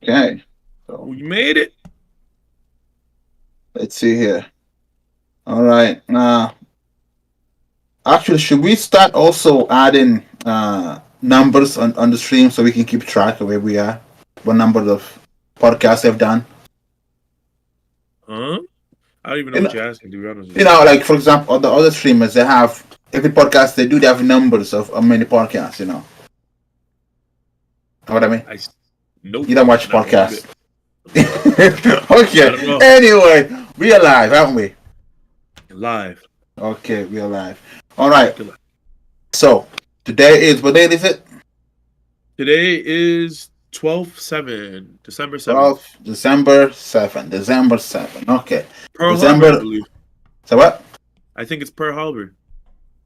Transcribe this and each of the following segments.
Okay. So We made it. let's see here. All right. Actually, should we start also adding numbers on the stream so we can keep track of where we are, what number of podcasts have done? Huh? I don't even know You what know, you're asking, to be honest with you you. know, like for example, the other streamers they have every podcast they do they have numbers of many podcasts. Know what I mean? I nope, You don't watch not one bit. podcasts. Okay. Not at all. Anyway, we are live, aren't we? Live. Okay, we are live. All right. Good luck. So today is what date is it? Today is 12/7, December 7th. 12 December 7. December 7. Okay. Pearl Harbor, I December. believe. So what? I think it's Pearl Harbor.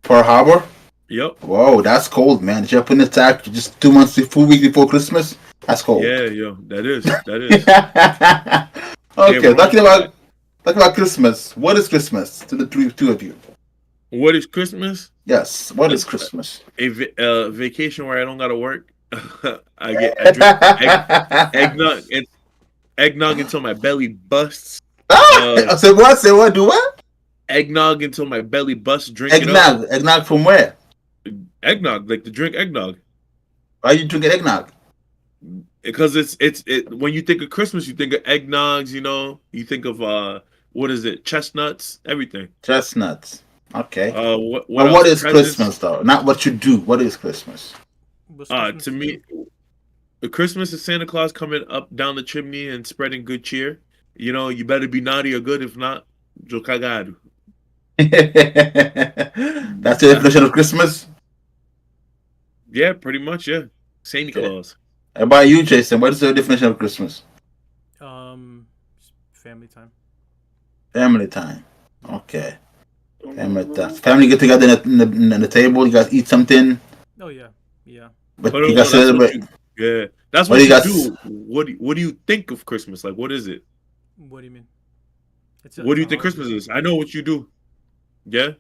Pearl Harbor? Yep. Whoa, that's cold, man. Japan attack just 2 months, 4 weeks before Christmas. That's cold. Yeah, yo, that is. That is. Can't Okay, run from that. talking about Christmas. What is Christmas to the two of you? What is Christmas? Yes, what is Christmas? A vacation where I don't gotta work. I drink eggnog. It's eggnog until my belly busts. Say what? Say what? Do what? Eggnog until my belly busts. Drink it up. Eggnog from where? Eggnog, like to drink eggnog. Why are you drinking eggnog? Because it when you think of Christmas, you think of eggnogs. You think of what is it? Chestnuts, everything. Chestnuts. Okay. What But what else? is Presents. Christmas though? Not what you do. What is Christmas? What's Christmas To to me, you? the Christmas is Santa Claus coming up down the chimney and spreading good cheer. You better be naughty or good. If not, yo cagado. That's the definition of Christmas. Yeah, pretty much. Yeah, Santa Okay. Claus. How about you, Jason? What is the definition of Christmas? Family time. Family time. Okay. Family time. Family get together in the table. You guys eat something, Oh yeah, yeah. but But you no, guys that's what celebrate. you. Yeah, that's What what do you you guys? do. What do you think of Christmas? Like, what is it? What do you mean? It's What do you a think hard. Christmas is? I know what you do. Yeah,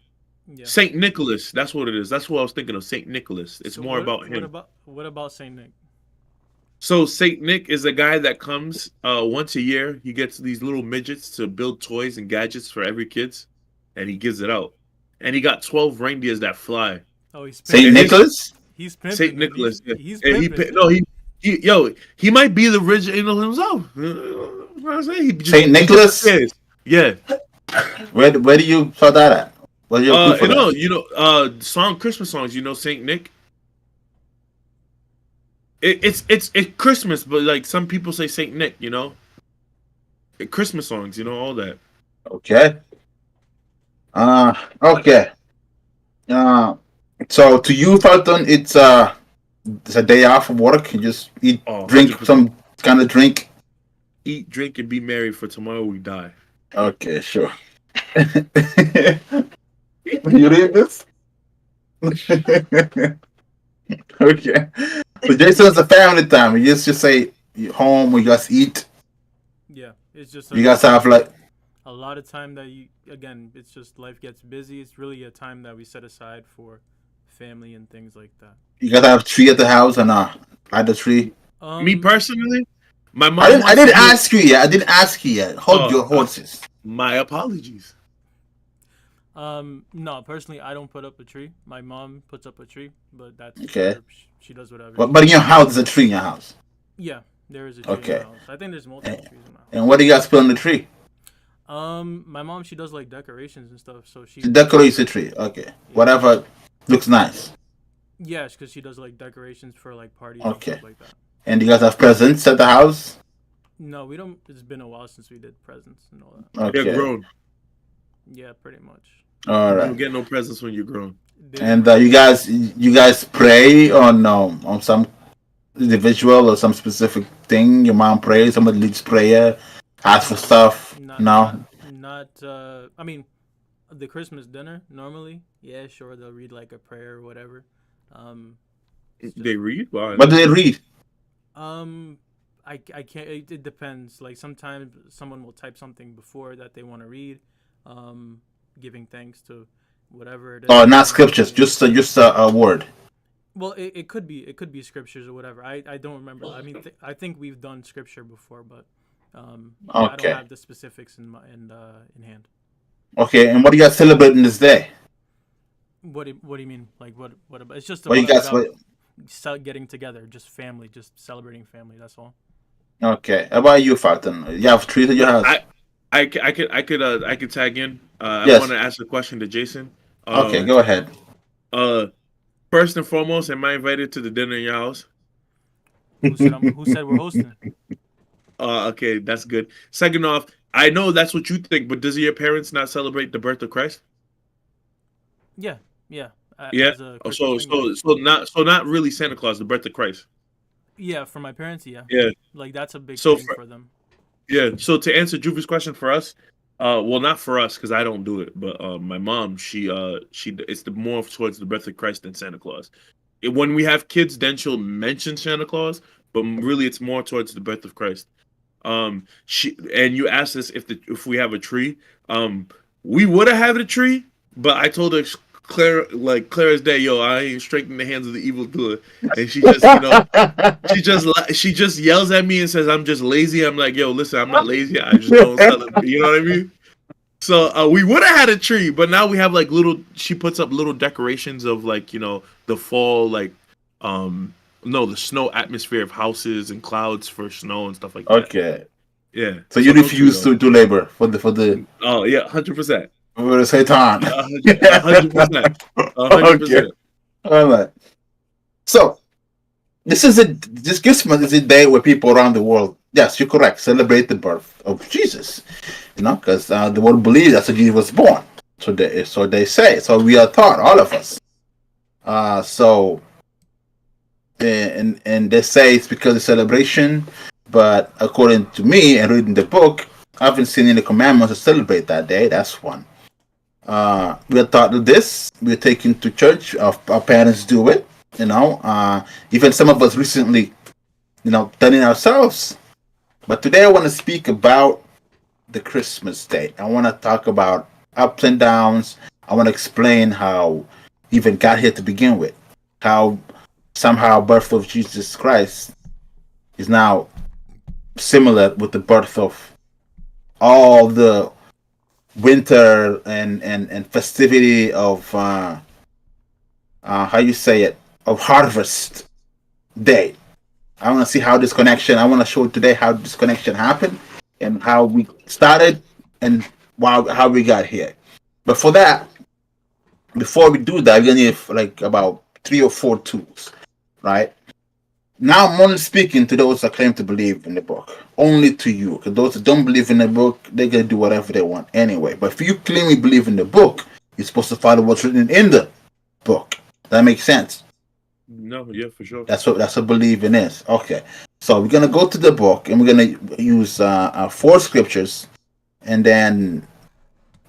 Yeah. Saint Nicholas. That's what it is. That's what I was thinking of. Saint Nicholas. It's So more about him. what about Saint Nick? So Saint Nick is a guy that comes once a year. He gets these little midgets to build toys and gadgets for every kids, and he gives it out. And he got 12 reindeers that fly. Oh, he's Saint pimping. And his Nicholas. He's pimping. Saint It. Nicholas. Yeah. He's And pimping. no, he might be the original himself. You know what I'm saying? Saint Nicholas? Yeah. Where do you saw that at? What's your proof for that? Song Christmas songs. Saint Nick. It's Christmas, but like some people say Saint Nick. Christmas songs. All that. Okay. Okay. So to you, Falcon, it's a day off of work. You just eat, Oh, drink 100%. some kind of drink. Eat, drink, and be merry, for tomorrow we die. Okay, sure. You read this? Okay. So Jason, it's a family time. You just say you home. We just eat. Yeah, it's just. You guys have like a lot of time that it's just life gets busy. It's really a time that we set aside for family and things like that. you guys have tree at the house and at the tree. Me personally, my mom. I didn't ask you yet. I didn't ask you yet. Hold your horses. My apologies. No, personally, I don't put up a tree. My mom puts up a tree, but that's Okay. She does whatever. But in your house, there's a tree in your house. Yeah, there is a tree Okay. in my house. I think there's multiple trees in my house. And what do you guys put on the tree? My mom, she does like decorations and stuff, so she She decorates the tree. Okay. Whatever looks nice. Yeah, because she does like decorations for like parties Okay. and stuff like that. And you guys have presents at the house? No, we don't. It's been a while since we did presents and all that. Okay. You're grown. Yeah, pretty much. All You right. don't get no presents when you're grown. And you guys pray on some individual or some specific thing. Your mom prays. Somebody leads prayer. Ask for stuff. No. Not. I mean, the Christmas dinner normally. Yeah, sure. They'll read like a prayer or whatever. They read? Wow. What do they read? I can't. It depends. Like sometimes someone will type something before that they want to read. Giving thanks to whatever it is. Oh, not scriptures. Just a word. Well, it could be scriptures or whatever. I don't remember. I mean, I think we've done scripture before, but I don't Okay. have the specifics in hand. Okay, and what do you guys celebrating this day? What do you mean? Like what about? It's just What you guys? about getting together, just family, just celebrating family. That's all. Okay. How about you, Falcon? You have trees at your house? I could tag in. I Yes. want to ask a question to Jason. Okay, go ahead. First and foremost, am I invited to the dinner in your house? Who said we're hosting? Okay, that's good. Second off, I know that's what you think, but does your parents not celebrate the birth of Christ? Yeah. Yeah. As a Christian thing, yeah. So not really Santa Claus, the birth of Christ. Yeah, for my parents, yeah. Yeah. Like that's a big So thing for them. Yeah. So to answer Juvi's question for us, well, not for us because I don't do it, but my mom, she it's the more towards the birth of Christ than Santa Claus. When we have kids, then she'll mention Santa Claus, but really it's more towards the birth of Christ. She and you asked us if we have a tree. We would have had a tree, but I told her clear as day, yo, I ain't straightening the hands of the evil doer, and she just she just yells at me and says I'm just lazy. I'm like, yo, listen, I'm not lazy. I just don't celebrate. You know what I mean? So we would have had a tree, but now we have like little. She puts up little decorations of like the fall no, the snow atmosphere of houses and clouds for snow and stuff like that. Okay. Yeah. So you refuse to labor for the Oh yeah, 100%. for the Satan. 100%. 100%. Okay. All right. So this Christmas is a day where people around the world, yes, you're correct, celebrate the birth of Jesus. Because the world believes that's when Jesus was born. So they say. So we are taught, all of us. So and they say it's because of celebration, but according to me and reading the book, I haven't seen any commandments to celebrate that day. That's one. We are taught this. We're taken to church. Our parents do it. Even some of us recently, done it ourselves. But today I want to speak about the Christmas day. I want to talk about ups and downs. I want to explain how we even got here to begin with. How somehow birth of Jesus Christ is now similar with the birth of all the winter and festivity of how you say it, of harvest day. I want to see how this connection. I want to show today how this connection happened and how we started and how we got here. But for that, before we do that, we're gonna need like about 3 or 4 tools, right? Now I'm only speaking to those that claim to believe in the book. Only to you. Because those that don't believe in the book, they're going to do whatever they want anyway. But if you claim believe in the book, you're supposed to follow what's written in the book. That makes sense? No, yeah, for sure. That's what believing is. Okay. So we're going to go to the book and we're going to use 4 scriptures. And then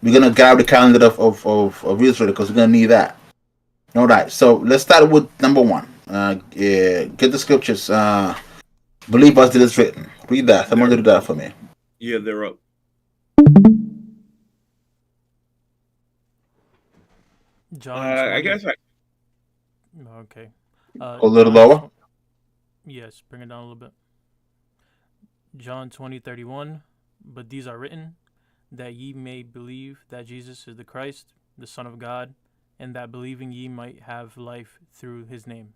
we're going to grab the calendar of Israel because we're going to need that. All right. So let's start with number 1. Get the scriptures. Believe us that it's written. Read that. Someone do that for me. Yeah, they're up. John. I guess Okay. A little lower. Yes, bring it down a little bit. John 20:31. But these are written, that ye may believe that Jesus is the Christ, the Son of God, and that believing ye might have life through his name.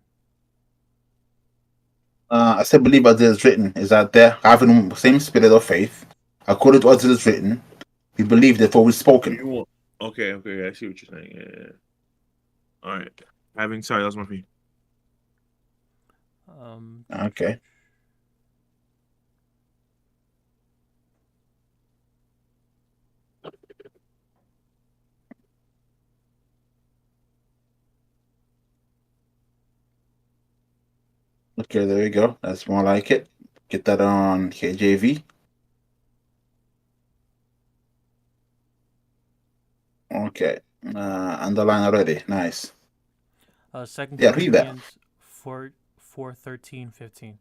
I said, believe as it is written. Is that there? Having the same spirit of faith, according to as it is written, we believe therefore we've spoken. Okay, I see what you're saying. Yeah. All right. Sorry, that was my feet. Okay. Okay, there you go. That's more like it. Get that on KJV. Okay. Underline already. Nice. 2 Yeah, read that. Corinthians 4:13-15.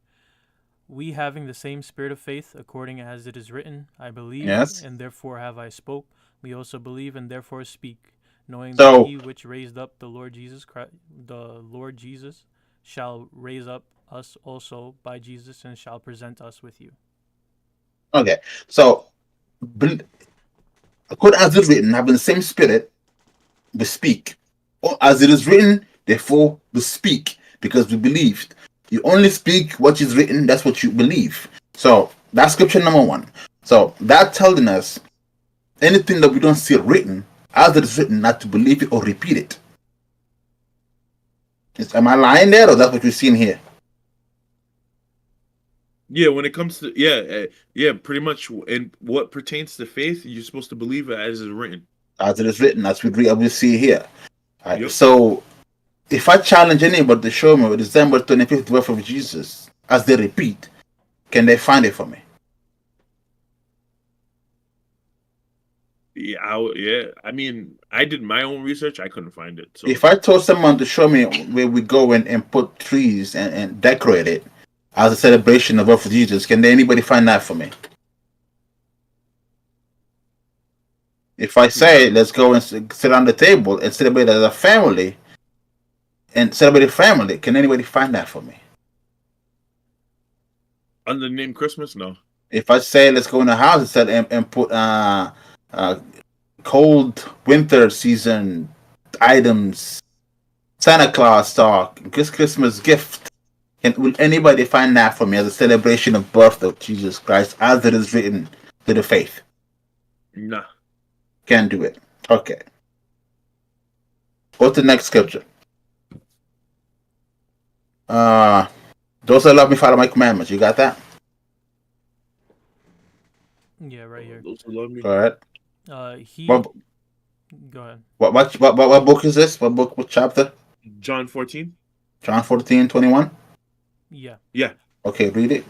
We having the same spirit of faith, according as it is written, I believe, Yes. and therefore have I spoke. We also believe and therefore speak, knowing So- that he which raised up the Lord Jesus shall raise up us also by Jesus and shall present us with you. Okay, so according as it is written, having the same spirit, we speak. Or as it is written, therefore we speak because we believed. You only speak what is written, that's what you believe. So that's scripture number one. So that telling us anything that we don't see written, as it is written, not to believe it or repeat it. Am I lying there, or that's what you're seeing here? Yeah, when it comes to pretty much. And what pertains to faith, you're supposed to believe it as it's written. As it is written, as we see here. All right, Yep. so if I challenge anybody to show me December 25th birth of Jesus as they repeat, can they find it for me? Yeah, I mean, I did my own research. I couldn't find it. So If I told someone to show me where we go and put trees and decorate it as a celebration of birth of Jesus, can anybody find that for me? If I say let's go and sit on the table and celebrate as a family and celebrate a family, can anybody find that for me? under the name Christmas, no. If I say let's go in the house and put cold winter season items, Santa Claus talk, Christmas gift, will anybody find that for me as a celebration of birth of Jesus Christ as it is written to the faith? Nah. Can't do it. Okay. Go to the next scripture. Those that love me follow my commandments. You got that? Yeah, right here. Those who love me. Go ahead. Go ahead. What book is this? What chapter? John 14. John 14:21. Yeah. Yeah. Okay, read it.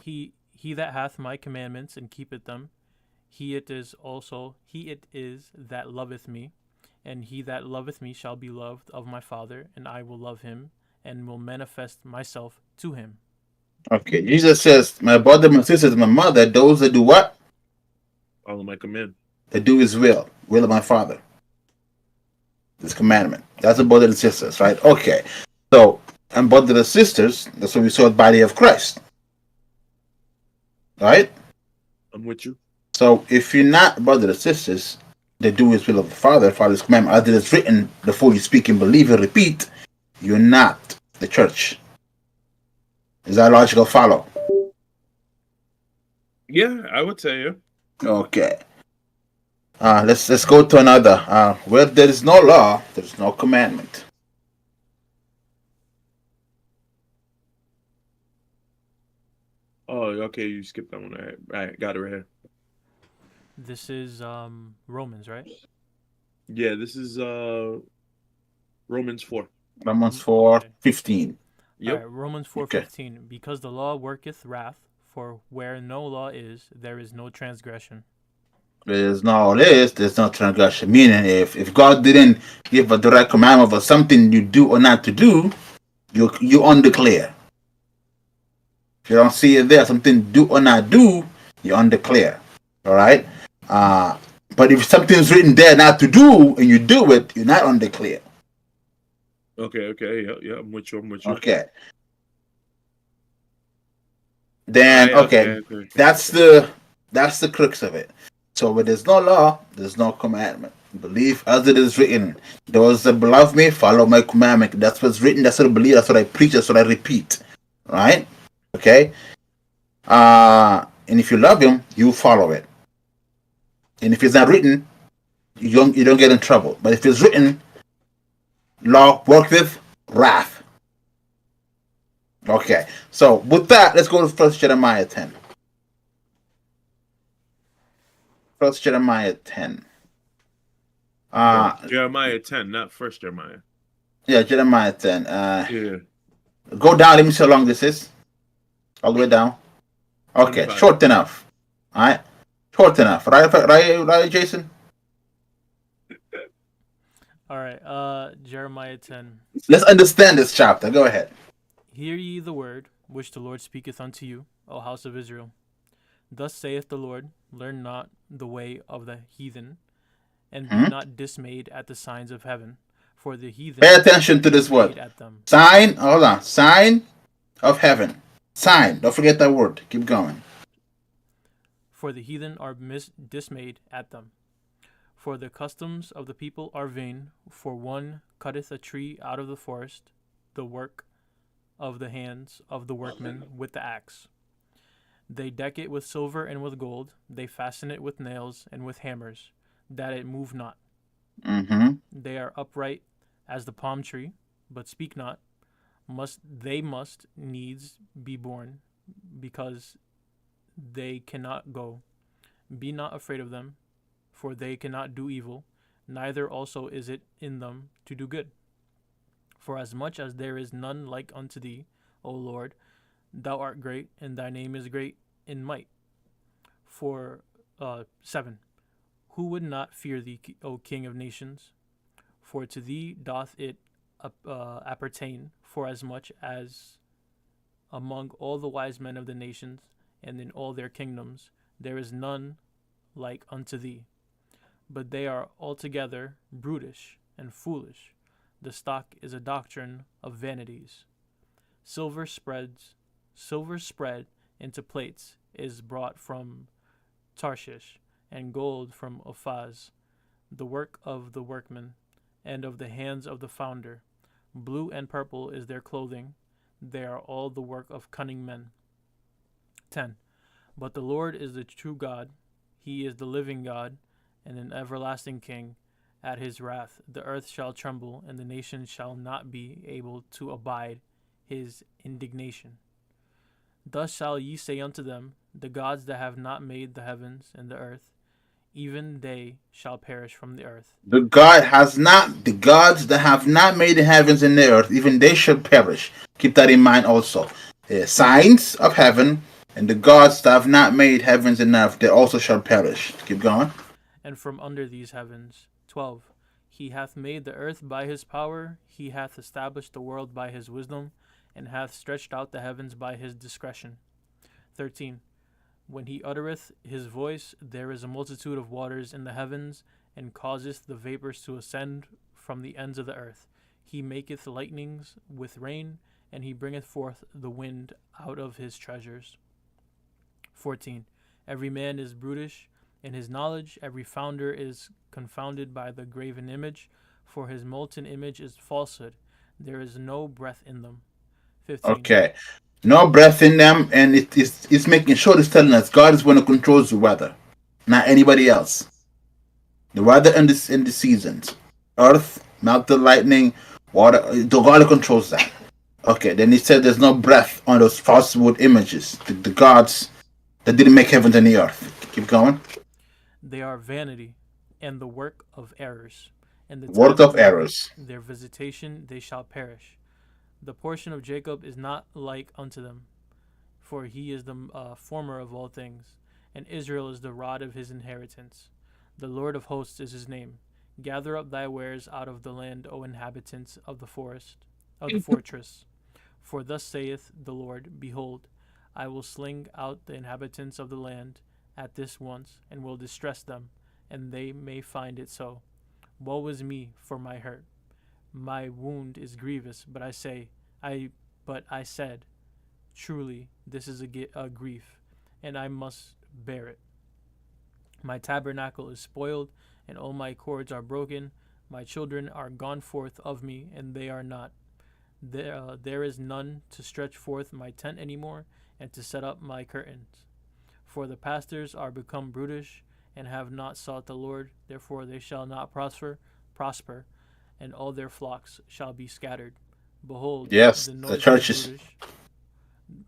He that hath my commandments and keepeth them, he it is that loveth me, and he that loveth me shall be loved of my Father, and I will love him, and will manifest myself to him. Okay, Jesus says, my brother, my sisters, my mother, those that do what? Follow my command. That do his will of my Father. This commandment. That's the brothers and sisters, right? Okay. So, and brothers and sisters, that's what we saw the body of Christ. Right? I'm with you. So, if you're not brothers and sisters that do his will of the Father, Father's commandment, as it is written, before you speak and believe and repeat, you're not the church. Is that logical follow? Yeah, I would say yeah. Okay. Let's go to another. Where there is no law, there is no commandment. Oh, okay. You skipped that one. All right, got it right here. This is Romans, right? Yeah, this is Romans 4. Romans Okay. 4:15. Yep. All right, Romans 4:15. Because the law worketh wrath, for where no law is, there is no transgression. There's no transgression. Meaning, if God didn't give a direct commandment of something you do or not to do, you undeclare. If you don't see it there, something do or not do, you undeclare. All right. But if something's written there not to do and you do it, you're not undeclare. Okay. Yeah. I'm with you. Okay. Then Okay. that's the crux of it. So where there's no law, there's no commandment. Believe as it is written. Those that love me, follow my commandment. That's what's written. That's what I believe. That's what I preach. That's what I repeat. Right? Okay. And if you love him, you follow it. And if it's not written, you don't get in trouble. But if it's written, law worketh wrath. Okay. So with that, let's go to 1 Jeremiah 10. 1 Jeremiah 10. Jeremiah 10, not 1 Jeremiah. Yeah, Jeremiah 10. Yeah. Go down. Let me see how long this is. All the way down. Okay, 25. short enough. All right, short enough. Right, Jason. All right, Jeremiah 10. Let's understand this chapter. Go ahead. Hear ye the word which the Lord speaketh unto you, O house of Israel. Thus saith the Lord, learn not the way of the heathen, and be not dismayed at the signs of heaven. For the heathen Pay attention to this word. dismayed at them. Sign, hold on. Sign of heaven. Sign. Don't forget that word. Keep going. For the heathen are dismayed at them. For the customs of the people are vain. For one cutteth a tree out of the forest, the work of the hands of the workmen with the axe. They deck it with silver and with gold. They fasten it with nails and with hammers, that it move not. Mm-hmm. They are upright as the palm tree, but speak not. They must needs be born, because they cannot go. Be not afraid of them, for they cannot do evil, neither also is it in them to do good. For as much as there is none like unto thee, O Lord, thou art great, and thy name is great in might. For 7. Who would not fear thee, O King of nations? For to thee doth it appertain, for as much as among all the wise men of the nations, and in all their kingdoms, there is none like unto thee. But they are altogether brutish and foolish. The stock is a doctrine of vanities. Silver spread into plates is brought from Tarshish, and gold from Uphaz, the work of the workman, and of the hands of the founder. Blue and purple is their clothing. They are all the work of cunning men. 10. But the Lord is the true God. He is the living God, and an everlasting King. At his wrath the earth shall tremble, and the nations shall not be able to abide his indignation. Thus shall ye say unto them, the gods that have not made the heavens and the earth, even they shall perish from the earth. The gods that have not made the heavens and the earth, even they shall perish. Keep that in mind also. Signs of heaven, and the gods that have not made heavens and earth, they also shall perish. Keep going. And from under these heavens. 12. He hath made the earth by his power, he hath established the world by his wisdom, and hath stretched out the heavens by his discretion. 13. When he uttereth his voice, there is a multitude of waters in the heavens, and causeth the vapors to ascend from the ends of the earth. He maketh lightnings with rain, and he bringeth forth the wind out of his treasures. 14. Every man is brutish in his knowledge, every founder is confounded by the graven image, for his molten image is falsehood. There is no breath in them. 15. Okay. No breath in them, and it's making sure it's telling us God is one who controls the weather, not anybody else. The weather and the seasons. Earth, melted lightning, water, the God who controls that. Okay, then he said there's no breath on those falsehood images. The gods that didn't make heaven and the earth. Keep going. They are vanity and the work of errors. And the Work time of errors. their visitation they shall perish. The portion of Jacob is not like unto them, for he is the former of all things, and Israel is the rod of his inheritance. The Lord of hosts is his name. Gather up thy wares out of the land, O inhabitants of the fortress. For thus saith the Lord, Behold, I will sling out the inhabitants of the land at this once, and will distress them, and they may find it so. Woe is me for my hurt. My wound is grievous, but I said, truly, this is a grief, and I must bear it. My tabernacle is spoiled, and all my cords are broken. My children are gone forth of me, and they are not. There is none to stretch forth my tent any more, and to set up my curtains. For the pastors are become brutish, and have not sought the Lord, therefore they shall not prosper, and all their flocks shall be scattered. Behold, Yes, the the noise churches. of the brutish.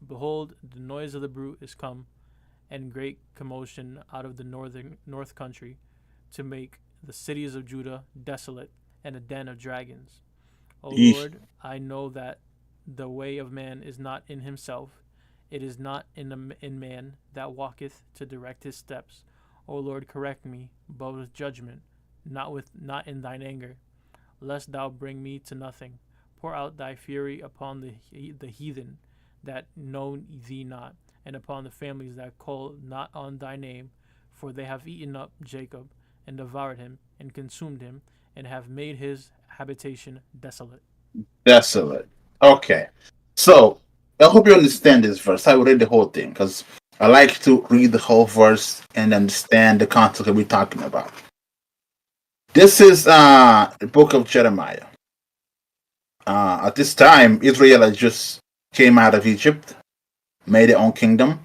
Behold, the noise of the brute is come, and great commotion out of the north country, to make the cities of Judah desolate, and a den of dragons. O Yeesh. Lord, I know that the way of man is not in himself. It is not in man that walketh to direct his steps. O Lord, correct me, but with judgment, not in thine anger, lest thou bring me to nothing. Pour out thy fury upon the heathen that know thee not, and upon the families that call not on thy name, for they have eaten up Jacob, and devoured him, and consumed him, and have made his habitation desolate. Desolate. Okay. So I hope you understand this verse. I will read the whole thing because I like to read the whole verse and understand the context that we're talking about. This is the book of Jeremiah. At this time, Israel had just came out of Egypt, made their own kingdom,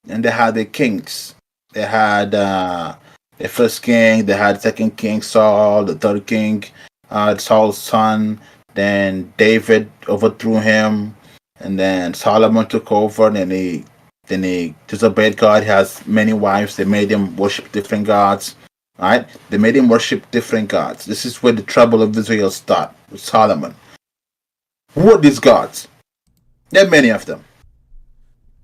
and they had their kings. They had the first king, they had second king Saul, the third king Saul's son. Then David overthrew him, and then Solomon took over. And then he disobeyed God. He has many wives. They made him worship different gods. Right? They made him worship different gods. This is where the trouble of Israel start with Solomon. Who are these gods? There are many of them.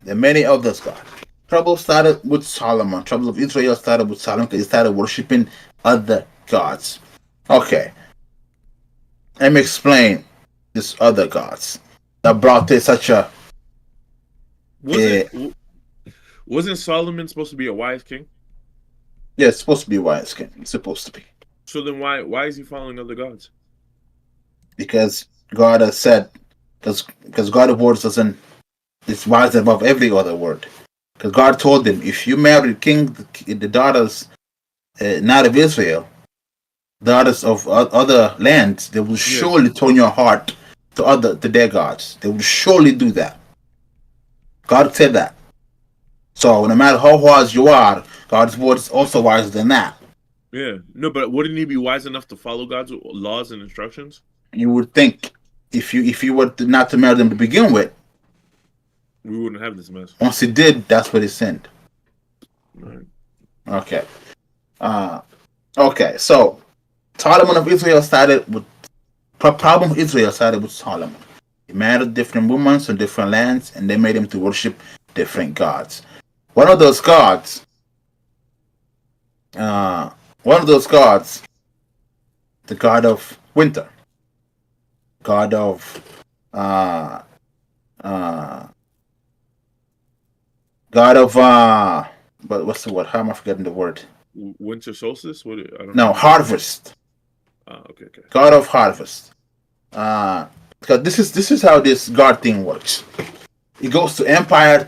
There are many of those gods. Trouble started with Solomon. Trouble of Israel started with Solomon because he started worshiping other gods. Okay. Let me explain these other gods that brought to such a. Wasn't Solomon supposed to be a wise king? Yeah, it's supposed to be wise king. It's supposed to be. So then why is he following other gods? Because God has said, because God's words doesn't, it's wise above every other word. Because God told him, if you marry the daughters not of Israel, daughters of other lands, they will surely turn your heart to their gods. They will surely do that. God said that. So no matter how wise you are, God's word is also wiser than that. Yeah. No, but wouldn't he be wise enough to follow God's laws and instructions? You would think if you were not to marry them to begin with, we wouldn't have this mess. Once he did, that's what he sinned. Right. Okay. Okay, so Solomon of Israel started with problem of Israel started with Solomon. He married different women from different lands, and they made him to worship different gods. One of those gods, the god of winter, god of god of but what's the word? How am I forgetting the word? Winter solstice? What? I don't know. know. Harvest. Okay. God of harvest. Because this is how this God thing works. It goes to empire.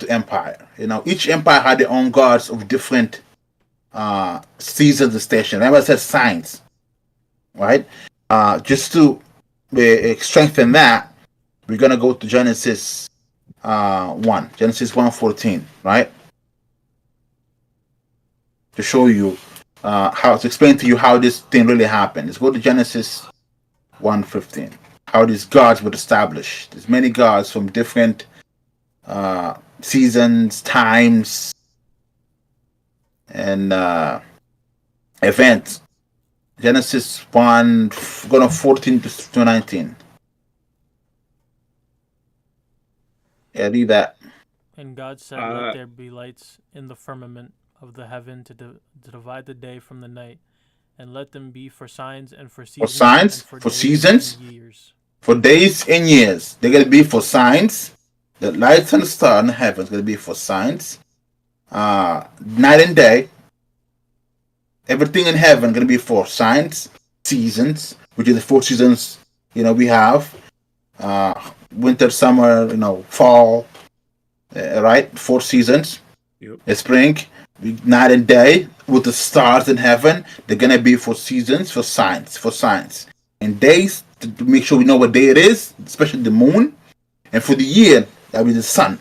You know, each empire had their own gods of different seasons and stations. Remember, I said signs, right? Just to strengthen that, we're gonna go to Genesis 1, Genesis 1:14, right? To show you how to explain to you how this thing really happened. Let's go to Genesis 1:15. How these gods were established. There's many gods from different seasons, times, and events. Genesis 1, going to 14 to 19. Yeah, read that. And God said, "Let there be lights in the firmament of the heaven to divide the day from the night, and let them be for signs and for seasons. For signs, for seasons, years. For days and years. They're going to be for signs. The lights and the star in heaven is going to be for signs. Night and day. Everything in heaven is going to be for signs, seasons, which is the 4 seasons, we have. Winter, summer, fall, right? 4 seasons. Yep. Spring, night and day, with the stars in heaven. They're going to be for seasons, for signs. And days, to make sure we know what day it is, especially the moon. And for the year, that will be the sun.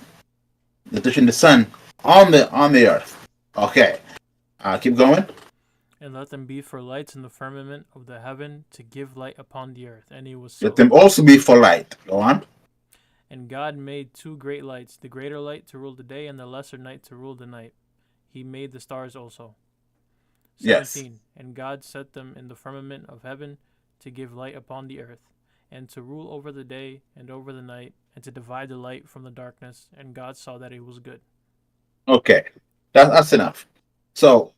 The sun on the earth. Okay. Keep going. And let them be for lights in the firmament of the heaven to give light upon the earth. And it was so. Let them also be for light. Go on. And God made 2 great lights, the greater light to rule the day and the lesser night to rule the night. He made the stars also. 17. Yes. And God set them in the firmament of heaven to give light upon the earth, and to rule over the day and over the night, and to divide the light from the darkness. And God saw that it was good. Okay. That's enough. So,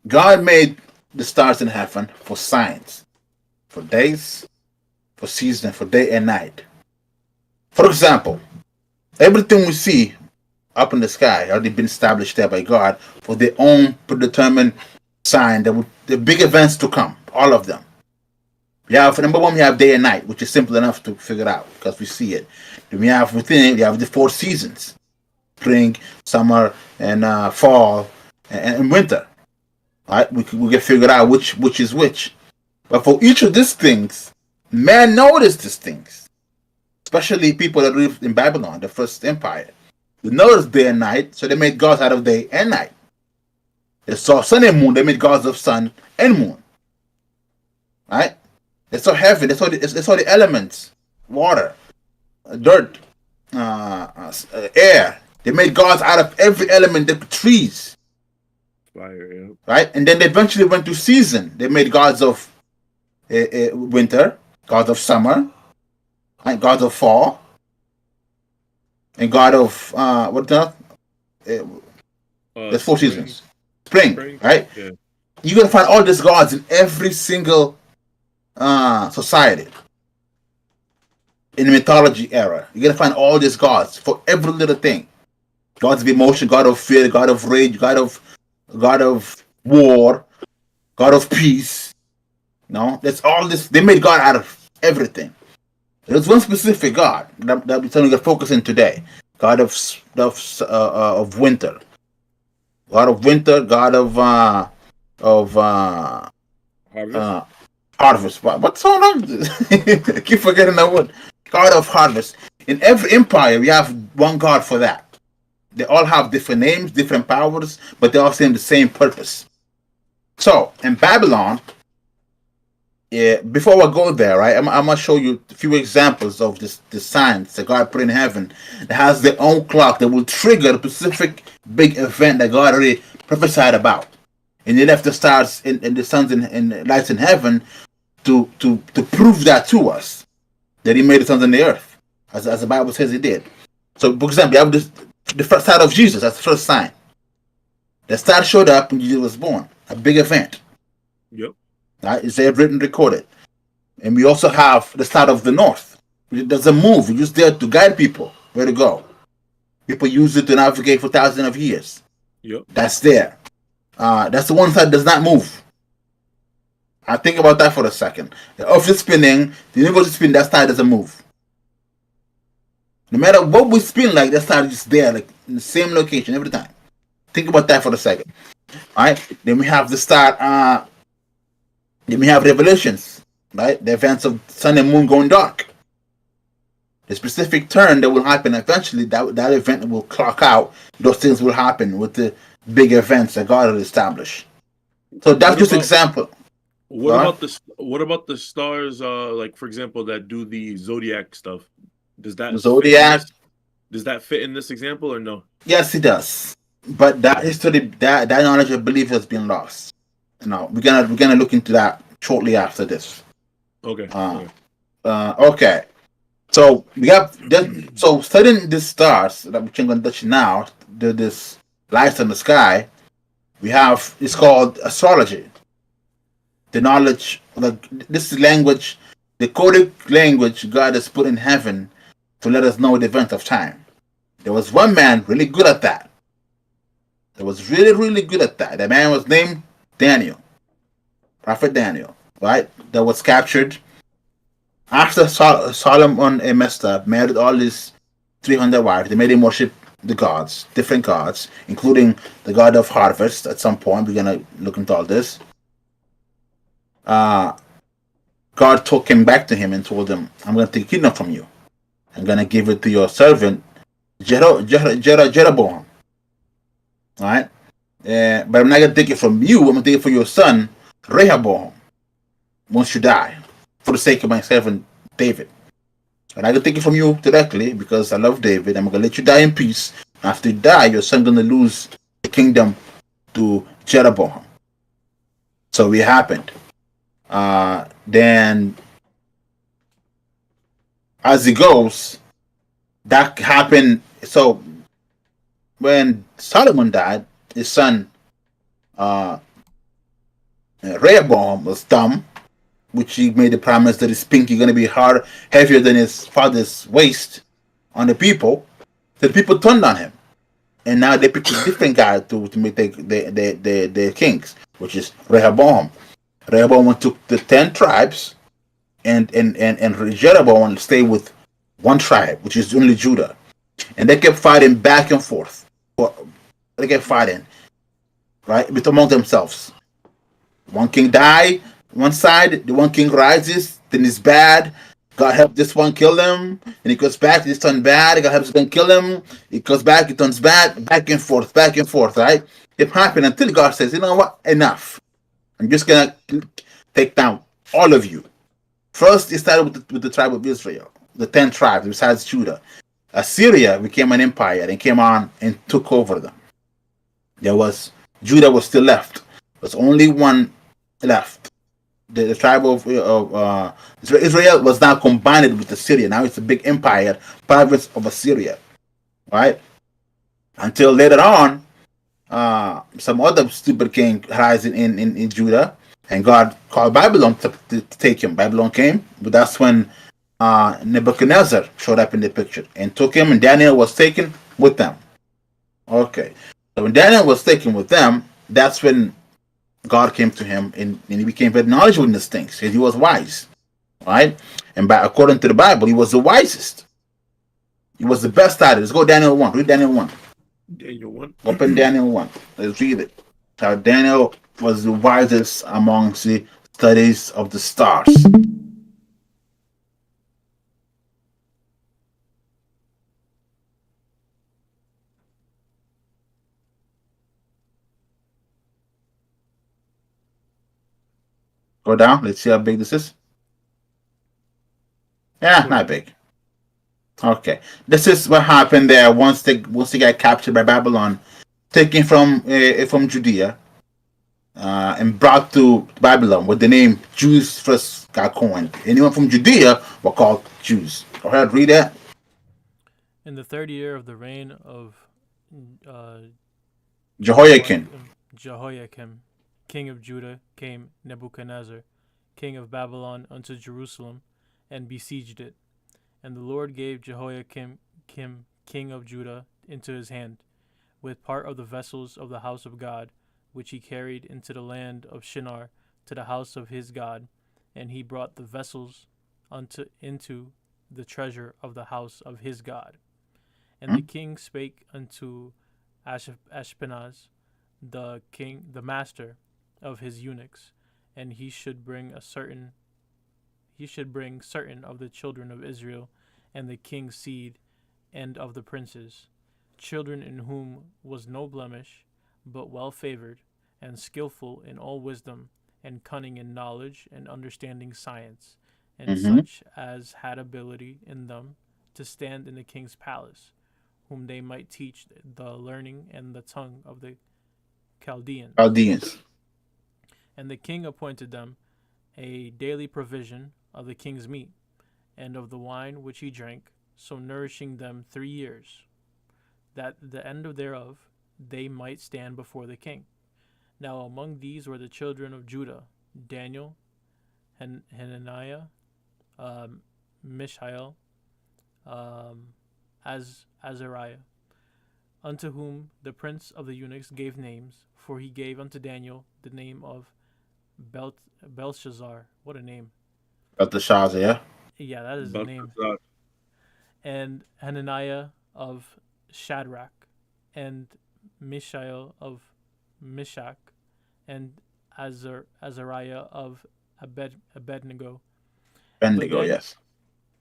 God made the stars in heaven for signs, for days, for season, for day and night. For example, everything we see up in the sky already been established there by God for their own predetermined sign, the big events to come, all of them. You have number one, we have day and night, which is simple enough to figure out because we see it. Then we have within it, you have the 4 seasons: spring, summer, and fall, and winter. Right? We can figure out which is which. But for each of these things, man noticed these things, especially people that lived in Babylon, the first empire. They noticed day and night, so they made gods out of day and night. They saw sun and moon, they made gods of sun and moon. Right? They saw heaven, they saw the elements, water, dirt, air. They made gods out of every element, the trees. Fire, yeah. Right? And then they eventually went to season. They made gods of winter, gods of summer, and gods of fall, and god of what the there's 4 seasons. Spring, right? Yeah. You're gonna find all these gods in every single society. In the mythology era, you're gonna find all these gods for every little thing. Gods of emotion, god of fear, god of rage, god of war, god of peace. No, that's all this. They made God out of everything. There's one specific God that we're telling you to focus on today. God of winter. God of winter. God of harvest. What's going on? I keep forgetting that word. God of harvest. In every empire, we have one God for that. They all have different names, different powers, but they all serve the same purpose. So in Babylon, before I go there, right, I'm gonna show you a few examples of the signs that God put in heaven that has their own clock that will trigger a specific big event that God already prophesied about. And He left the stars and the suns and lights in heaven to prove that to us, that He made the suns and the earth, as the Bible says He did. So, for example, you have the first star of Jesus. That's the first sign. The star showed up when Jesus was born. A big event. Yep. Right? It's there written, recorded. And we also have the star of the north. It doesn't move. It's just there to guide people where to go. People use it to navigate for thousands of years. Yep. That's there. That's the one side that does not move. Think about that for a second. The earth is spinning, the universe is spinning, that star doesn't move. No matter what we spin, like that star is just there, like in the same location every time. Think about that for a second. Alright? Then we have the star, then we have revelations, right? The events of sun and moon going dark. The specific turn that will happen eventually, that event will clock out. Those things will happen with the big events that God will establish. So that's just an example. What about the stars? Like for example, that do the zodiac stuff. Does that Zodiac? Does that fit in this example or no? Yes, it does. But that history, that knowledge, I believe, has been lost. No, we're gonna look into that shortly after this. Okay. Okay. So we have so studying the stars that we're going to touch now, this lights in the sky. We have it's called astrology. The knowledge, this language, the coded language God has put in heaven to let us know the event of time. There was one man really good at that. That was really, really good at that. The man was named Daniel, Prophet Daniel, right? That was captured after Solomon messed up, married all his 300 wives. They made him worship the gods, different gods, including the god of harvest. At some point, we're gonna look into all this. God came back to him and told him, "I'm gonna take the kingdom from you. I'm gonna give it to your servant Jeroboam. All right, but I'm not gonna take it from you. I'm gonna take it for your son Rehoboam once you die, for the sake of my servant David. And I can take it from you directly because I love David. I'm gonna let you die in peace. After you die, your son gonna lose the kingdom to Jeroboam." So it happened. Then as it goes, that happened. So when Solomon died, his son Rehoboam was dumb, which he made the promise that his pinky going to be heavier than his father's waist on the people. So the people turned on him, and now they picked a different guy to make their kings, which is Rehoboam. Rehoboam took the 10 tribes and Jeroboam stayed with one tribe, which is only Judah, and they kept fighting back and forth. They kept fighting, right, with among themselves. One king die one side, the one king rises, then it's bad. God help this one kill him, and he goes back, this turn bad. God helps him kill him. He goes back, it turns bad, back and forth, right? It happened until God says, you know what, enough. I'm just gonna take down all of you. First, it started with the tribe of Israel, the 10 tribes besides Judah. Assyria became an empire and came on and took over them. Judah was still left. There's only one left. The tribe of Israel was now combined with Assyria. Now it's a big empire, province of Assyria, right? Until later on, some other stupid king rising in Judah, and God called Babylon to take him. Babylon came, but that's when Nebuchadnezzar showed up in the picture and took him, and Daniel was taken with them. Okay, so when Daniel was taken with them, that's when God came to him, and he became very knowledgeable in these things because he was wise, right? And according to the Bible, he was the wisest. He was the best at it. Let's go Daniel 1. Read Daniel 1. Daniel 1. Open Daniel 1. Let's read it. How Daniel was the wisest amongst the studies of the stars. Go down. Let's see how big this is. Yeah, not big. Okay, this is what happened there once they got captured by Babylon, taken from Judea, and brought to Babylon with the name Jews first got coined. Anyone from Judea were called Jews. Go ahead, read that. In the 3rd year of the reign of Jehoiakim, king of Judah, came Nebuchadnezzar, king of Babylon, unto Jerusalem, and besieged it. And the Lord gave Jehoiakim, king of Judah, into his hand, with part of the vessels of the house of God, which he carried into the land of Shinar, to the house of his God. And he brought the vessels into the treasure of the house of his God. And the king spake unto Ashpenaz, the king, the master of his eunuchs, and he should bring certain of the children of Israel, and the king's seed, and of the princes, children in whom was no blemish, but well favored, and skillful in all wisdom, and cunning in knowledge, and understanding science, and such as had ability in them to stand in the king's palace, whom they might teach the learning and the tongue of the Chaldeans. And the king appointed them a daily provision of the king's meat, and of the wine which he drank, so nourishing them 3 years, that the end thereof they might stand before the king. Now among these were the children of Judah, Daniel, Hananiah, Mishael, Azariah, unto whom the prince of the eunuchs gave names, for he gave unto Daniel the name of Belshazzar. What a name. Belteshazzar, yeah? Yeah, that is the name. And Hananiah of Shadrach, and Mishael of Meshach, and Azariah of Abednego. Yes.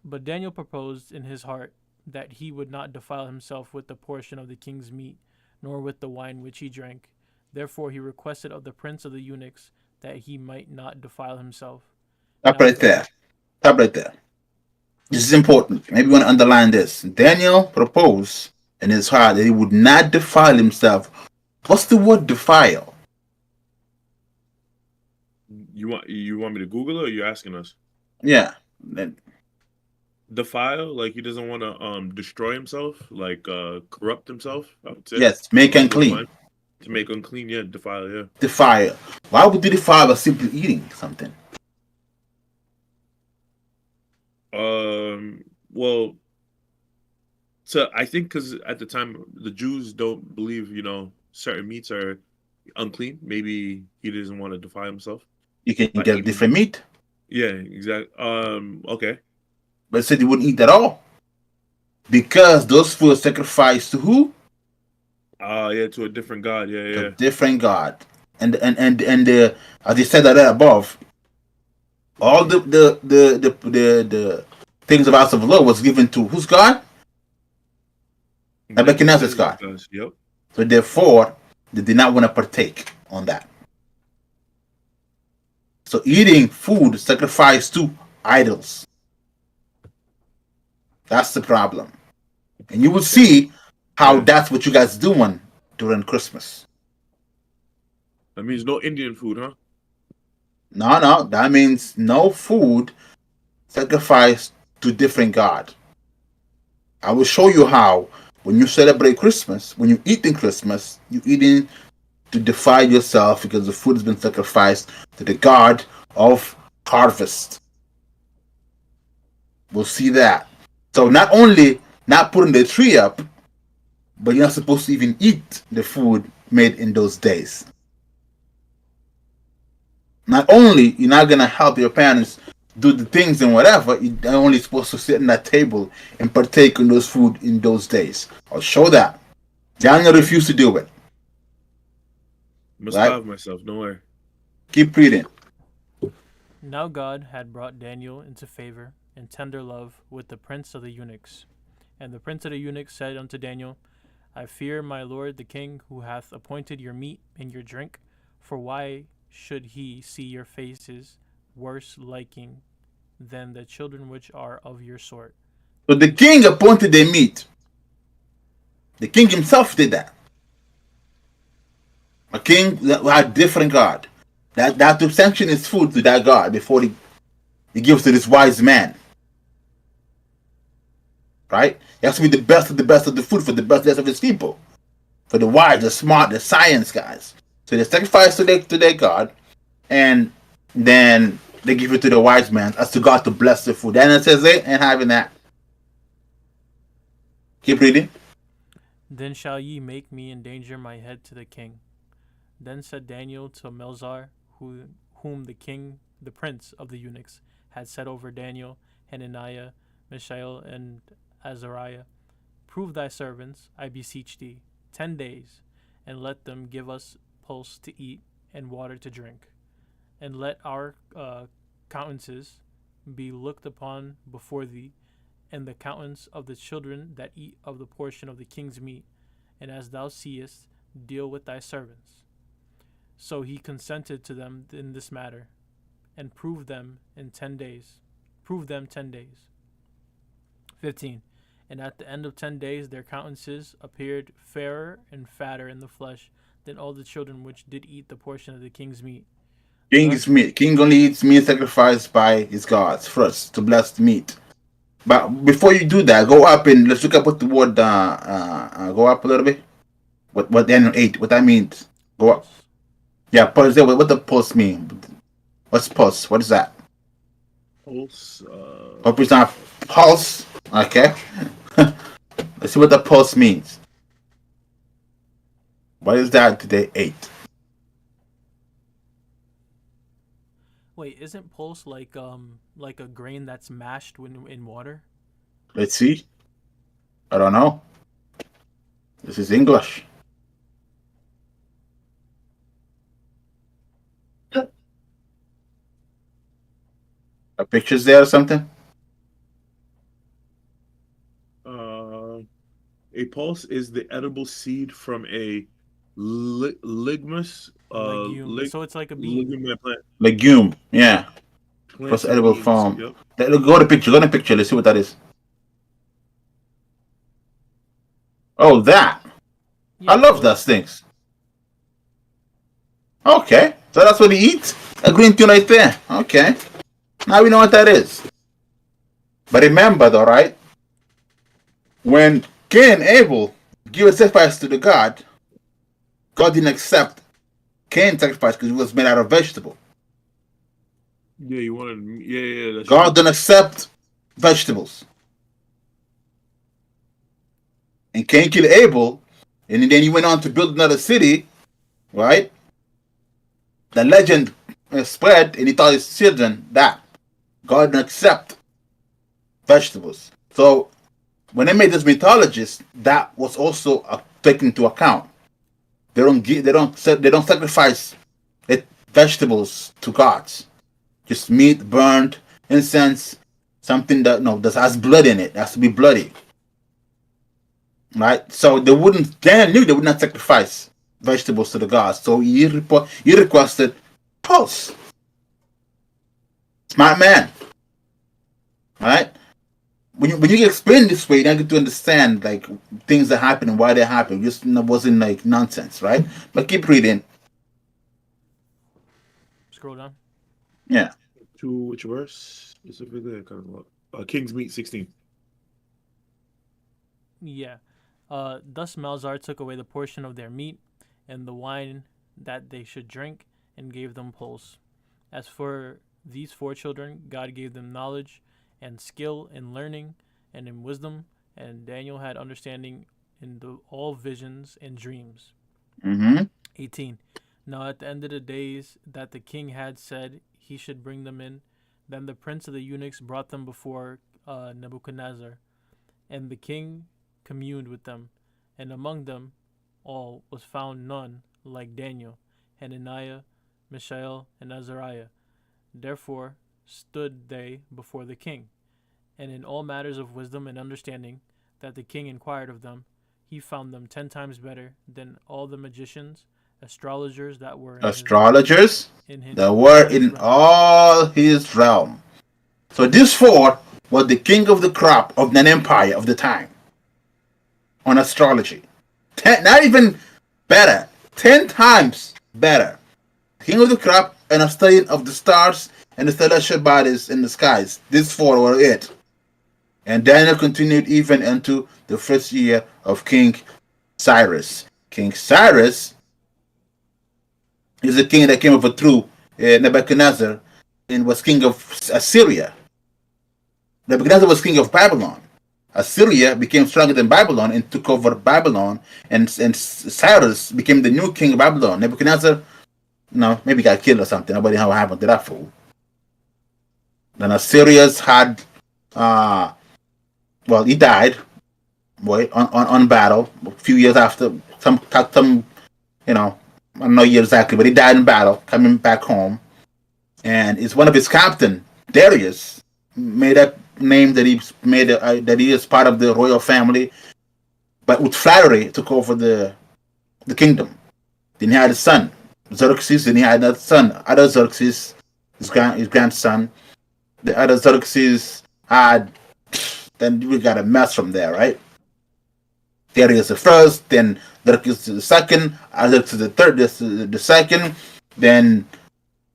But Daniel proposed in his heart that he would not defile himself with the portion of the king's meat, nor with the wine which he drank. Therefore he requested of the prince of the eunuchs that he might not defile himself. Stop right there. This is important. Maybe you want to underline this. Daniel proposed in his heart that he would not defile himself. What's the word defile? You want me to Google it, or you're asking us? Yeah. Defile, like he doesn't want to destroy himself, like corrupt himself, I would say. Yes, make unclean. To make unclean, yeah, defile, yeah. Defile. Why would you defile by simply eating something? Well, so I think because at the time the Jews don't believe, certain meats are unclean. Maybe he doesn't want to defile himself. You can get different meat. Yeah, exactly. Okay. But it said you wouldn't eat at all because those food are sacrificed to who? Yeah, to a different god. Yeah, To a yeah. different God. And as you said that above, all the things of House of Law was given to whose God? Nebuchadnezzar's God. Yep. So therefore, they did not want to partake on that. So eating food sacrificed to idols. That's the problem. And you will see how Yeah. that's what you guys doing during Christmas. That means no Indian food, huh? No, that means no food sacrificed to different God. I will show you how when you celebrate Christmas, when you eat in Christmas, you eating to defy yourself because the food has been sacrificed to the God of harvest. We'll see that. So not only not putting the tree up, but you're not supposed to even eat the food made in those days. Not only you're not gonna help your parents do the things and whatever, you're only supposed to sit in that table and partake in those food in those days. I'll show that. Daniel refused to do it. Must Right? starve myself. No way. Keep reading. Now God had brought Daniel into favor and tender love with the prince of the eunuchs. And the prince of the eunuchs said unto Daniel, I fear my lord the king, who hath appointed your meat and your drink, for why should he see your faces worse liking than the children which are of your sort? So the king appointed their meat. The king himself did that. A king that had different God. That to sanction his food to that God before he gives to this wise man. Right? He has to be the best of the food for the best of his people. For the wise, the smart, the science guys. So they sacrifice to their God, and then they give it to the wise man as to God to bless the food. And it says they ain't having that. Keep reading. Then shall ye make me endanger my head to the king. Then said Daniel to Melzar, whom the prince of the eunuchs, had set over Daniel, Hananiah, Mishael, and Azariah, prove thy servants, I beseech thee, 10 days, and let them give us pulse to eat and water to drink, and let our countenances be looked upon before thee, and the countenance of the children that eat of the portion of the king's meat, and as thou seest, deal with thy servants. So he consented to them in this matter, and proved them 10 days. 15. And at the end of 10 days their countenances appeared fairer and fatter in the flesh than all the children which did eat the portion of the king's meat. King is meat. King only eats meat sacrificed by his gods first to bless the meat. But before you do that, go up and let's look up what the word. Go up a little bit. What Daniel 8? What that means? Go up. Yeah, pulse. What the pulse mean? What's pulse? What is that? Pulse. Hope it's not pulse. Okay. Let's see what the pulse means. What is that today? 8. Wait, isn't pulse like a grain that's mashed when in water? Let's see. I don't know. This is English. A picture's there or something? A pulse is the edible seed from a ligmus. Legume. So it's like a bean. Plant. Legume. Yeah. Plants Plus and edible beans. form. Yep. Go to the picture. Go to the picture. Let's see what that is. Oh, that. Yeah, I love those things. Okay. So that's what he eats? A green tea right there. Okay. Now we know what that is. But remember though, right? When Cain and Abel give a sacrifice to the God, God didn't accept Cain's sacrifice because it was made out of vegetable. Yeah, you wanted. Yeah. That's God didn't accept vegetables. And Cain killed Abel, and then he went on to build another city, right? The legend spread, and he taught his children that God didn't accept vegetables. So when they made this mythologies, that was also taken into account. They don't sacrifice vegetables to gods. Just meat, burned, incense, something that that has blood in it. It has to be bloody. Right? So Daniel knew they would not sacrifice vegetables to the gods. So he requested pulse. Smart man. Right? When you explain this way, you get to understand like things that happen and why they happen. Just wasn't like nonsense, right? But keep reading. Scroll down. Yeah. To which verse? Specifically, I kind of look. King's Meat 16. Yeah. Thus Malzar took away the portion of their meat and the wine that they should drink, and gave them pulse. As for these 4 children, God gave them knowledge and skill in learning and in wisdom, and Daniel had understanding in all visions and dreams. 18. Now at the end of the days that the king had said he should bring them in, then the prince of the eunuchs brought them before Nebuchadnezzar, and the king communed with them, and among them all was found none like Daniel, Hananiah, Mishael, and Azariah. Therefore stood they before the king, and in all matters of wisdom and understanding that the king inquired of them, he found them 10 times better than all the magicians, astrologers that were in all his realm. So this 4 was the king of the crop of an empire of the time on astrology. Not even better, 10 times better. King of the crop and a study of the stars and the celestial bodies in the skies. These 4 were it. And Daniel continued even into the first year of King Cyrus. King Cyrus is the king that came overthrew Nebuchadnezzar and was king of Assyria. Nebuchadnezzar was king of Babylon. Assyria became stronger than Babylon and took over Babylon, and Cyrus became the new king of Babylon. Nebuchadnezzar, maybe got killed or something. Nobody know what happened to that fool. Then Assyrians had, he died, on battle a few years after. Some, I don't know year exactly, but he died in battle, coming back home. And it's one of his captain, Darius, made up name that he made that he is part of the royal family, but with flattery took over the kingdom. Then he had a son, Xerxes. Then he had another son, other Xerxes, his grandson. The other Xerxes had. Then we got a mess from there, right? Darius the first, then Xerxes the second, Xerxes the third, the second, then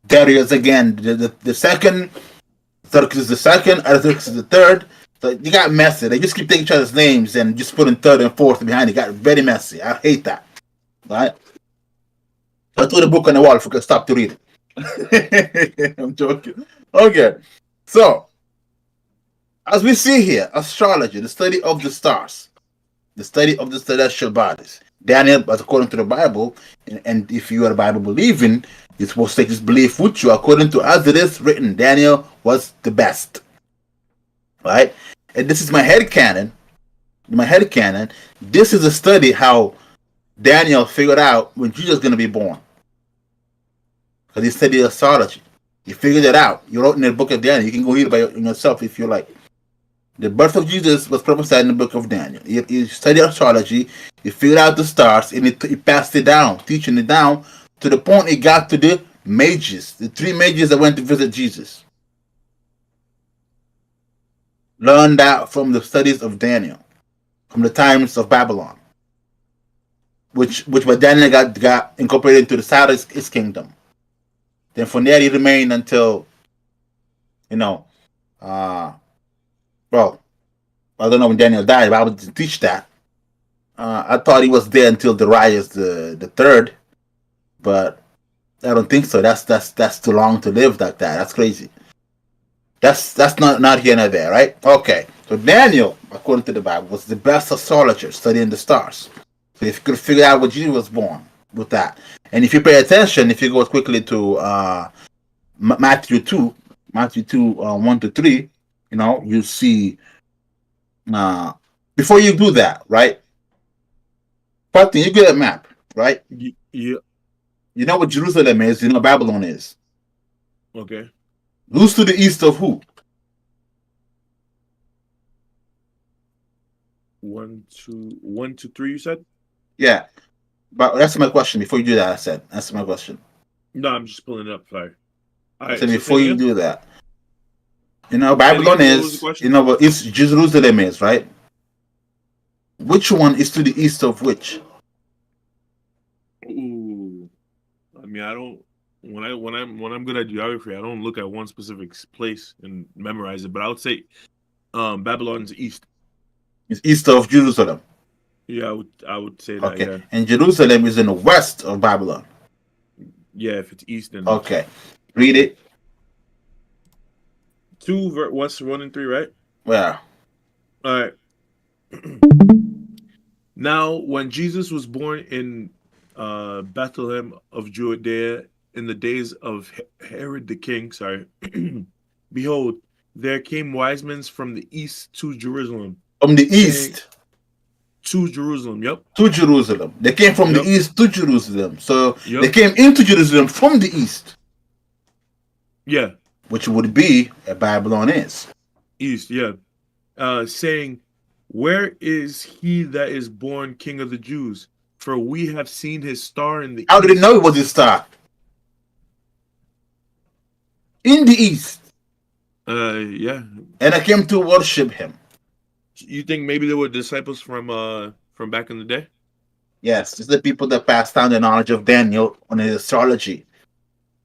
Darius again the second. Xerxes the second, Xerxes the third. So you got messy. They just keep taking each other's names and just putting third and fourth behind it. Got very messy. I hate that. Right? I threw the book on the wall if we could stop to read it. I'm joking. Okay. So, as we see here, astrology, the study of the stars, the study of the celestial bodies. Daniel, as according to the Bible, and if you are a Bible believing, you're supposed to take this belief with you. According to as it is written, Daniel was the best. Right? And this is my headcanon. This is a study how Daniel figured out when Jesus is going to be born. Because he studied astrology. He figured it out. He wrote in the book of Daniel. You can go read it by yourself if you like. The birth of Jesus was prophesied in the book of Daniel. He studied astrology. He figured out the stars, and he passed it down, teaching it down to the point he got to the mages, the 3 mages that went to visit Jesus. Learned that from the studies of Daniel, from the times of Babylon, which by Daniel got incorporated into the Cyrus his kingdom. Then from there he remained until, I don't know when Daniel died, but I would teach that. I thought he was there until Darius the third, but I don't think so. That's too long to live like that. That's crazy. That's not here nor there, right? Okay. So Daniel, according to the Bible, was the best astrologer studying the stars. So if you could figure out when Jesus was born with that, and if you pay attention, if you go quickly to Matthew 2, Matthew 2, 1 to 3, you see, before you do that, right? First thing, you get a map, right? Yeah. You know what Jerusalem is, you know what Babylon is. Okay. Who's to the east of who? 1, 2, 1 to 3. You said? Yeah. But that's my question. Before you do that, I said, that's my question. No, I'm just pulling it up. Sorry. All I right. said, So before say you again. do that, Say it Babylon again. What was the is, question? what East Jerusalem is, right? Which one is to the east of which? Ooh. I mean, I don't. When I'm good at geography, I don't look at one specific place and memorize it. But I would say, Babylon's east. It's east of Jerusalem. Yeah, I would say that. Okay. Yeah. And Jerusalem is in the west of Babylon. Yeah. If it's east, then Okay. Read it. 1 and 3, right? Well, All right. Now, when Jesus was born in Bethlehem of Judea in the days of Herod the king, sorry, behold, there came wise men from the east to Jerusalem, from the saying, east to Jerusalem. Yep, to Jerusalem. They came from the yep, east to Jerusalem. So they yep. came into Jerusalem from the east, Yeah, which would be where Babylon is. east. Yeah, saying, where is he that is born King of the Jews? For we have seen his star in the How did they east. know it was his star? In the east. Yeah. And I came to worship him. You think maybe there were disciples from back in the day? Yes, it's the people that passed down the knowledge of Daniel on his astrology,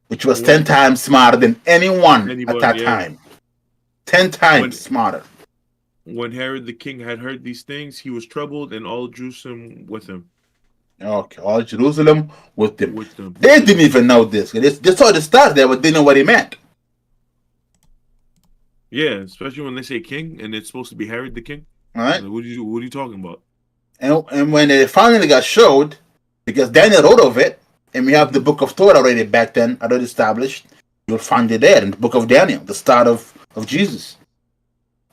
which was 10 When times smarter than anyone at anyone, that yeah. time. 10 When times smarter. when Herod the king had heard these things, he was troubled, and all Jerusalem with him. Okay, all Jerusalem with them. With them. They didn't even know this. They saw the star there, but they didn't know what he meant. Yeah, especially when they say king and it's supposed to be Herod the king. All right. Like, what are you talking about? And when it finally got showed, because Daniel wrote of it, and we have the book of Torah already back then, already established, you'll find it there in the book of Daniel, the start of Jesus.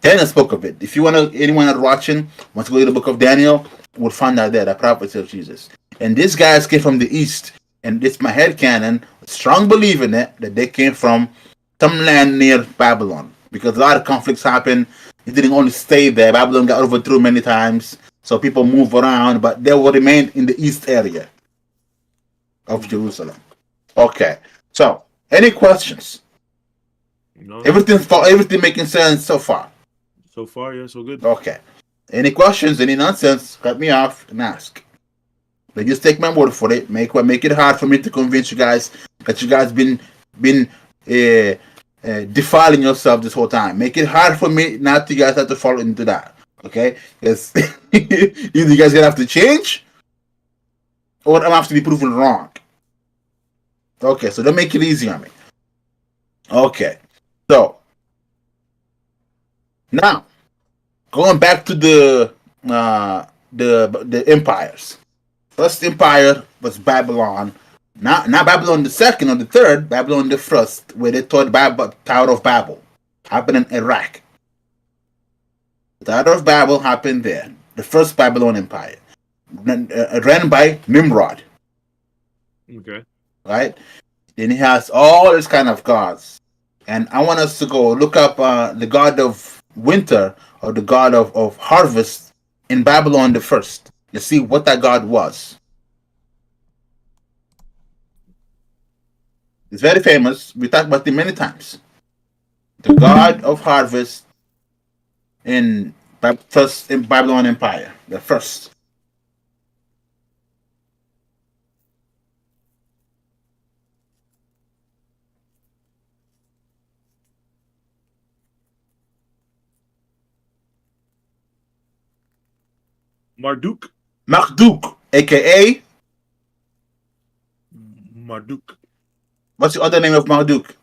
Daniel spoke of it. If you want to, anyone that's watching wants to go to the book of Daniel, will find out there the prophecy of Jesus. And these guys came from the east, and it's my head canon, strong belief in it, that they came from some land near Babylon, because a lot of conflicts happened. It didn't only stay there. Babylon got overthrown many times, so people move around, but they will remain in the east area of Jerusalem. Okay, so any questions? No, Everything making sense so far? so far, yeah, so good. Okay. Any questions? Any nonsense? Cut me off and ask. But just take my word for it. Make it hard for me to convince you guys that you guys been defiling yourself this whole time. Make it hard for me not to guys have to fall into that. Okay? Because either you guys gonna have to change, or I'm gonna have to be proven wrong. Okay, so don't make it easy on me. Okay, so now going back to the empires. First empire was Babylon. Not Babylon the second or the third, Babylon the first, where they taught Tower of Babel. Happened in Iraq. The Tower of Babel happened there. The first Babylon Empire. Ran by Nimrod. Okay. Right? Then he has all this kind of gods. And I want us to go look up the god of winter or the god of harvest in Babylon the first. You see what that god was. It's very famous. We talked about him many times. The god of harvest in Babylon Empire, the first. Marduk. Marduk, aka Marduk. what's the other name of Marduk?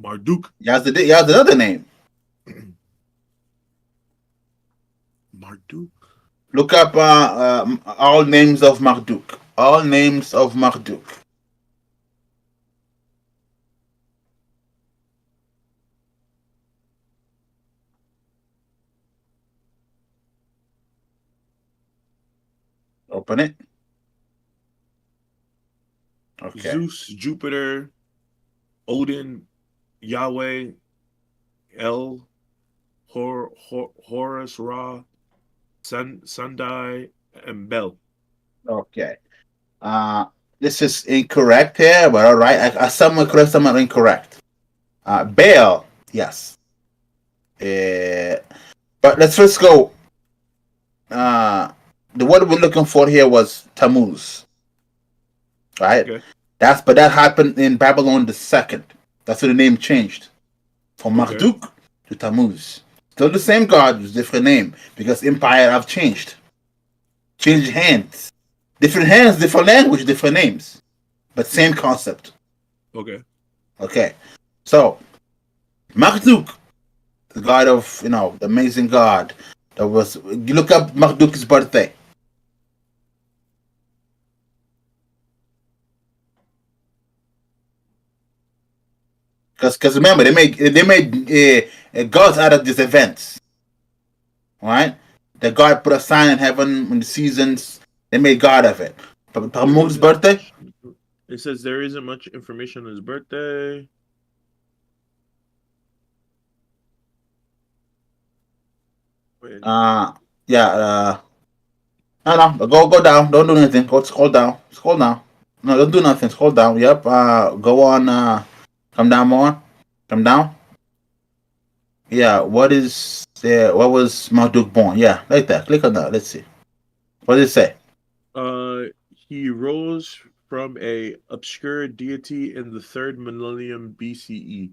Marduk. He has another name. Marduk. Look up all names of Marduk. All names of Marduk. Open it. Okay. Zeus, Jupiter, Odin, Yahweh, El, Horus, Ra, Sundai, and Bel. Okay. This is incorrect here, but all right. Some are correct, some are incorrect. Baal, yes. But let's first go. The word we're looking for here was Tammuz, right? Okay. But that happened in Babylon the second. That's when the name changed from Marduk to Tammuz. Still the same god, just different name because empire have changed hands, different hands, different language, different names, but same concept. Okay. Okay, so Marduk, the god of the amazing god. That was, you look up Marduk's birthday. Because remember they made gods out of these events, right? The god put a sign in heaven when the seasons. They made God of it. But Tammuz's birthday. It says there isn't much information on his birthday. Wait. Yeah. No. Go down. Don't do anything. Scroll down. No, don't do nothing. Scroll down. Yep. Go on. Come down more. Come down. Yeah. What was Marduk born? Yeah, like that. Click on that. Let's see. What does it say? He rose from a obscure deity in the 3rd millennium BCE.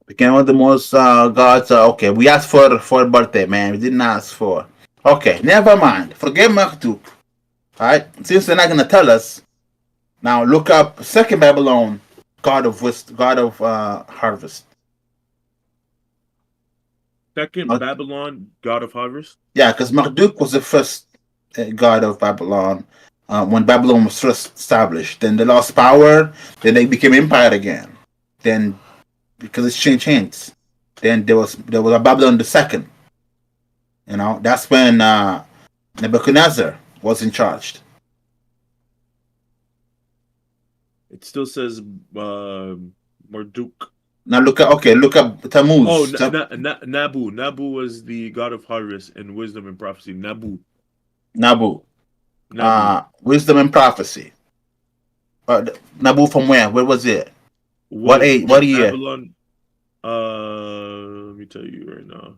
Became one of the most gods. Okay, we asked for a birthday, man. We didn't ask for. Okay, never mind. Forget Marduk. All right. Since they're not gonna tell us, now look up Second Babylon, god of harvest. Second Babylon, god of harvest. Yeah, because Marduk was the first god of Babylon when Babylon was first established. Then they lost power. Then they became empire again. Then because it's changed hands. Then there was a Babylon the second. That's when Nebuchadnezzar was in charge. It still says Marduk. Now look up Tammuz. Oh, Nabu. Nabu was the god of harvest and wisdom and prophecy. Nabu. Wisdom and prophecy. Nabu from where? Where was it? What age? What year? Babylon. Let me tell you right now.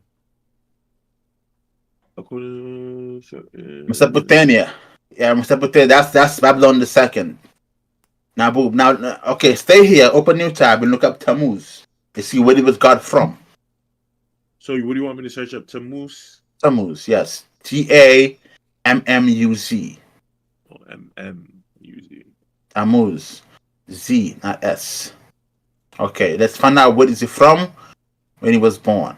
Mesopotamia. Yeah, Mesopotamia. That's Babylon the second. Nabu. Now, okay, stay here. Open new tab and look up Tammuz. You see where it was got from. So, what do you want me to search up? Tammuz. Tammuz, yes. Tammuz. Oh, Mmuz. Tammuz. Z, not S. Okay, let's find out where is he from when he was born.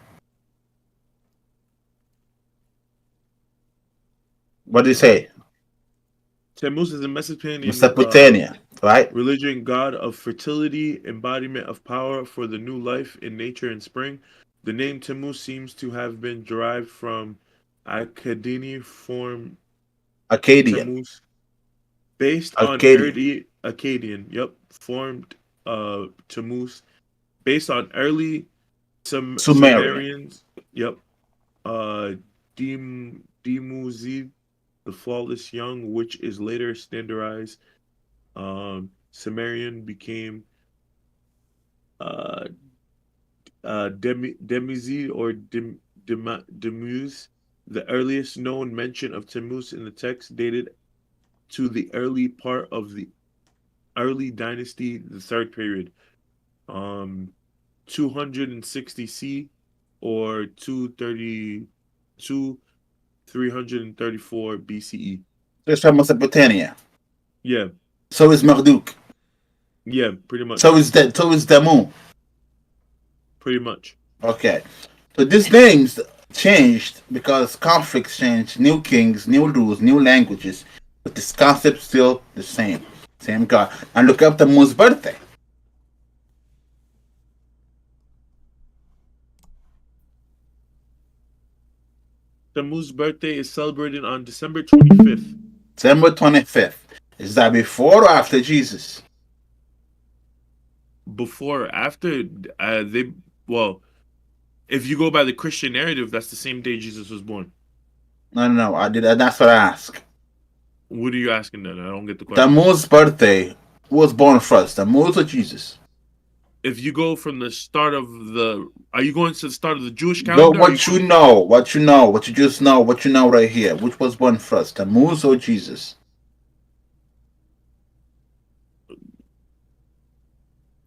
What did he say? Tammuz is a Mesopotamia, right? Religion, god of fertility, embodiment of power for the new life in nature and spring. The name Tammuz seems to have been derived from Akkadian form. Tammuz, based on Akkadian. Yep, formed Tammuz, based on early Sumerians. Yep, Demuzid, the flawless young, which is later standardized. Sumerian became Demuzid or Demuz. The earliest known mention of Tammuz in the text dated to the early part of the early dynasty, the third period, 260 C or 334 BCE. It's from Mesopotamia. Yeah. So is Marduk. Yeah, pretty much. So is Damu. Pretty much. Okay. So these names changed because conflicts changed, new kings, new rules, new languages, but this concept still the same. Same God. And look up Tammuz's birthday. Tammuz's birthday is celebrated on December 25th. December 25th. Is that before or after Jesus? Before or after, they, well, if you go by the Christian narrative, that's the same day Jesus was born. No. I did. That's what I asked. What are you asking then? I don't get the question. Tammuz's birthday. Who was born first, Tammuz or Jesus? If you go from the start of the, are you going to the start of the Jewish Go calendar? what you know, what you know, what you just know, what you know right here. Which was born first, Tammuz or Jesus?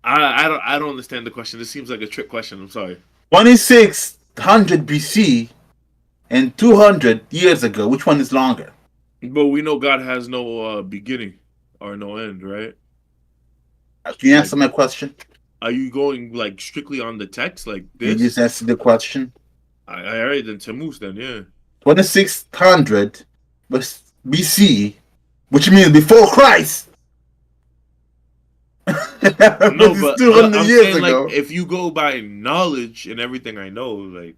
I don't understand the question. This seems like a trick question. I'm sorry. 2600 BC and 200 years ago. Which one is longer? But we know God has no beginning or no end, right? Can you answer my question? Are you going like strictly on the text like You this? just answered the question. I already then Tammuz then, yeah. 2600 BC, which means before Christ. No, It's but 200 I'm years saying ago. like if you go by knowledge and everything I know, like,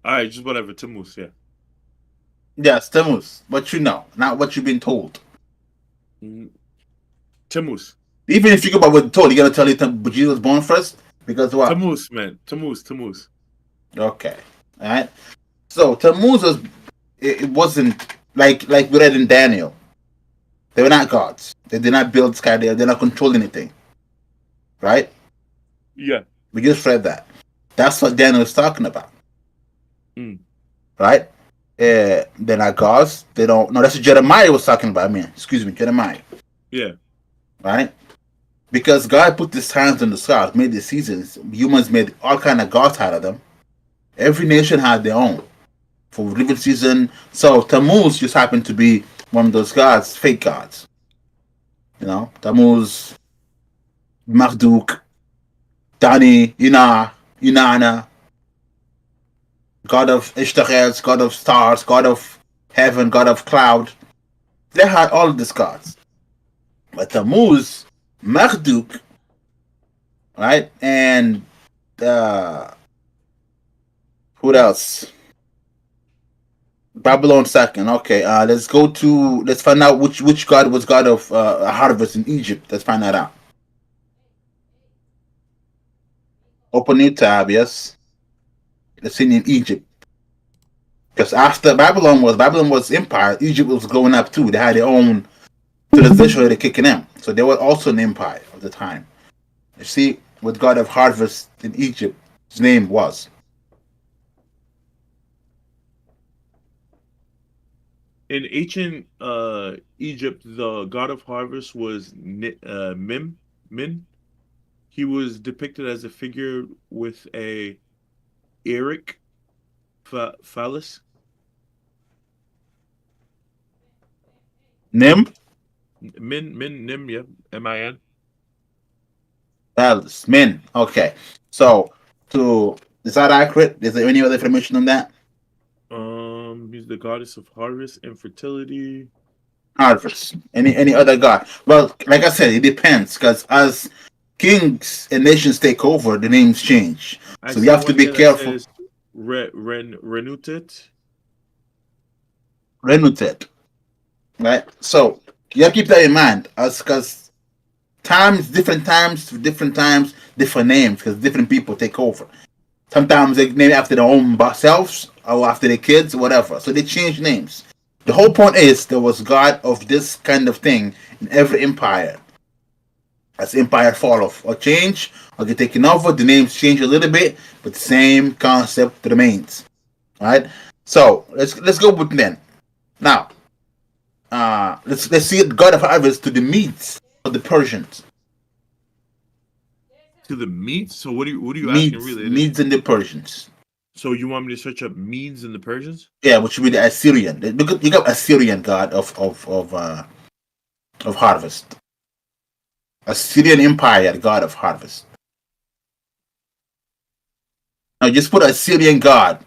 all right, just whatever. Tammuz, yeah. Yes, Tammuz. What you know, not what you've been told. Tammuz. Even if you go by what you're told, you gotta tell you Jesus was born first because what? Tammuz, man. Tammuz. Okay, all right. So Tammuz was. It wasn't like we read in Daniel. They were not gods. They did not build sky. They did not control anything. Right? Yeah. We just read that. That's what Daniel is talking about. Mm. Right? They're not gods. They don't. No, that's what Jeremiah was talking about. Excuse me, Jeremiah. Yeah. Right? Because God put his hands on the stars, made the seasons. Humans made all kind of gods out of them. Every nation had their own. For river season. So Tammuz just happened to be one of those gods, fake gods. You know, Tammuz, Marduk, Dani, Inanna, god of Ishtares, god of stars, god of heaven, god of cloud. They had all of these gods. But Tammuz, Marduk, right? And who else? Babylon second. Okay, let's find out which god was god of harvest in Egypt. Let's find that out. Open new tab, yes. Let's see in Egypt. Because after Babylon was empire, Egypt was growing up too. They had their own civilization they're kicking them. So they were also an empire at the time. You see what god of harvest in Egypt, his name was. In ancient Egypt, the god of harvest was Min. He was depicted as a figure with a Eric phallus. Nim? Nim, yeah. M-I-N. Phallus. Min. Okay. So is that accurate? Is there any other information on that? He's the goddess of harvest and fertility. Harvest. Any other god? Well, like I said, it depends because as kings and nations take over, the names change. So you have to be careful. Renutet. Renutet. Right? So you have to keep that in mind because different times, different names because different people take over. Sometimes they name it after their own selves or after their kids, whatever. So they change names. The whole point is there was God of this kind of thing in every empire. As empire fall off or change or get taken over, the names change a little bit, but the same concept remains. Alright? So let's go with then. Now, let's see the God of harvest to the Medes or the Persians. To the Medes? So what are you asking really? Medes and the Persians. So you want me to search up Medes and the Persians? Yeah, which would be the Assyrian. You got Assyrian god of harvest. Assyrian Empire, god of harvest. Now just put Assyrian god,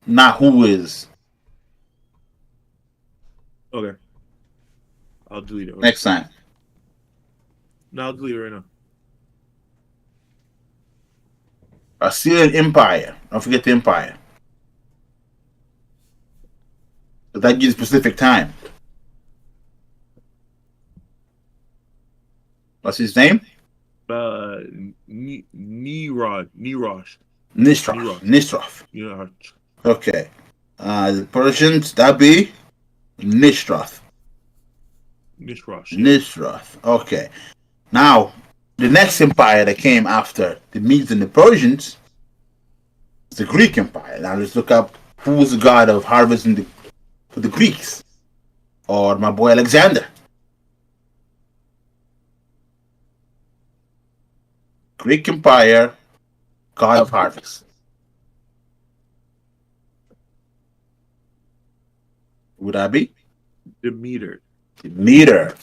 not who is. Okay. I'll delete it. Next time. No, I'll delete it right now. Assyrian Empire. Don't forget the empire. That gives specific time. What's his name? Nirosh. Nisroch. Nisroch. Nirosh. Okay. The Persians, that be Nisroch. Nisrosh. Yeah. Nisroch. Okay. Now, the next empire that came after the Medes and the Persians is the Greek Empire. Now let's look up who was the god of harvest for the Greeks, or my boy Alexander. Greek Empire, god of harvest. Would that be Demeter. Demeter?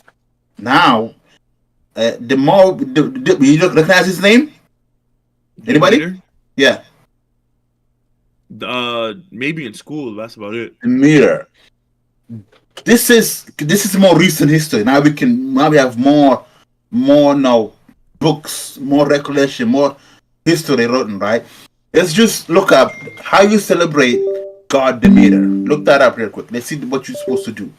Now, you recognize his name? Anybody? Demeter? Yeah, Maybe in school. That's about it. Demeter. This is more recent history. Now we have more now books, more recollection, more history written, right? Let's just look up how you celebrate God Demeter. Look that up real quick. Let's see what you're supposed to do.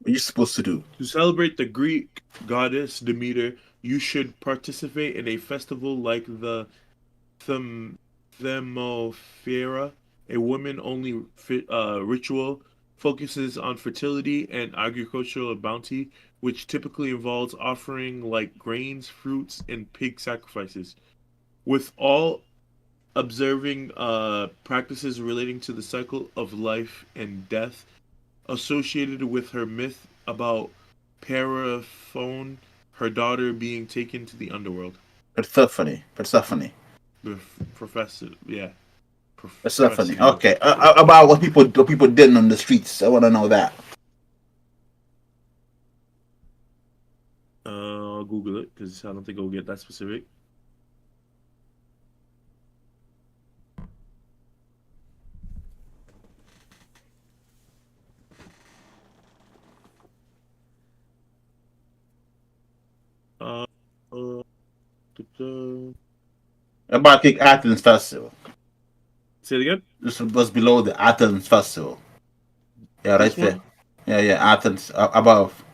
What you're supposed to do. To celebrate the Greek goddess Demeter, you should participate in a festival like the Thermophera, a woman-only ritual focuses on fertility and agricultural bounty, which typically involves offering like grains, fruits, and pig sacrifices. With all observing practices relating to the cycle of life and death associated with her myth about Persephone, her daughter being taken to the underworld. Persephone. Professor, yeah. Persephone. Okay. About what people did on the streets. I want to know that. I'll Google it because I don't think I'll get that specific. About the Athens Festival. Say it again. This was below the Athens Festival. Yeah, right This there. one? Yeah. Athens above.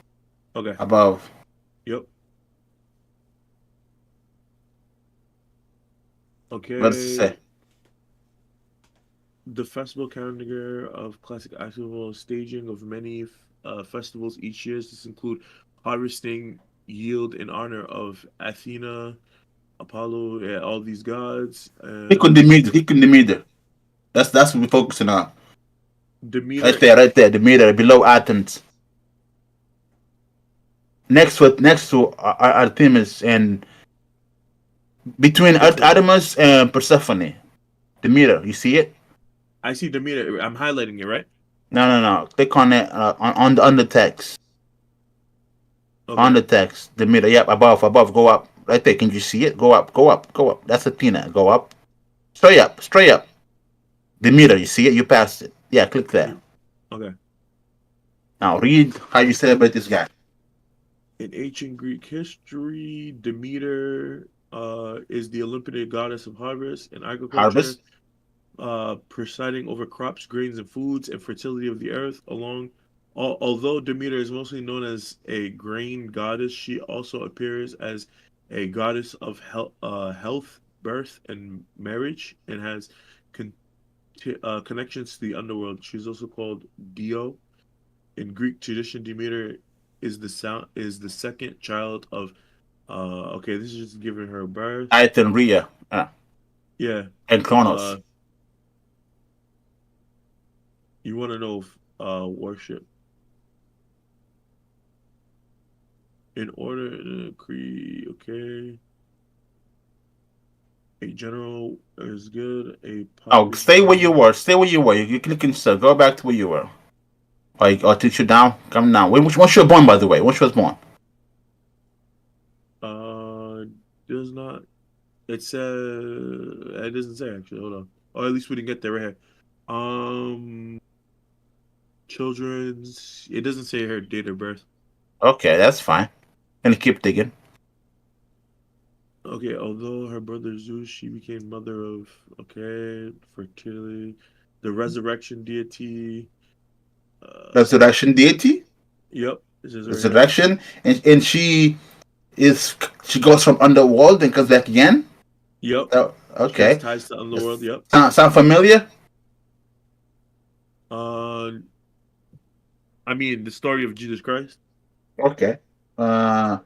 Okay. Above. Yep. Okay. What does it say? The festival calendar of classic actual staging of many festivals each year. This include harvesting yield in honor of Athena, Apollo, yeah, all these gods. He couldn't Demeter. That's what we're focusing on. Demeter. Right there. Demeter below Athens. Next to Artemis and between Artemis and Persephone. Demeter. You see it? I see Demeter. I'm highlighting it, right? No. Click on it on the text. Okay. On the text. Demeter. Yep. Above. Go up. Right there. Can you see it? Go up. That's Athena. Go up. Straight up. Demeter. You see it? You passed it. Yeah. Click there. Okay. Now read how you celebrate this guy. In ancient Greek history, Demeter is the Olympian goddess of harvest and agriculture, presiding over crops, grains, and foods, and fertility of the earth. Although Demeter is mostly known as a grain goddess, she also appears as a goddess of health, birth, and marriage, and has connections to the underworld. She's also called Dio. In Greek tradition, Demeter is the second child of okay, this is just giving her birth. Ith and Rhea. Yeah. And Kronos. You want to know worship. In order to create, okay. A general is good. Stay where you were. You click insert. Go back to where you were. Or teach you down. Come down. When she was born, by the way. When she was born. Does not. It says it doesn't say actually. Hold on. Or at least we didn't get there right here. Children's. It doesn't say her date of birth. Okay, that's fine. Gonna keep digging. Okay, although her brother Zeus, she became mother of fertility, the resurrection deity. Resurrection deity. Yep, this is right here. Resurrection, and she goes from underworld and comes back again. Yep, Oh, she has okay. ties to underworld. Yep. Sound familiar? Uh, I mean the story of Jesus Christ. Okay. All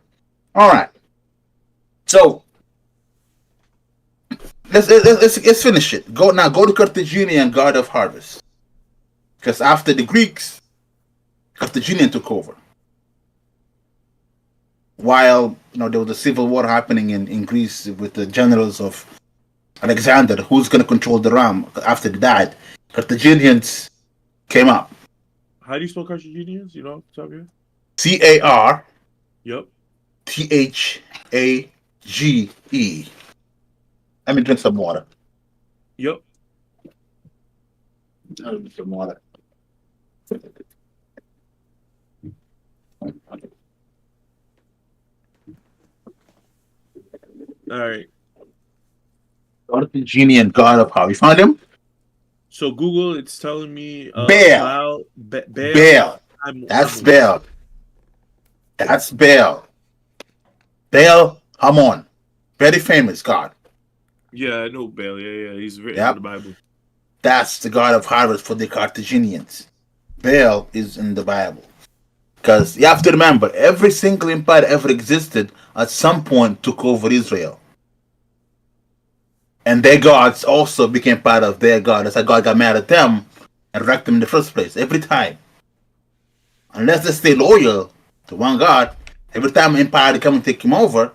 right. So let's finish it. Go to Carthaginian god of harvest, because after the Greeks, Carthaginian took over. While there was a civil war happening in Greece with the generals of Alexander, who's going to control the realm after they died, Carthaginians came up. How do you spell Carthaginians? You know, off the top of your head? CAR Yep. THAGE. Let me drink some water. Yep. I'll drink some water. All right. Carthaginian god of how you found him? So Google, it's telling me Baal. Baal. Baal. That's Baal. That's Baal. Baal Hamon. Very famous god. Yeah, I know Baal. Yeah. He's written Yep. in the Bible. That's the god of harvest for the Carthaginians. Baal is in the Bible. Because you have to remember, every single empire that ever existed at some point took over Israel. And their gods also became part of their god. That's how God got mad at them and wrecked them in the first place. Every time. Unless they stay loyal to one god, every time an empire they come and take him over,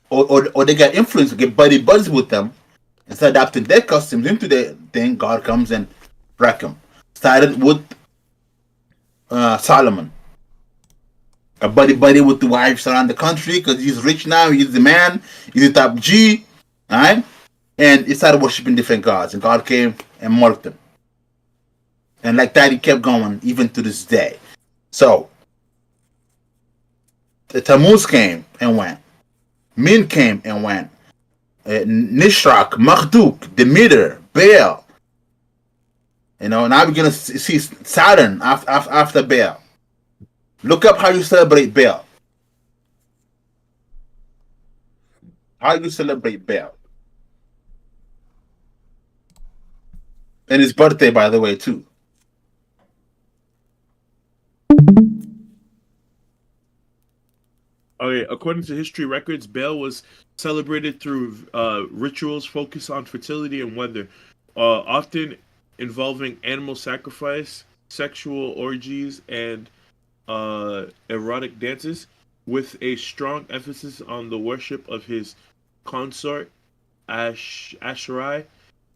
or they get influence, get buddies with them, and start adapting their customs into their thing, God comes and wreck them. Started with Solomon. A buddy with the wives around the country because he's rich now, he's the man, he's the top G, alright? And he started worshiping different gods, and God came and marked them. And like that, he kept going even to this day. So, the Tammuz came and went. Min came and went. Nishraq, Marduk, Demeter, Baal. Now we're going to see Saturn after Baal. Look up how you celebrate Baal. How you celebrate Baal. And his birthday, by the way, too. Okay, according to history records, Baal was celebrated through rituals focused on fertility and weather, often involving animal sacrifice, sexual orgies, and erotic dances, with a strong emphasis on the worship of his consort Asherai,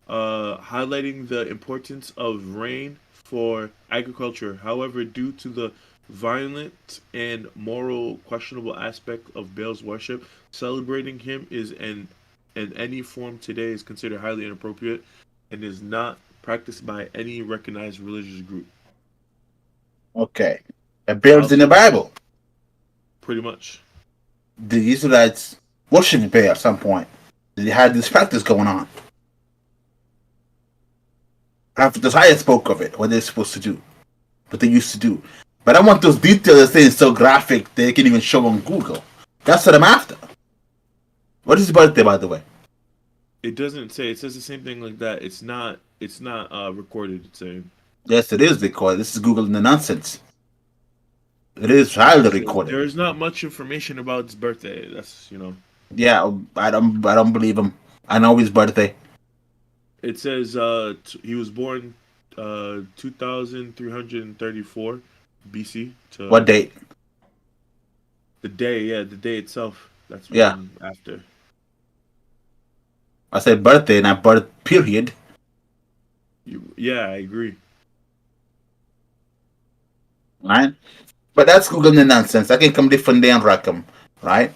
highlighting the importance of rain for agriculture. However, due to the violent and moral questionable aspect of Baal's worship, celebrating him is in any form today is considered highly inappropriate and is not practiced by any recognized religious group. Okay. Baal's in the Bible. Pretty much. The Israelites worshiped Baal at some point. They had this practice going on. Prophet Josiah spoke of it, what they're supposed to do, what they used to do. But I want those details that say so graphic they can even show on Google. That's what I'm after. What is his birthday, by the way? It doesn't say. It says the same thing like that. It's not recorded. It's saying. Yes, it is recorded. This is Googling the nonsense. It is highly recorded. There's not much information about his birthday. That's Yeah, I don't believe him. I know his birthday. It says he was born 2334 BC. What date? The day itself. That's after. I said birthday, not birth period. Yeah, I agree. Right? But that's Googling the nonsense. I can come different day and wreck him, right?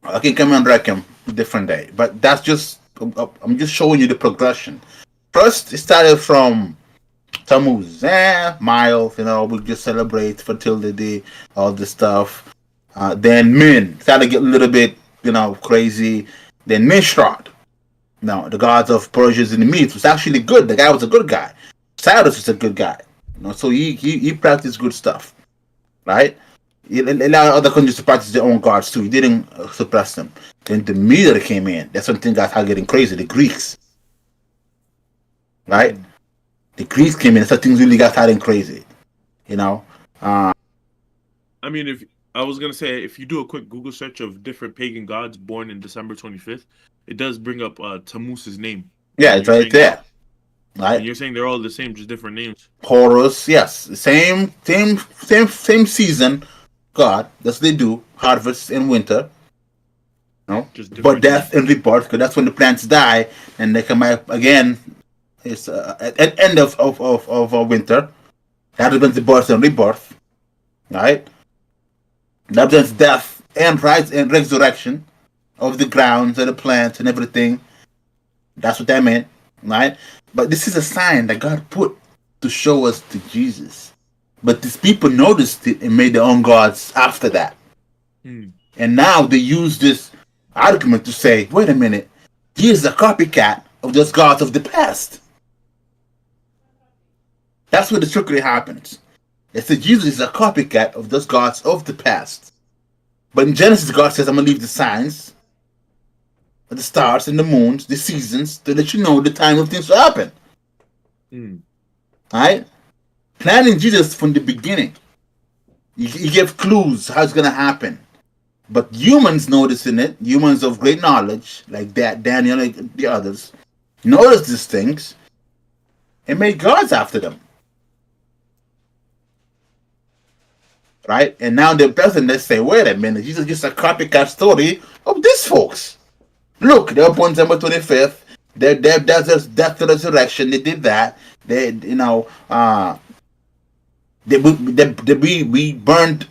I can come and wreck him different day. But that's just, I'm just showing you the progression. First, it started from Tammuz, mild, we just celebrate fertility, all this stuff. Then Min started to get a little bit, crazy. Then Nishrod, now the gods of Persia and the Medes was actually good. The guy was a good guy. Cyrus was a good guy. So he practiced good stuff, right? He allowed other countries to practice their own gods too. He didn't suppress them. Then the Medes came in. That's when things got getting crazy. The Greeks, right? The Greeks came in. So things really got getting crazy. I mean, if I was gonna say, if you do a quick Google search of different pagan gods born in December 25th, it does bring up Tammuz's name. Yeah, it's right there. Right? And you're saying they're all the same, just different names. Horus, yes, same season. God, that's what they do. Harvest and winter. But death and rebirth, because that's when the plants die and they come back again. It's at end of winter. That represents the birth and rebirth, right? That represents death and rise and resurrection of the grounds and the plants and everything. That's what that meant, right? But this is a sign that God put to show us to Jesus. But these people noticed it and made their own gods after that. And now they use this argument to say, wait a minute, he is a copycat of those gods of the past. That's where the trickery happens. They say Jesus is a copycat of those gods of the past. But in Genesis, God says, I'm going to leave the signs, the stars and the moons, the seasons, to let you know the time of things to happen. Alright? Planning Jesus from the beginning. He gave clues how it's going to happen. But humans noticing it, humans of great knowledge, like that, Daniel and the others, noticed these things and made gods after them. Right? And now the person, they say, wait a minute, Jesus is just a copycat story of these folks. Look, they're born December 25th. Their death to resurrection, they did that. We burned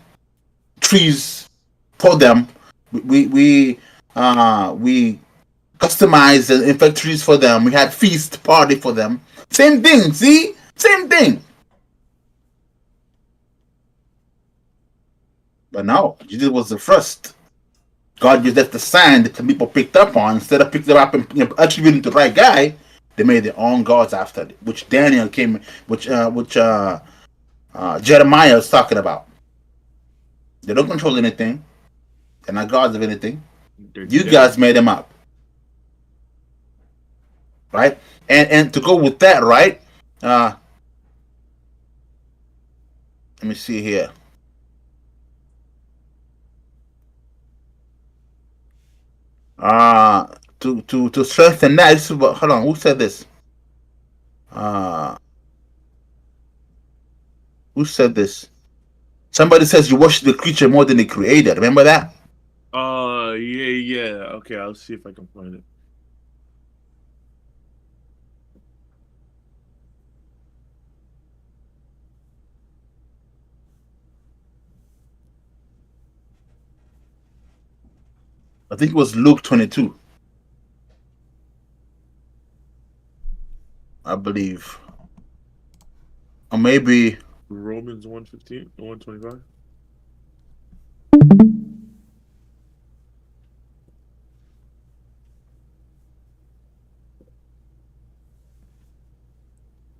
trees for them. We customized and infect trees for them. We had feast party for them. Same thing, see? Same thing. But no, Jesus was the first. God used that the sign that the people picked up on. Instead of picking up and attributing to the right guy, they made their own gods after it, which Daniel came, which Jeremiah is talking about. They don't control anything. They're not gods of anything. You guys made them up. Right? And to go with that, right? Let me see here. To strengthen that, hold on, who said this? Who said this? Somebody says you worship the creature more than the creator. Remember that? Yeah. Okay, I'll see if I can find it. I think it was Luke 22. I believe. Or maybe Romans 1:15 or 1:25.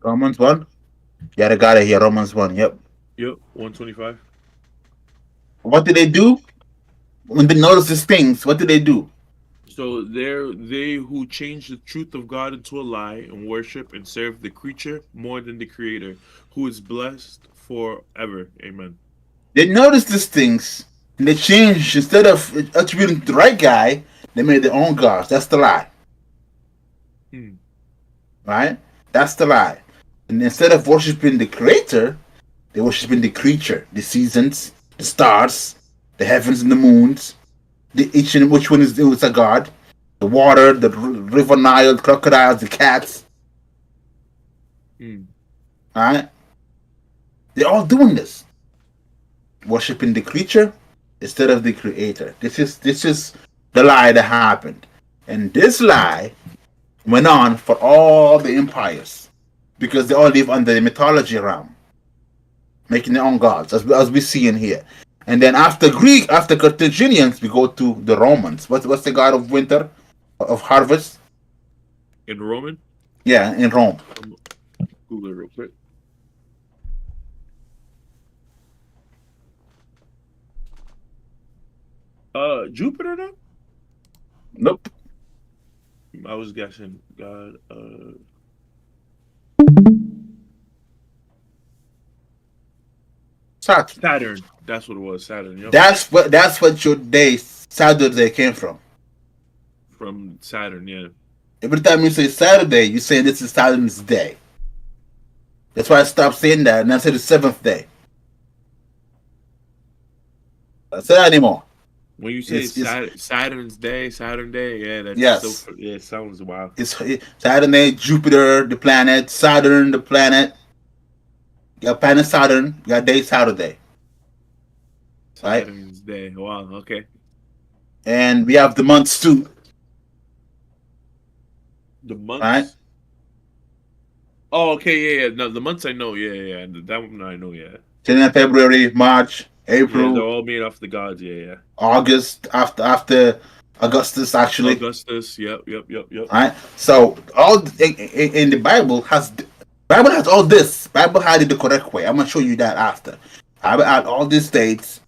Romans 1? Yeah, I got it here. Romans 1. Yep. 1:25. What did they do? When they notice these things, what did they do? So they who change the truth of God into a lie and worship and serve the creature more than the creator, who is blessed forever. Amen. They noticed these things and they changed. Instead of attributing to the right guy, they made their own gods. That's the lie. Right? That's the lie. And instead of worshiping the creator, they're worshiping the creature, the seasons, the stars, the heavens and the moons, each and which one is a god, the water, the river Nile, the crocodiles, the cats. Alright? They're all doing this. Worshipping the creature instead of the creator. This is the lie that happened. And this lie went on for all the empires. because they all live under the mythology realm, making their own gods, as we see in here. And then after Carthaginians, we go to the Romans. What's the god of winter, of harvest? In Roman? Yeah, in Rome. Google it real quick. Jupiter though? Nope. I was guessing God. Saturn. Saturn. That's what it was. Saturn. Yep. That's what your day Saturday came from. From Saturn. Yeah. Every time you say Saturday, you say this is Saturn's day. That's why I stopped saying that, and I said the seventh day. I say that anymore. When you say It's- Saturn's day, Saturn day, yeah, that's Yes. so. Yeah, it sounds wild. It's Saturday, Jupiter, the planet, Saturn, the planet. You got planet Saturn, you got day Saturday. Right? Saturn's day. Wow. Okay. And we have the months too. The months. Right. Oh, okay. Yeah, yeah. No, the months I know. Yeah, yeah. Yeah. That one I know. Yeah. January, February, March, Yeah, April, they're all made off the gods. Yeah, yeah. August, after Augustus actually. Augustus. Yep. Right. So all in the Bible has all this. Bible had it the correct way. I'm gonna show you that after. Bible had all these dates,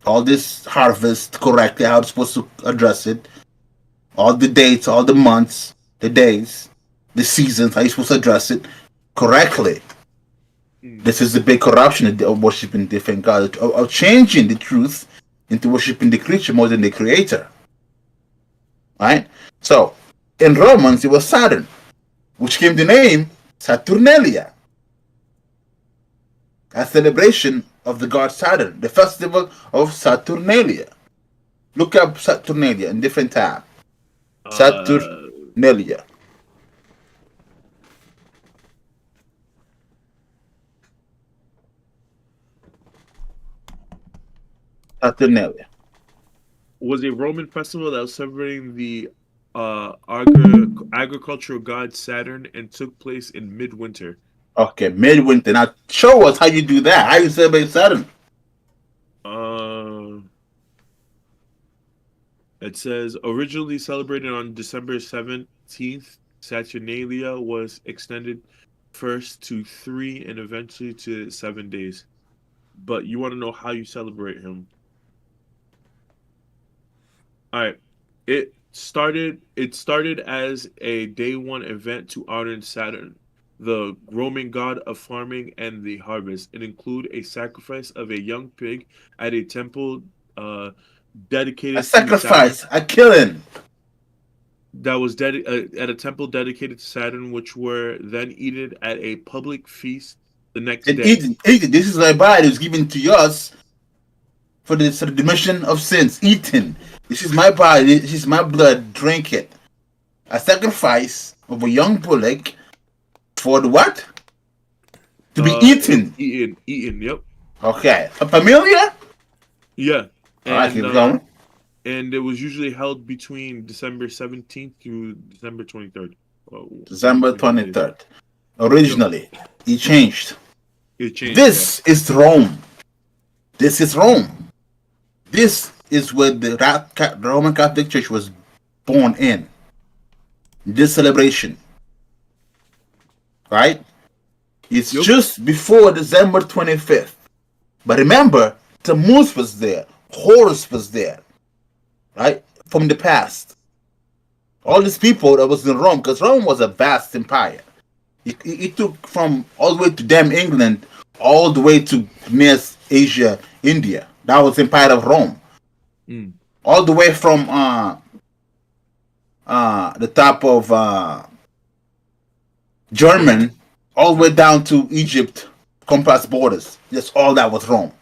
all this harvest correctly. How it's supposed to address it. All the dates, all the months, the days, the seasons. How you supposed to address it correctly. This is the big corruption of worshiping different gods, of changing the truth into worshiping the creature more than the creator. Right? So, in Romans, it was Saturn, which came the name Saturnalia, a celebration of the god Saturn, the festival of Saturnalia. Look up Saturnalia in different tab. Saturnalia. Saturnalia. Was a Roman festival that was celebrating the agricultural god Saturn and took place in midwinter. Okay, midwinter. Now show us how you do that. How you celebrate Saturn? It says originally celebrated on December 17th, Saturnalia was extended first to 3 and eventually to 7 days. But you want to know how you celebrate him. All right. It started as a day one event to honor Saturn, the Roman god of farming and the harvest. It included a sacrifice of a young pig at a temple dedicated A sacrifice, to Saturn, a killing. that was at a temple dedicated to Saturn, which were then eaten at a public feast the next And day. eating. This is my body was given to us for the remission of sins. Eating. This is my body. This is my blood. Drink it. A sacrifice of a young bullock for the what? To be eaten. Eaten. Yep. Okay. A familiar? Yeah. All right, keep going. And it was usually held between December 17th through December 23rd. December 23rd. Originally, it changed. It changed. This is Rome. This is Rome. This is where the Roman Catholic Church was born in. This celebration. Right? It's just before December 25th. But remember, Tammuz was there. Horus was there. Right? From the past. All these people that was in Rome, because Rome was a vast empire. It took from all the way to damn England, all the way to near Asia, India. That was the Empire of Rome. All the way from the top of German, all the way down to Egypt, compass borders. Just all that was Rome.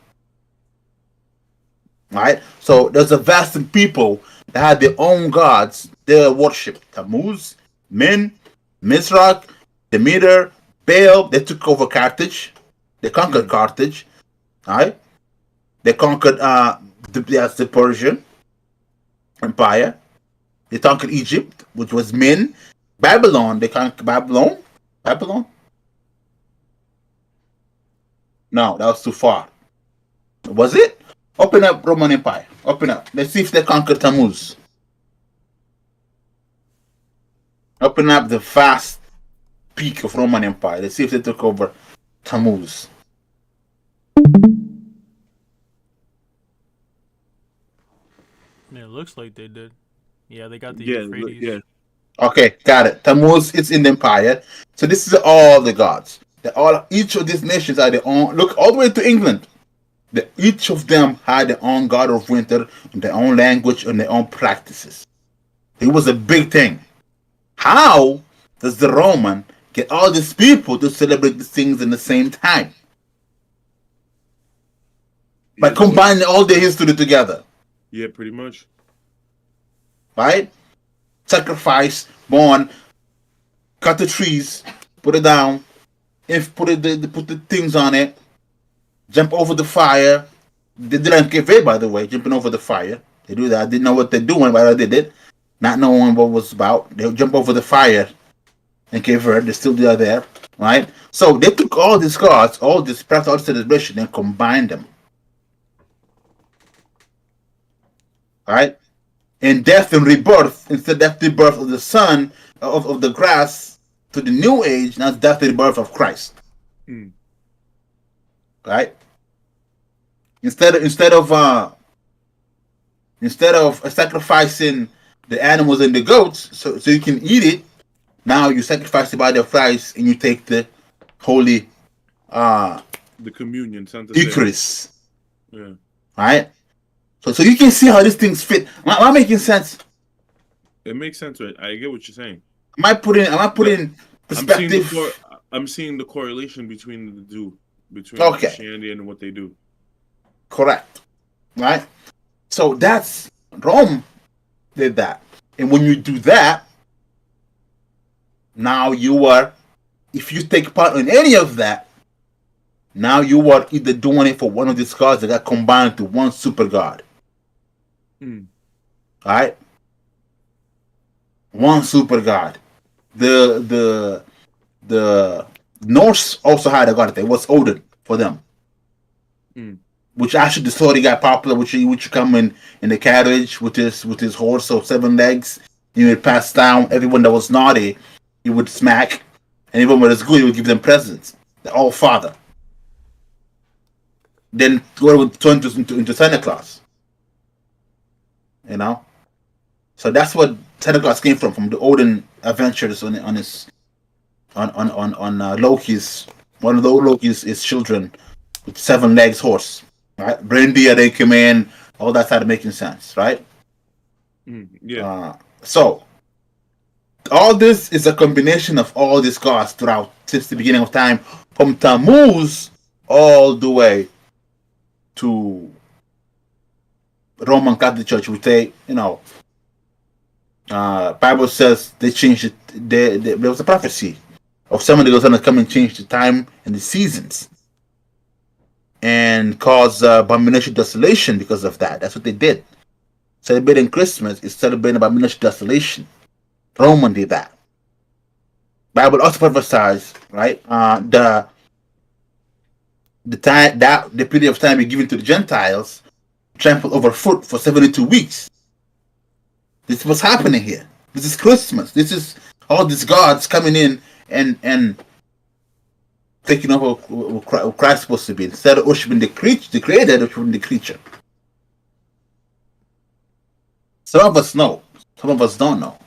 Right? So there's a vast of people that had their own gods they worshipped. Tammuz, Min, Mizrach, Demeter, Baal. They took over Carthage. They conquered Carthage. Right? They conquered the Persian Empire. They conquered Egypt, which was Min. Babylon, they conquered Babylon. No, that was too far. Was it? Open up Roman Empire. Open up. Let's see if they conquer Tammuz. Open up the vast peak of Roman Empire. Let's see if they took over Tammuz. Yeah, it looks like they did. Yeah, they got the Yeah, Euphrates. yeah. Okay, got it. Tammuz is in the empire. So this is all the gods. Each of these nations are their own. Look all the way to England. Each of them had their own god of winter, and their own language, and their own practices. It was a big thing. How does the Roman get all these people to celebrate these things in the same time? By combining all their history together. Yeah, pretty much. Right? Sacrifice, born, cut the trees, put it down, put the things on it, jump over the fire. They didn't give it, by the way, jumping over the fire. They do that. I didn't know what they're doing, but I did it. Not knowing what it was about. They'll jump over the fire and Cape Verde. They still there, right? So they took all these gods, all this practice, all this celebration, and combined them. Right? In death and rebirth, instead of the birth of the sun, of the grass, to the new age, now it's death and rebirth of Christ. Right? Instead of sacrificing the animals and the goats so you can eat it, now you sacrifice the body of Christ and you take the holy the communion, Santa Eucharist. Yeah. Right? So you can see how these things fit. Am I making sense? It makes sense, right? I get what you're saying. Am I putting perspective? I'm seeing the correlation between the two, between Christianity and what they do. Correct. Right? So that's Rome did that. And when you do that, now you are, if you take part in any of that, now you are either doing it for one of these gods that got combined to one super god. Right? One super god. The Norse also had a god. It was Odin for them. Which actually the story got popular, which you come in the carriage with his horse of 7 legs. You would pass down everyone that was naughty, he would smack, and everyone that was good, he would give them presents. The All Father. Then would turn into Santa Claus. You know? So that's what Santa Claus came from the Odin adventures on Loki's, one of the Loki's children with 7 legs horse. Right? Reindeer, they came in, all that started making sense, right? Yeah. So all this is a combination of all these gods throughout since the beginning of time, from Tammuz all the way to Roman Catholic Church. We say, Bible says they changed it. There was a prophecy of somebody was going to come and change the time and the seasons and cause abomination desolation because of that. That's what they did. Celebrating Christmas is celebrating abomination desolation. Roman did that. Bible also prophesies, right? The time that the period of time be given to the Gentiles, trampled overfoot for 72 weeks. This is what's happening here. This is Christmas. This is all these gods coming in and taking over what Christ is supposed to be. Instead of worshiping the creator, worshiping the creature. Some of us know. Some of us don't know.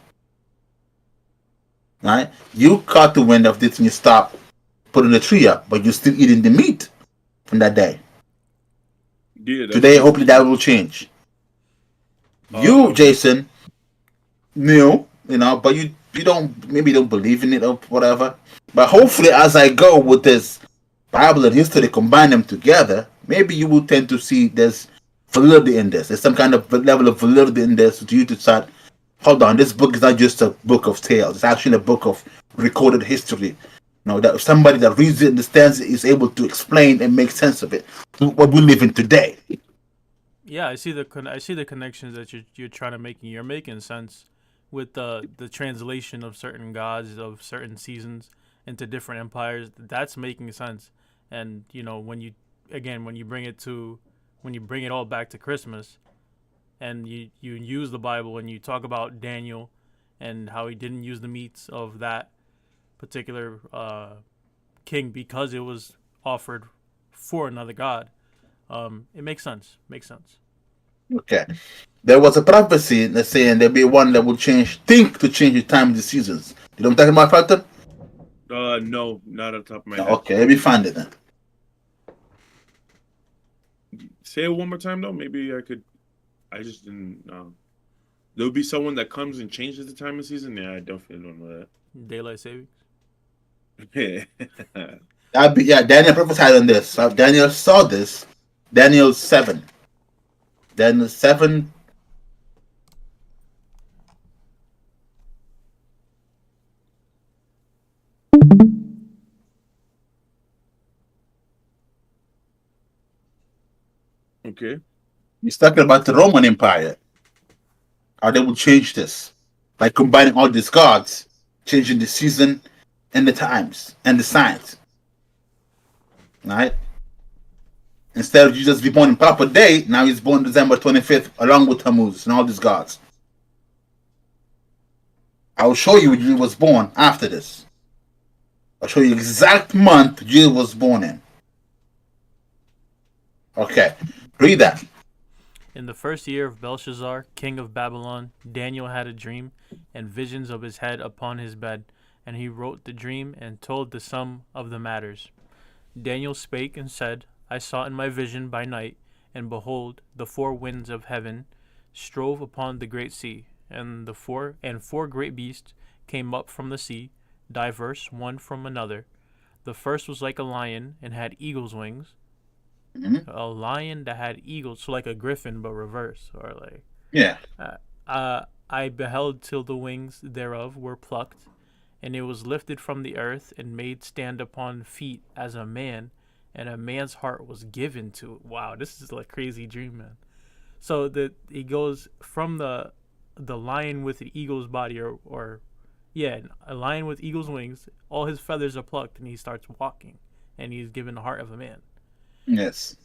Right? You caught the wind of this and you stop putting the tree up, but you're still eating the meat from that day. Yeah, today, hopefully that will change. You, Jason, knew, but you don't believe in it or whatever. But hopefully, as I go with this Bible and history, combine them together, maybe you will tend to see there's validity in this. There's some kind of level of validity in this to you to start. Hold on, this book is not just a book of tales. It's actually a book of recorded history. That somebody that reads it, understands it, is able to explain and make sense of it. What we live in today. Yeah, I see the connections that you're trying to make, and you're making sense with the translation of certain gods of certain seasons into different empires. That's making sense, And when you bring it all back to Christmas, and you use the Bible and you talk about Daniel and how he didn't use the meats of that particular king because it was offered for another god, it makes sense. Okay. There was a prophecy that's saying there'll be one that will change the time of the seasons. You know what I'm talking about, Factor? No, not on top of my head. Okay, let me find it then. Say it one more time, though. Maybe I could. I just didn't. There'll be someone that comes and changes the time of season. Yeah, I definitely don't know Daylight savings. that. Daniel prophesied on this. Daniel saw this. Daniel 7. Daniel 7. Okay. He's talking about the Roman Empire. How they will change this by combining all these gods, changing the season and the times and the signs. Right? Instead of Jesus be born in proper day, now he's born December 25th along with Tammuz and all these gods. I will show you when Jesus was born after this. I'll show you exact month Jesus was born in. Okay, read that. In the first year of Belshazzar, king of Babylon, Daniel had a dream and visions of his head upon his bed, and he wrote the dream and told the sum of the matters. Daniel spake and said, I saw in my vision by night, and behold, the four winds of heaven strove upon the great sea, and four great beasts came up from the sea, diverse one from another. The first was like a lion and had eagle's wings. Mm-hmm. A lion that had eagles, so like a griffin but reverse, or like Yeah. I beheld till the wings thereof were plucked, and it was lifted from the earth and made stand upon feet as a man, and a man's heart was given to it. Wow, this is like crazy dream, man. So that he goes from the lion with the eagle's body, or a lion with eagle's wings. All his feathers are plucked, and he starts walking, and he's given the heart of a man. Yes.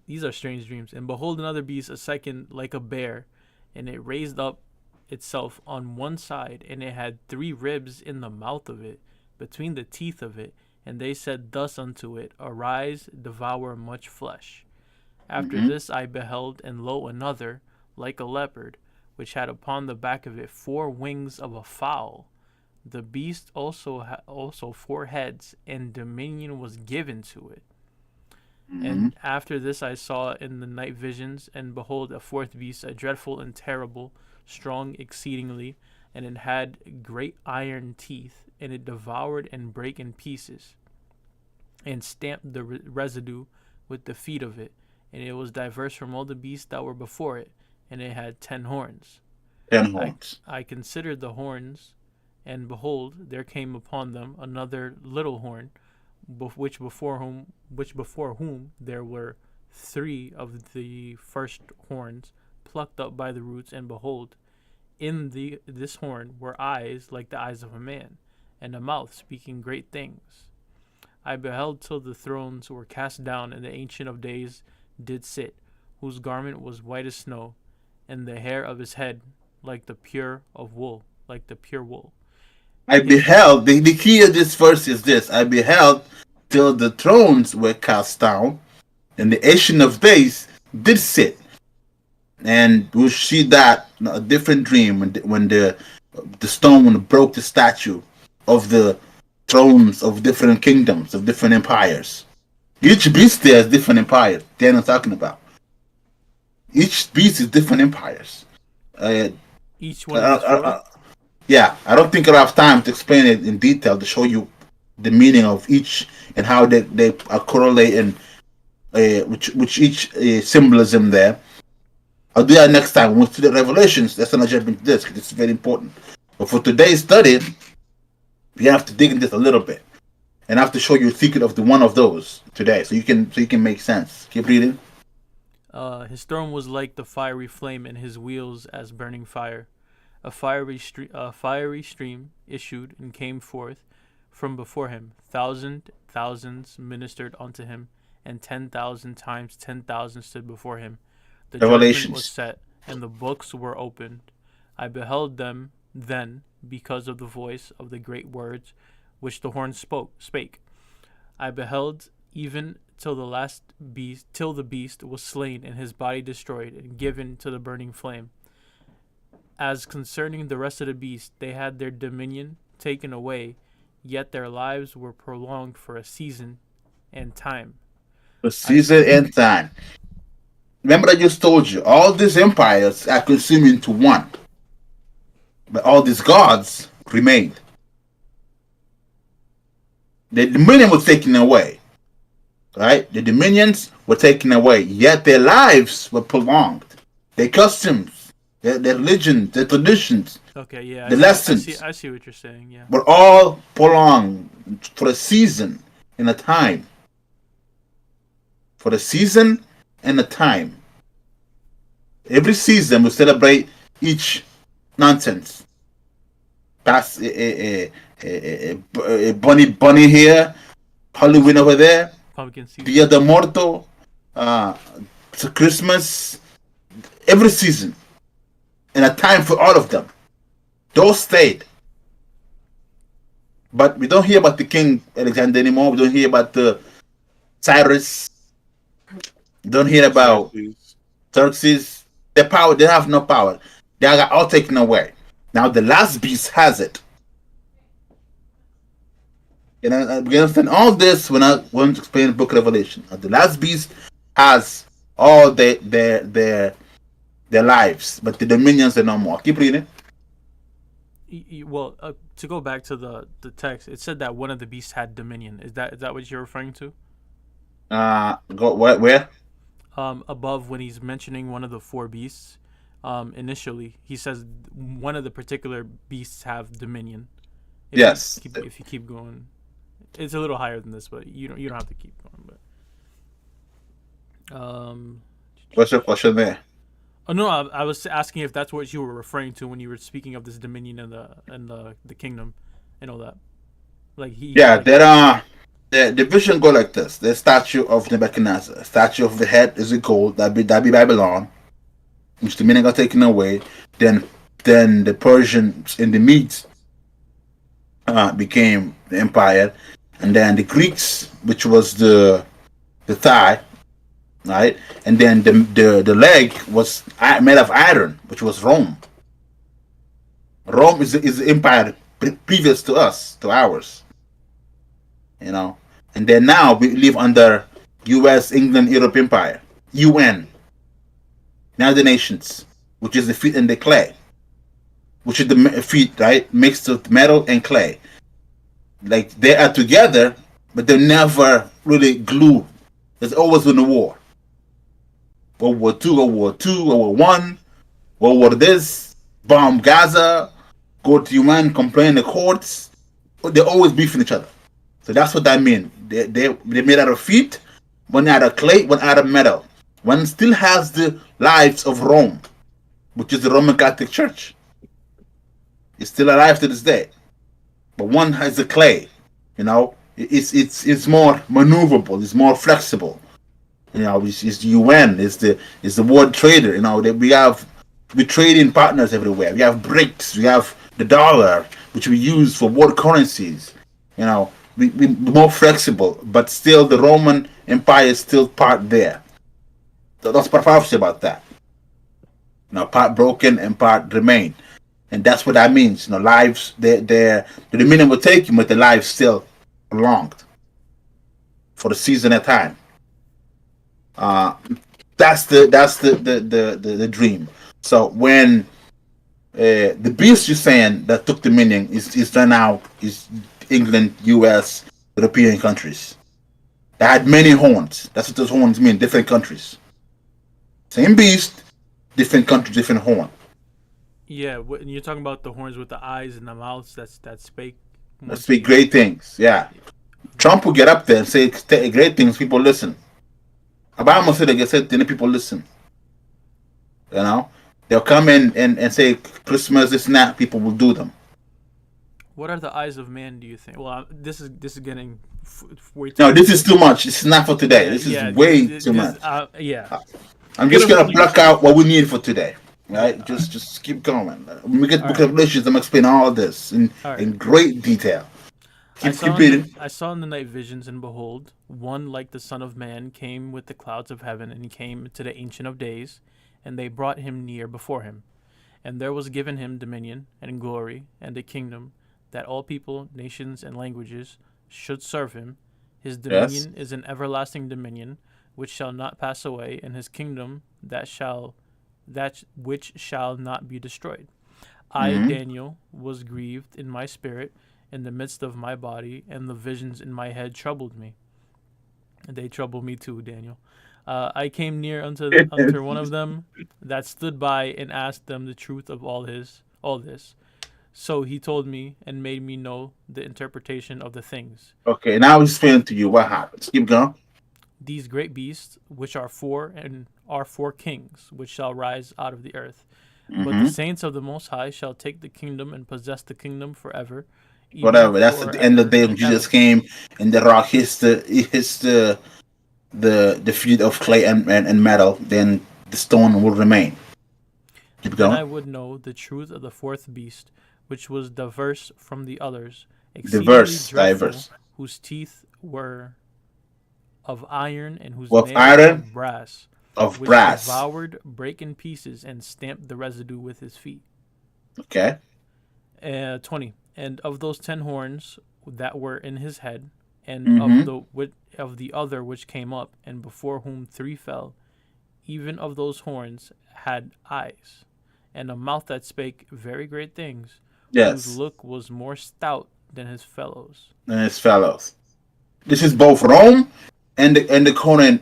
These are strange dreams. And behold, another beast, a second like a bear, and it raised up itself on one side, and it had 3 ribs in the mouth of it, between the teeth of it. And they said thus unto it, Arise, devour much flesh. After this I beheld, and lo, another, like a leopard, which had upon the back of it 4 wings of a fowl. The beast also 4 heads, and dominion was given to it. And after this I saw in the night visions, and behold, a 4th beast, a dreadful and terrible, strong exceedingly, and it had great iron teeth, and it devoured and brake in pieces, and stamped the residue with the feet of it, and it was diverse from all the beasts that were before it, and it had 10 horns. 10 horns. I considered the horns, and behold, there came upon them another little horn, which before whom there were 3 of the first horns plucked up by the roots, and behold, in this horn were eyes like the eyes of a man, and a mouth speaking great things. I beheld till the thrones were cast down, and the Ancient of Days did sit, whose garment was white as snow, and the hair of his head like the pure wool. I beheld, the key of this verse is this: I beheld till the thrones were cast down, and the Ancient of Days did sit. And we'll see that a different dream when the stone broke the statue of the thrones of different kingdoms, of different empires. Each beast there is different empire. Daniel's talking about. Each beast is different empires. Each one. Yeah, I don't think I have time to explain it in detail to show you the meaning of each and how they are correlating which each symbolism there. I'll do that next time when we see the Revelations. That's not jump into this because it's very important. But for today's study, we have to dig into this a little bit, and I have to show you a secret of the one of those today, so you can make sense. Keep reading. His throne was like the fiery flame, and his wheels as burning fire. A fiery stream issued and came forth, from before him. Thousands ministered unto him, and 10,000 times 10,000 stood before him. The judgment was Revelations. set, and the books were opened. I beheld them then, because of the voice of the great words which the horn spake. I beheld even till the beast was slain, and his body destroyed, and given to the burning flame. As concerning the rest of the beasts, they had their dominion taken away, yet their lives were prolonged for a season and time. The season and time. Remember, I just told you, all these empires are consumed into one. But all these gods remained. The dominion was taken away. Right? The dominions were taken away, yet their lives were prolonged. Their customs, their religion, their traditions, Okay, yeah. the lessons I see what you're saying, yeah. were all prolonged for a season and a time. For a season and a time. Every season we celebrate each nonsense. That's a bunny here, Halloween over there, Pumpkin season. Dia de Muerto, to Christmas, every season, and a time for all of them. Those stayed. But we don't hear about the King Alexander anymore. We don't hear about the Cyrus. We don't hear about Xerxes. Their power, they have no power. They are all taken away. Now the last beast has it. You know, we understand all this when I want to explain the book of Revelation. The last beast has all their lives, but the dominions are no more. Keep reading. Well, to go back to the text, it said that one of the beasts had dominion. Is that what you're referring to? Go where? Above, when he's mentioning one of the four beasts, initially he says one of the particular beasts have dominion. Yes. If you keep going, it's a little higher than this, but you don't have to keep going. But What's your question there? oh no, I was asking if that's what you were referring to when you were speaking of this dominion and the kingdom and all that. Like there are. The vision go like this: the statue of Nebuchadnezzar, statue of the head is a gold that be Babylon, which the meaning got taken away. Then the Persians in the Medes became the empire, and then the Greeks, which was the thigh, right? And then the leg was made of iron, which was Rome. Rome is the empire previous to us, to ours. You know, and then now we live under U.S., England, Europe Empire, UN, United Nations, which is the feet and the clay, which is the feet, right, mixed with metal and clay. Like they are together, but they're never really glued. There's always been a war. World War II, World War II, World War I, World War this, bomb Gaza, go to UN, complain in the courts. They're always beefing each other. So that's what that means. They're made out of feet, one out of clay, one out of metal. One still has the lives of Rome, which is the Roman Catholic Church. It's still alive to this day. But one has the clay. You know, it's more maneuverable, it's more flexible. You know, it's the UN, it's the world trader. You know, we trading partners everywhere. We have BRICS, we have the dollar, which we use for world currencies. You know, we're more flexible, but still the Roman Empire is still part there. So that's prophecy about that. You know, part broken and part remain. And that's what that means. You know, lives, the dominion will take you, but the lives still prolonged for the season at time. That's the dream. So when the beast you're saying that took the meaning is right now is England, US, European countries. They had many horns. That's what those horns mean. Different countries. Same beast, different country, different horn. Yeah, when you're talking about the horns with the eyes and the mouths that spake. That speak great things. Yeah. Trump will get up there and say great things. People listen. Obama said they said people listen. They'll come in and say Christmas, this and that. People will do them. What are the eyes of man? Do you think? Well, this is getting way too. No, this is too much. It's not for today. Yeah, This is yeah. way too much. Yeah. I'm Get just a gonna hold of block yourself. out what we need for today. Right? Yeah. Just keep going. When we get All Book right. of Revelations, I'm gonna explain all this All right. in great detail. I Keep saw reading. I saw in the night visions, and behold, one like the Son of Man came with the clouds of heaven, and he came to the Ancient of Days, and they brought him near before him. And there was given him dominion, and glory, and a kingdom, that all people, nations, and languages should serve him. His Yes. dominion is an everlasting dominion, which shall not pass away, and his kingdom that which shall not be destroyed. I, Mhm. Daniel, was grieved in my spirit in the midst of my body, and the visions in my head troubled me. And they trouble me too, Daniel. I came near unto one of them that stood by, and asked them the truth of all this. So he told me and made me know the interpretation of the things. Okay, now I'll explain to you what happens. Keep going. These great beasts, which are four kings, which shall rise out of the earth. But the hmm saints of the Most High shall take the kingdom and possess the kingdom forever, even Whatever. That's at the end of the day when and Jesus ever. came and the rock hits the feet of clay and metal, then the stone will remain. Keep Then going. I would know the truth of the fourth beast, which was diverse from the others, exceedingly Diverse, dreadful, diverse. whose teeth were of iron, and whose Of nails iron, of brass, of which brass. devoured, brake in pieces, and stamped the residue with his feet. Okay. 20. And of those 10 horns that were in his head, and Mm-hmm. of the other which came up, and before whom 3 fell, even of those horns had eyes, and a mouth that spake very great things, whose Yes. look was more stout than his fellows. And his fellows. This is both Rome and the Conan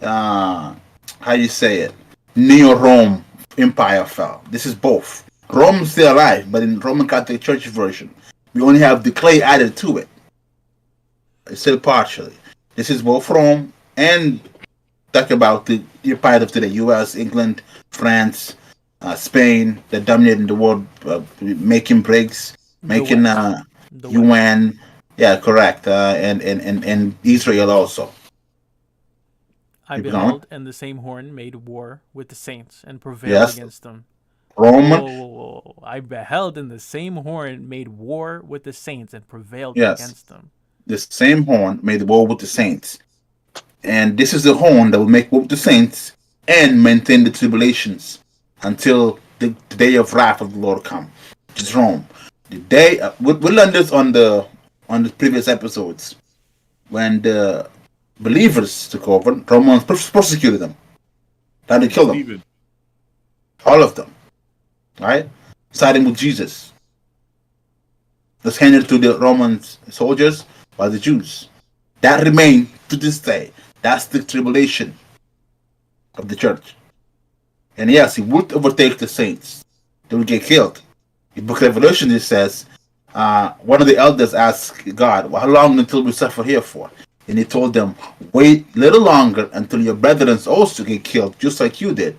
how you say it? Neo Rome Empire fell. This is both. Rome's still alive, but in Roman Catholic Church version, we only have the clay added to it. It's still partially. This is both Rome and talk about the empire of today: U.S., England, France, Spain, that dominating the world, making bricks, The making West. The West. UN. Yeah, correct. And Israel also. I Keep going. beheld, and the same horn made war with the saints, and prevailed Yes. against them. Roman. Whoa. I beheld, and the same horn made war with the saints, and prevailed Yes. against them. The same horn made war with the saints. And this is the horn that will make war with the saints and maintain the tribulations until the day of wrath of the Lord come, which is Rome. The day we learned this on the previous episodes when the believers took over. Romans persecuted them, tried to kill them, Stephen. all of them, right? Siding with Jesus. Was handed to the Roman soldiers by the Jews. That remained to this day. That's the tribulation of the church. And yes, it would overtake the saints. They would get killed. In Book of Revelation, it says, one of the elders asked God, well, how long until we suffer here for? And he told them, wait a little longer until your brethren also get killed, just like you did.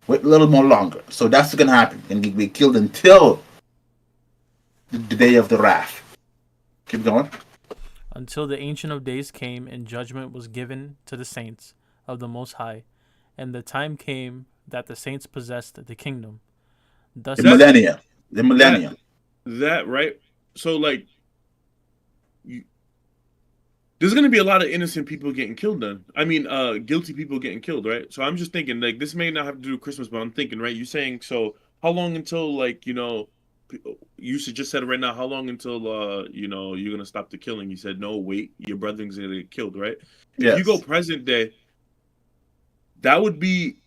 Wait a little more longer. So that's going to happen. And be killed until the day of the wrath. Keep going. Until the Ancient of Days came, and judgment was given to the saints of the Most High, and the time came that the saints possessed the kingdom. Thus, The millennium. The millennium. That right? So like, there's gonna be a lot of innocent people getting killed. Then I mean, guilty people getting killed, right? So I'm just thinking like this may not have to do with Christmas, but I'm thinking right. You're saying so? How long until like you should just said it right now. How long until you're gonna stop the killing? You said no. Wait, your brother's gonna get killed, right? If you go present day, that would be,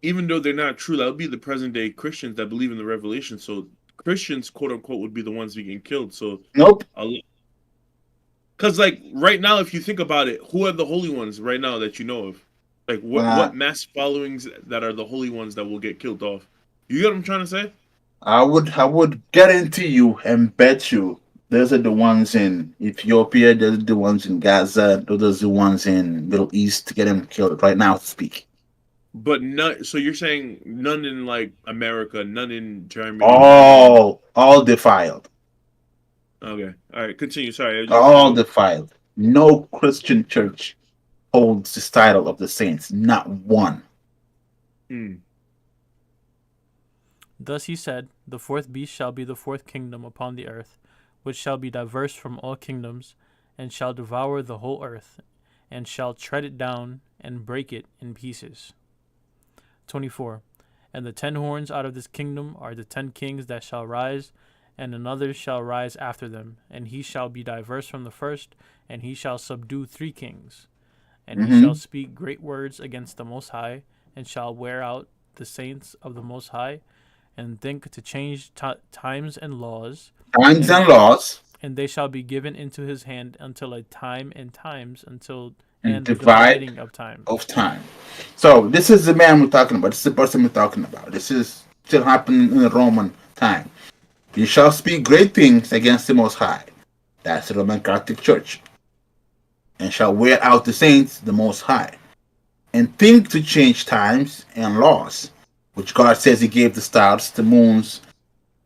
even though they're not true, that would be the present day Christians that believe in the revelation. So Christians, quote unquote, would be the ones getting killed. So Nope. because like right now, if you think about it, who are the holy ones right now that you know of? Like what mass followings that are the holy ones that will get killed off? You get what I'm trying to say? I would guarantee you and bet you those are the ones in Ethiopia, those are the ones in Gaza, those are the ones in Middle East to get them killed right now to speak. But none. So you're saying none in like America, none in Germany, none in. All defiled. Okay, all right. Continue. Sorry, I just All wanted defiled. No Christian church holds this title of the saints. Not one. to. Thus he said, The fourth beast shall be the fourth kingdom upon the earth, which shall be diverse from all kingdoms, and shall devour the whole earth, and shall tread it down, and break it in pieces. 24. And the 10 horns out of this kingdom are the 10 kings that shall rise, and another shall rise after them, and he shall be diverse from the first, and he shall subdue 3 kings. And he shall speak great words against the Most High, and shall wear out the saints of the Most High, and think to change times and laws, Times and laws. and they shall be given into his hand until a time and times, until And the divide dividing of time. of time. So this is the man we're talking about. This is the person we're talking about. This is still happening in the Roman time. You shall speak great things against the Most High. That's the Roman Catholic Church. And shall wear out the saints, the Most High. And think to change times and laws, which God says He gave the stars, the moons,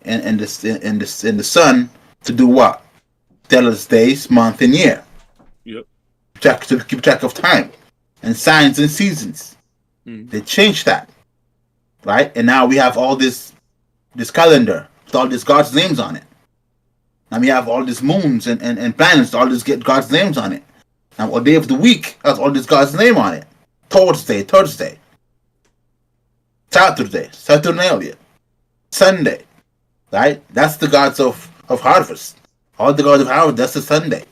and the sun to do what? Tell us days, month, and year. Yep. To keep track of time and signs and seasons. They changed that, right? And now we have all this calendar with all these God's names on it. And we have all these moons and planets, all these God's names on it. Now, a day of the week has all this God's name on it. Thursday, Saturday, Saturnalia, Sunday, right? That's the gods of harvest. All the gods of harvest, that's the Sunday.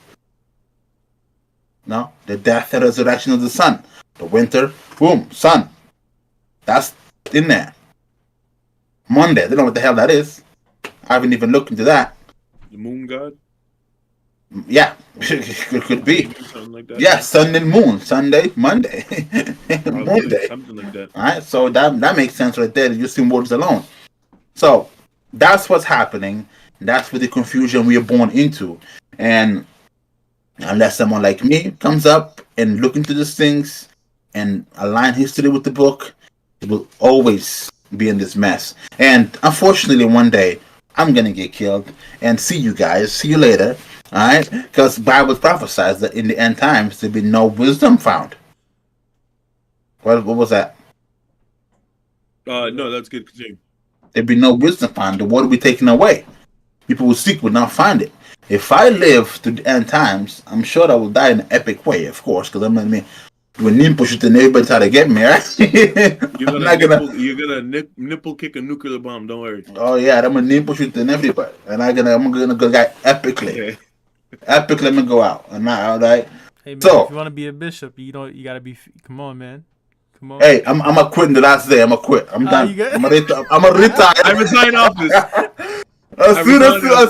No, the death and resurrection of the sun. The winter, boom, sun. That's in there. Monday, I don't know what the hell that is. I haven't even looked into that. The moon god. Yeah, it could be. Something like that. Yeah, sun and moon. Sunday, Monday, Probably Monday. something like that. All right, so that makes sense right there. Just in words alone. So that's what's happening. That's where the confusion we are born into, and unless someone like me comes up and look into these things and align history with the book, it will always be in this mess. And unfortunately, one day I'm gonna get killed. And see you guys. See you later. All right, because Bible prophesies that in the end times there'll be no wisdom found. What was that? No, that's good. Continue. There'll be no wisdom found. The word will be taken away. People will seek, will not find it. If I live to the end times, I'm sure I will die in an epic way, of course, because I'm gonna when nimble shooting everybody try to get me, right? You're gonna nipple kick a nuclear bomb. Don't worry. Oh yeah, I'm gonna nimble shooting everybody, and I'm gonna go guy epically. Okay. Epically, I'm gonna go out, and not right. Hey man, So- if you want to be a bishop, you gotta be. Come on, man. Come on. Hey, I'm gonna quit in the last day. I'm gonna quit. I'm done. you got- I'm gonna retire. I resign office. As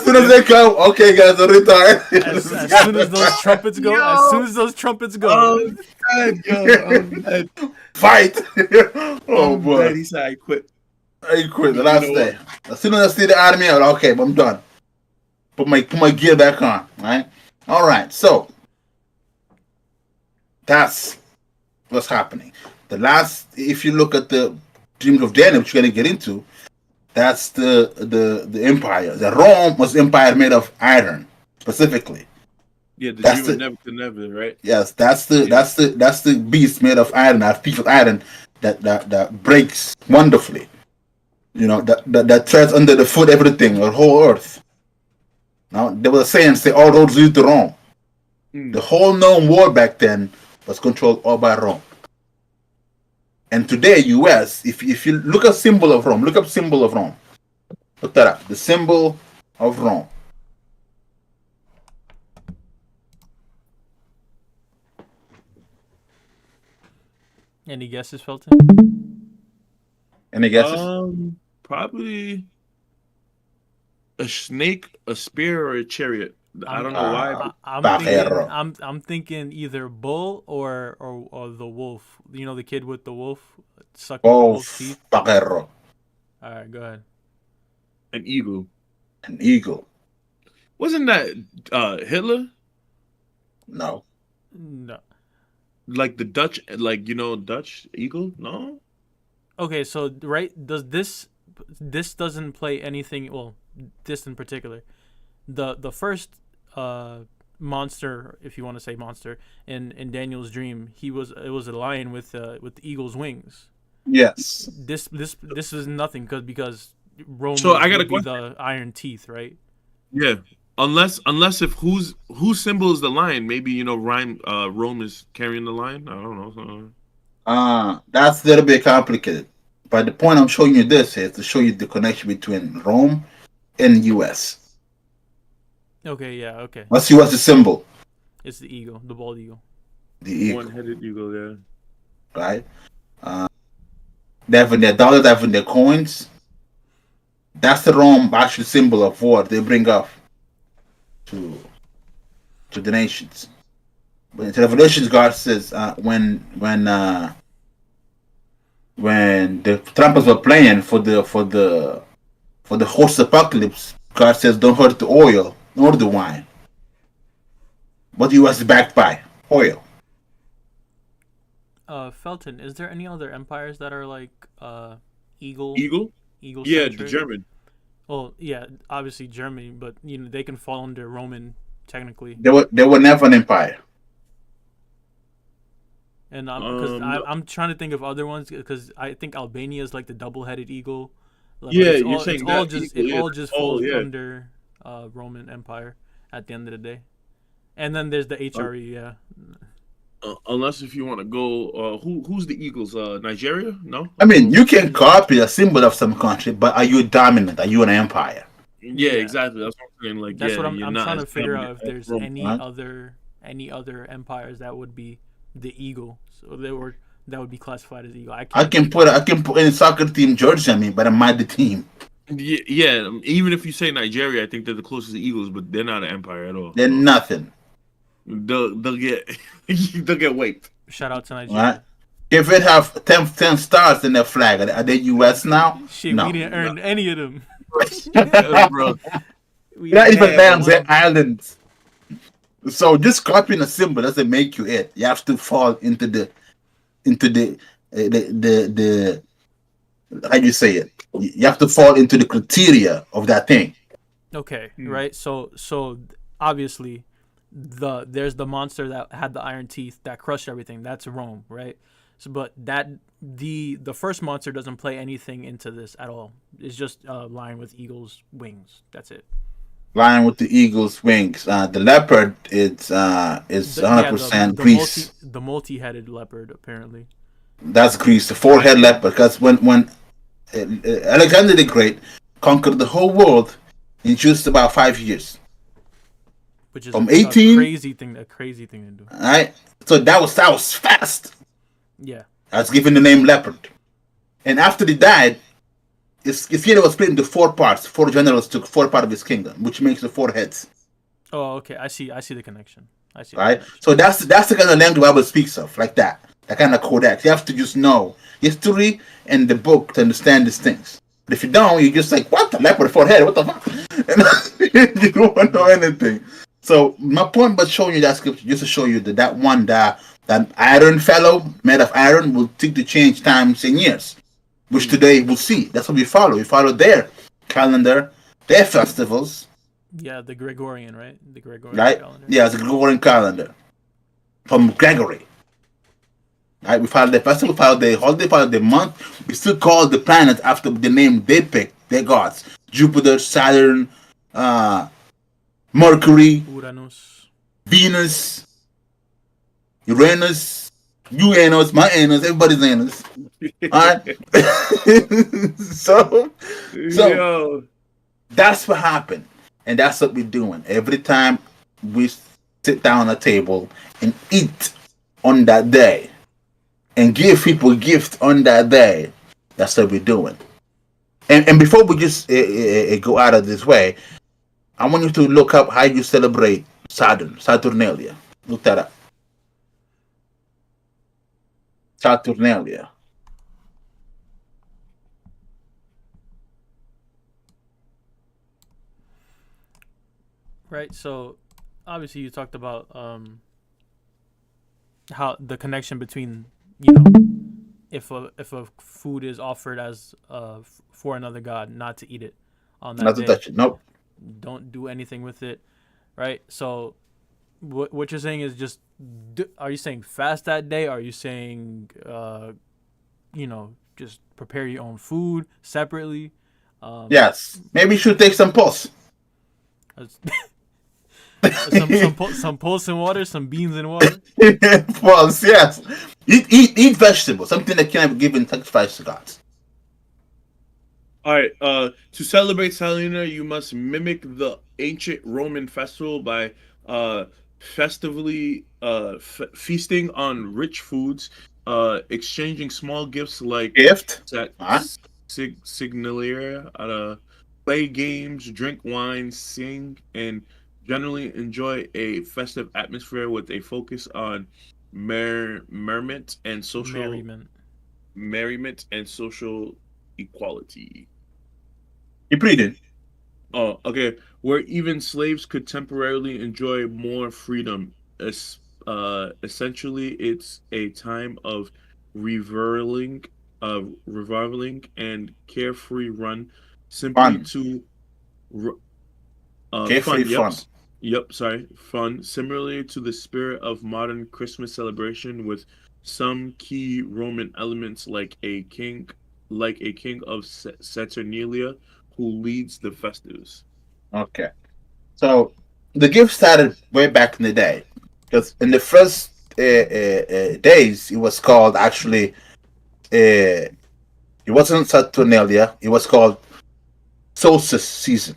soon as they come, okay, guys, I'm retired. As soon as those trumpets go, as soon as those trumpets go, Fight. Oh boy, He said I quit. I quit the last day. As soon as I see the army, I'm like, okay, I'm done. Put my gear back on. Right. All right. So that's what's happening. The last, if you look at the dreams of Daniel, which you're gonna get into, that's the empire. The Rome was empire made of iron, specifically. Yeah, the That's dream of Nebuchadnezzar, right? Yes, that's the beast made of iron, that piece of iron that breaks wonderfully. You know, that treads under the foot everything, the whole earth. Now there was a saying, say all roads lead to Rome. The whole known world back then was controlled all by Rome. And today, US, if you look at symbol of Rome, look up symbol of Rome. Look that up. The symbol of Rome. any guesses, Felton? Any guesses? Probably a snake, a spear, or a chariot. I don't know why. I'm thinking either bull or the wolf. You know the kid with the wolf sucking the wolf's teeth. Paquero. All right, go ahead. An eagle. An eagle. Wasn't that Hitler? No. No. Like the Dutch, like Dutch eagle? No. Okay, so right, does this doesn't play anything? Well, this in particular, the first monster, if you want to say monster, in Daniel's dream, it was a lion with eagle's wings. Yes. This is nothing because Rome So I got a would be question. the iron teeth, right? Yeah. Unless if whose symbol is the lion? Maybe Rome is carrying the lion. I don't know. That's a little bit complicated. But the point I'm showing you this is to show you the connection between Rome and US. Okay, yeah, okay. What's US symbol? It's the eagle, the bald eagle. The eagle, One-headed eagle. Yeah. right? Uh, they have in their dollars, they have in their coins. That's the Rome actual symbol of what they bring up to the nations. But in Revelations, God says when the trumpets were playing for the horse apocalypse, God says, "Don't hurt the oil nor the wine." What the U.S. is backed by oil. Felton, is there any other empires that are like eagle Eagle. eagle Yeah, the centric? German. Well, yeah, obviously Germany, but they can fall under Roman technically. They were never an empire. And because No. I'm trying to think of other ones because I think Albania is like the double-headed eagle, but Yeah, it's you're all saying that eagle. Yeah, just oh falls yeah. under Roman Empire at the end of the day. And then there's the Un- HRE, yeah. Unless if you want to go, who's the Eagles? Nigeria? No. I mean, you can copy a symbol of some country, but are you dominant? Are you an empire? Yeah, Yeah, exactly. That's what I'm saying. Like, that's yeah, what you're I'm not trying as to figure out dominant if as there's Rome. Right? any other empires that would be the eagle, so that would be classified as eagle. I I can't can think put of I any. can put in soccer team Georgia, I mean, but I'm not the team. Yeah, yeah. Even if you say Nigeria, I think they're the closest to Eagles, but they're not an empire at all. They're So nothing. they'll get they'll get waped. Shout out to Right? Nigeria. If it have 10 stars in their flag, are they US now? Shit, we No. didn't No, earn any of them. bro. We Not didn't even earn Yeah, them, bro. they're one. islands. So just copying a symbol doesn't make you it. You have to fall into the how do you say it? You have to fall into the criteria of that thing. Okay, Hmm. right. So obviously, there's the monster that had the iron teeth that crushed everything. That's Rome, right? So, but the first monster doesn't play anything into this at all. It's just a lion with eagle's wings. That's it. Lion with the eagle's wings. The leopard is Yeah, 100% Greece. the multi-headed leopard apparently, That's Greece. The four-head leopard. Because when Alexander the Great conquered the whole world in just about 5 years. which is From a 18, crazy thing to do. right? So that was fast. Yeah. That's given the name leopard. And after he died, his kingdom was split into four parts. Four generals took four parts of his kingdom, which makes the four heads. Oh, okay. I see. I see the connection. I see the Right? connection. So that's the kind of language the Bible speaks of, like that. That kind of codex. You have to just know history and the book to understand these things. But if you don't, you're just like, what? The leopard four head? What the fuck? And you don't know anything. So my point by showing you that scripture just to show you that iron fellow made of iron will take to change times and years, which today we'll see. That's what we follow. We follow their calendar, their festivals, Yeah, the Gregorian, right? The Gregorian right? calendar. Yeah, it's a Gregorian calendar from Gregory. Right? We follow the festival, follow the holiday, follow the month. We still call the planets after the name they picked, their gods: Jupiter, Saturn, Mercury, Uranus. Venus, Uranus, you Anus, my Anus, everybody's Anus. Alright? so Yo, that's what happened. And that's what we're doing. Every time we sit down at a table and eat on that day and give people gifts on that day, that's what we're doing. And before we just go out of this way, I want you to look up how you celebrate Saturnalia. Look that up. Saturnalia. Right. So, obviously, you talked about how the connection between if a food is offered as for another god, not to eat it on that Not to day. touch it. Nope. Don't do anything with it, right? So what you're saying is just are you saying fast that day? Are you saying just prepare your own food separately? Yes. Maybe you should take some pulse. some pulse in water, some beans in water. Pulse, yes. Eat vegetables. Something that can be given sacrifice to gods. All right. To celebrate Salina, you must mimic the ancient Roman festival by festively feasting on rich foods, exchanging small gifts like Gift. Huh? signalia, play games, drink wine, sing, and generally enjoy a festive atmosphere with a focus on merriment and social merriment and social equality. Keep reading. Oh, okay. Where even slaves could temporarily enjoy more freedom. Essentially, it's a time of reveling and carefree run, simply Fun. to Carefree fun. Yep, fun. yep. Sorry, fun. Similarly to the spirit of modern Christmas celebration, with some key Roman elements like a king of Saturnalia who leads the festives. Okay. So the gift started way back in the day, because in the first days it was called actually. It wasn't Saturnalia. It was called solstice season.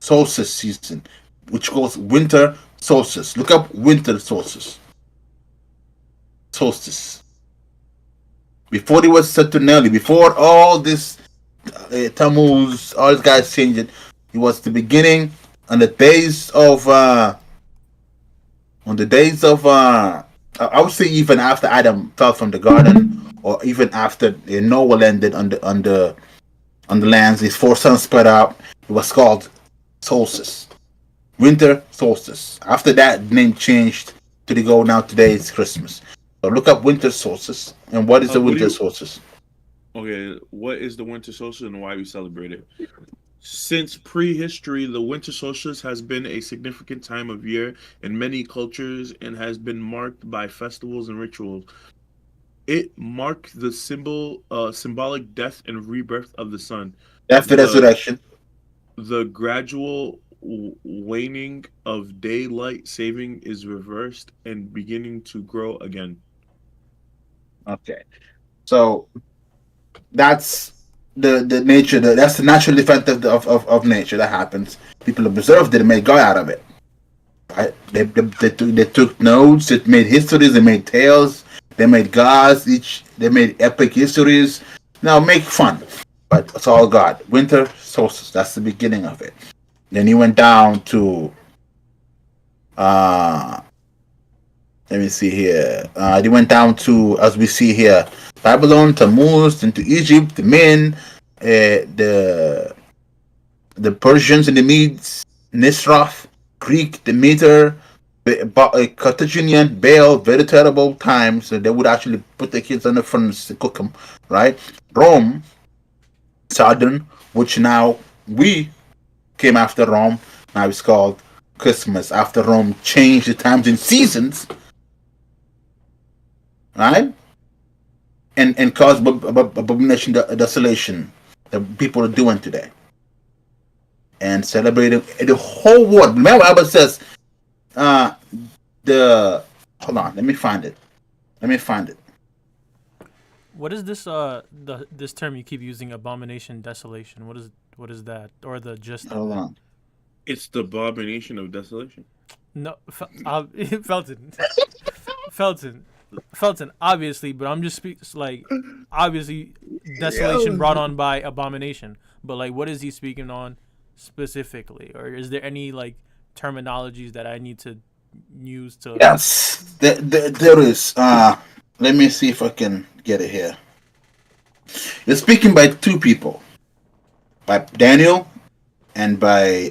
Solstice season, which goes winter solstice. Look up winter solstice. Solstice. Before it was Saturnalia, before all this Tammuz, all these guys changed it. It was the beginning on the days of I would say even after Adam fell from the garden, or even after Noah landed on the lands, his four sons spread out. It was called solstice, winter solstice. After that, the name changed to the go now. Today it's Christmas. So look up winter solstice and what is the What do winter you? solstice? Okay, what is the winter solstice and why we celebrate it? Since prehistory, the winter solstice has been a significant time of year in many cultures and has been marked by festivals and rituals. It marked the symbolic death and rebirth of the sun, After the resurrection. the gradual waning of daylight saving is reversed and beginning to grow again. Okay, so that's the nature. That's the natural event of nature that happens. People observed it and made God out of it. Right? They took notes. They made histories. They made tales. They made gods. They made epic histories. Now make fun, but it's all God. Winter solstice. That's the beginning of it. Then he went down to uh let me see here. They went down to, as we see here, Babylon, Tammuz, into Egypt, the Min, the Persians and the Medes, Nisroth, Greek, Demeter, Carthaginian, Baal, very terrible times. So they would actually put the kids on the furnace to cook them, right? Rome, Southern, which now we came after Rome. Now it's called Christmas after Rome changed the times and seasons, right? And caused abomination, desolation that people are doing today. And celebrating the whole world. Remember, Bible says, the hold on, let me find it. What is this this term you keep using, abomination, desolation? What is that, or the gist of Hold it? on. It's the abomination of desolation. No, Felton, Felton, Felton. Obviously, but I'm just like obviously desolation brought on by abomination. But like, what is he speaking on specifically, or is there any like terminologies that I need to use to? Yes, there is. Let me see if I can get it here. You're speaking by two people, by Daniel and by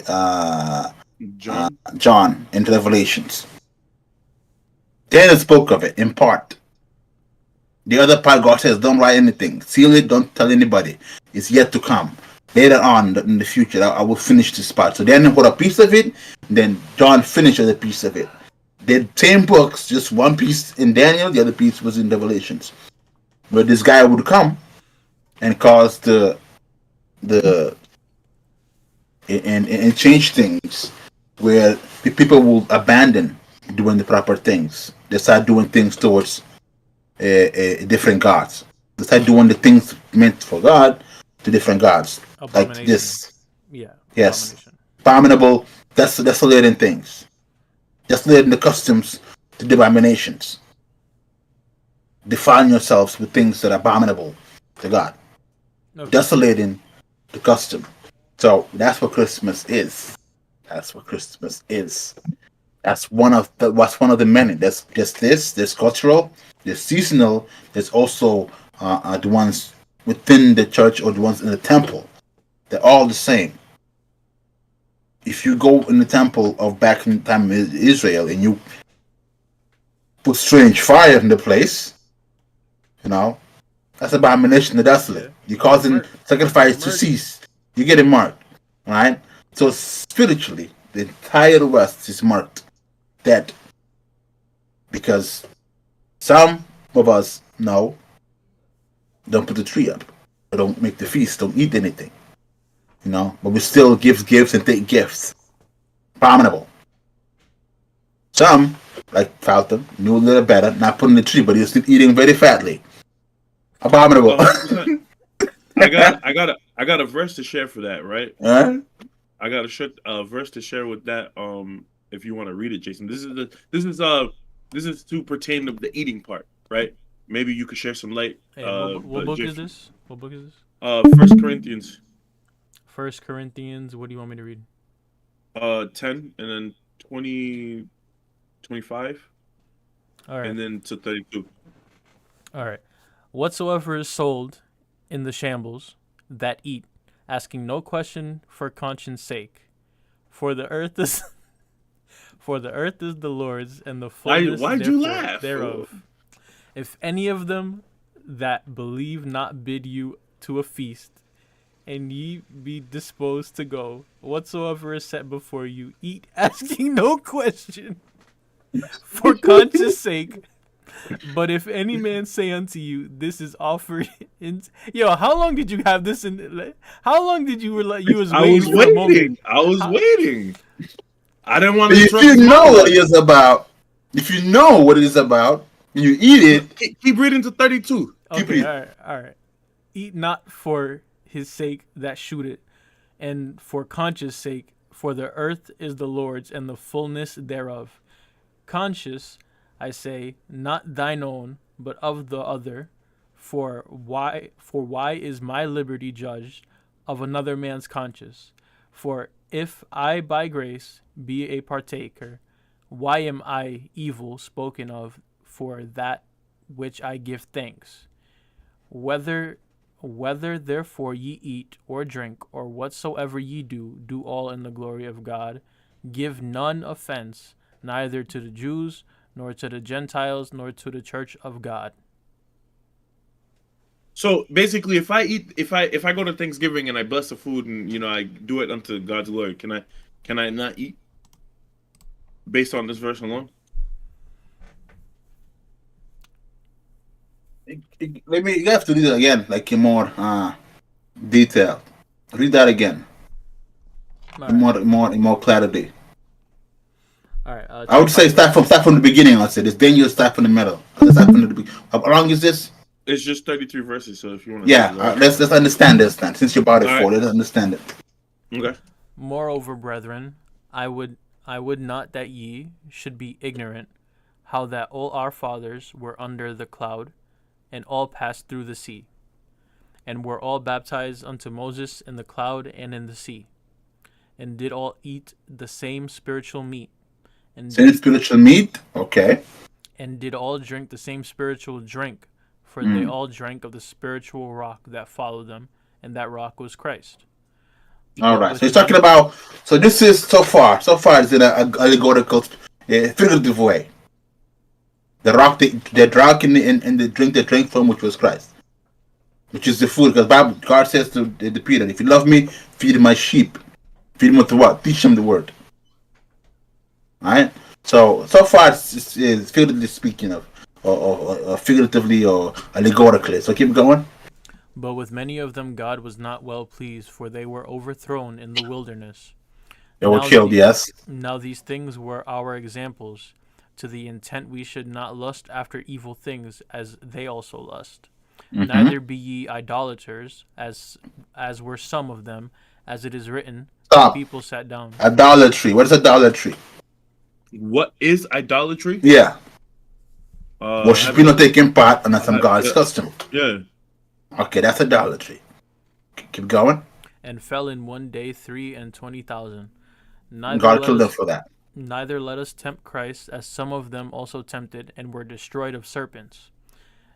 John. John in Revelations. Daniel spoke of it in part. The other part, God says, don't write anything. Seal it, don't tell anybody. It's yet to come. Later on in the future, I will finish this part. So Daniel got a piece of it, then John finished a piece of it. The same books, just one piece in Daniel, the other piece was in Revelations. But this guy would come and cause and change things where people will abandon doing the proper things. They start doing things towards different gods. They start doing the things meant for God to different gods, like this. Yeah. Yes. Abominable, desolating things. Desolating the customs to the abominations. Define yourselves with things that are abominable to God. Okay. Desolating the custom. So that's what Christmas is. That's what Christmas is. That's one of the many. There's just this. There's cultural. There's seasonal. There's also the ones within the church or the ones in the temple. They're all the same. If you go in the temple of back in the time of Israel and you put strange fire in the place, that's abomination to desolate. You're causing sacrifice to cease. You get it marked, right? So spiritually, the entire West is marked dead because some of us don't put the tree up, don't make the feast, don't eat anything, but we still give gifts and take gifts. Abominable. Some, like Falcon, knew a little better, not putting the tree, but he was still eating very fatly. Abominable. I got a verse to share for that, right? I got a verse to share with that. If you want to read it, Jason. This is to pertain to the eating part, right? Maybe you could share some light. Hey, what book is this? What book is this? 1 Corinthians. 1 Corinthians. What do you want me to read? 10 and then 20, 25. All right. And then to 32. All right. Whatsoever is sold in the shambles that eat, asking no question for conscience sake, for the earth is the Lord's, and the fullness thereof. If any of them that believe not bid you to a feast, and ye be disposed to go, whatsoever is set before you, eat, asking no question for conscience sake. But if any man say unto you, this is offered in... Yo, how long did you have this in... How long did you... You was waiting. I was waiting. I didn't want to... If you know what it is about, you eat it... Keep reading to 32. Okay, all right. Eat not for his sake that shooteth, and for conscience sake, for the earth is the Lord's, and the fullness thereof. Conscious... I say, not thine own, but of the other. For why is my liberty judged of another man's conscience? For if I by grace be a partaker, why am I evil spoken of for that which I give thanks? Whether therefore ye eat or drink, or whatsoever ye do, do all in the glory of God. Give none offense, neither to the Jews, nor to the Gentiles, nor to the church of God. So basically, if I go to Thanksgiving and I bless the food and I do it unto God's glory, can I not eat based on this verse alone? You have to read it again, like in more detail. Read that again. In more clarity. All right. I would say start from the beginning. I'd say this. Then you start from the middle. Start from the beginning. How long is this? It's just 33 verses. So if you want to, let's understand this then. Since you brought it forward, let's understand it. Okay. Moreover, brethren, I would not that ye should be ignorant, how that all our fathers were under the cloud, and all passed through the sea, and were all baptized unto Moses in the cloud and in the sea, and did all eat the same spiritual meat. Spiritual meat, okay. And did all drink the same spiritual drink, for they all drank of the spiritual rock that followed them, and that rock was Christ. All right. So he's talking about. So this is so far is in a allegorical, figurative way. They drank in the drink they drank from, which was Christ, which is the food. Because Bible, God says to the Peter, if you love me, feed my sheep. Feed them with what? Teach them the word. Right? So far, it's figuratively speaking or figuratively or allegorically. So keep going. But with many of them God was not well pleased, for they were overthrown in the wilderness. They were Now killed, the- yes. Now these things were our examples, to the intent we should not lust after evil things as they also lust. Mhm. Neither be ye idolaters, as were some of them, as it is written, Stop. the people sat down. Idolatry. What is idolatry? What is idolatry? Yeah. Worshiping or having- taking part in some God's yeah. custom. Yeah. Okay, that's idolatry. Keep going. And fell in one day 320,000. God killed them for that. Neither let us tempt Christ, as some of them also tempted, and were destroyed of serpents.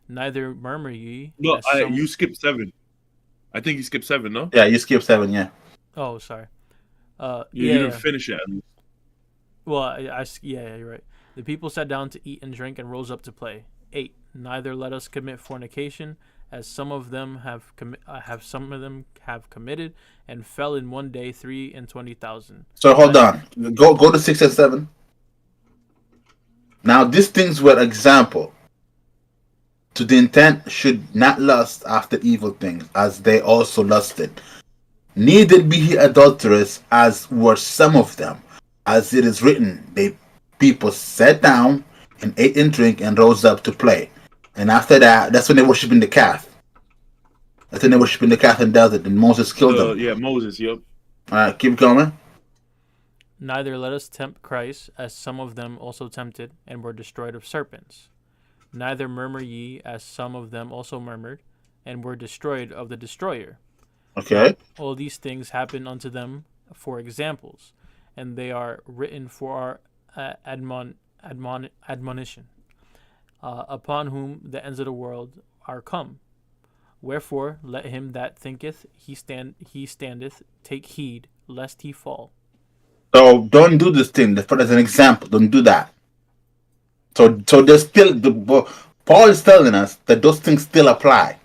Neither murmur ye. No, as some... you skipped 7. I think you skipped 7, no? Yeah, you skipped 7, yeah. Oh, sorry. You didn't finish it. Well, yeah, you're right. The people sat down to eat and drink and rose up to play. 8. Neither let us commit fornication, as some of them have committed, and fell in one day 320,000. So hold on. Go to 6 and 7. Now these things were example. To the intent should not lust after evil things, as they also lusted. Neither be ye adulterous, as were some of them. As it is written, the people sat down and ate and drank and rose up to play. And after that, that's when they worshiping the calf. That's when they worshiping the calf in the desert, and Moses killed them. Yeah, Moses, yep. Alright, keep going. Neither let us tempt Christ, as some of them also tempted, and were destroyed of serpents. Neither murmur ye, as some of them also murmured, and were destroyed of the destroyer. Okay. All these things happen unto them for examples, and they are written for our admonition, upon whom the ends of the world are come. Wherefore let him that thinketh he standeth take heed lest he fall. So don't do this thing. Let's put as an example. Don't do that. So there's still Paul is telling us that those things still apply.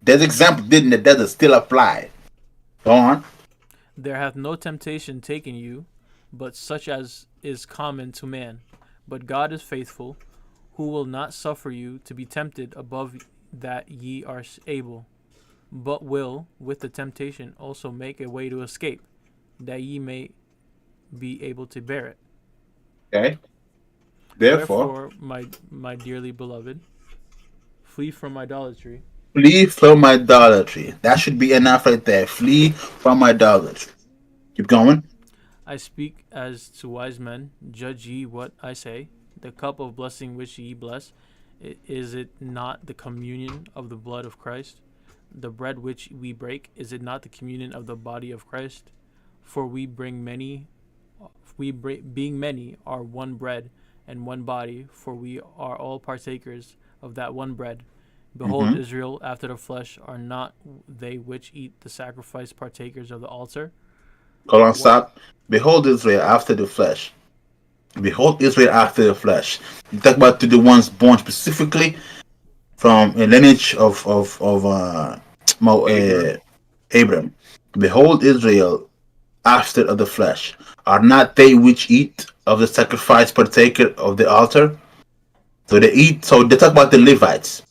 There's example did in the desert still apply. Go on. There hath no temptation taken you, but such as is common to man. But God is faithful, who will not suffer you to be tempted above that ye are able, but will with the temptation also make a way to escape, that ye may be able to bear it. Okay. Therefore, my dearly beloved, flee from idolatry. flee from idolatry. That should be enough right there. Flee from idolatry. Keep going. I speak as to wise men. Judge ye what I say. The cup of blessing which ye bless, is it not the communion of the blood of Christ? The bread which we break, is it not the communion of the body of Christ? For being many, are one bread and one body, for we are all partakers of that one bread. Behold, Israel after the flesh, are not they which eat the sacrifice partakers of the altar? Hold on, stop. Behold Israel after the flesh. Behold Israel after the flesh. You talk about to the ones born specifically from a lineage of Abram. Behold Israel after of the flesh. Are not they which eat of the sacrifice partaker of the altar? So they eat. So they talk about the Levites.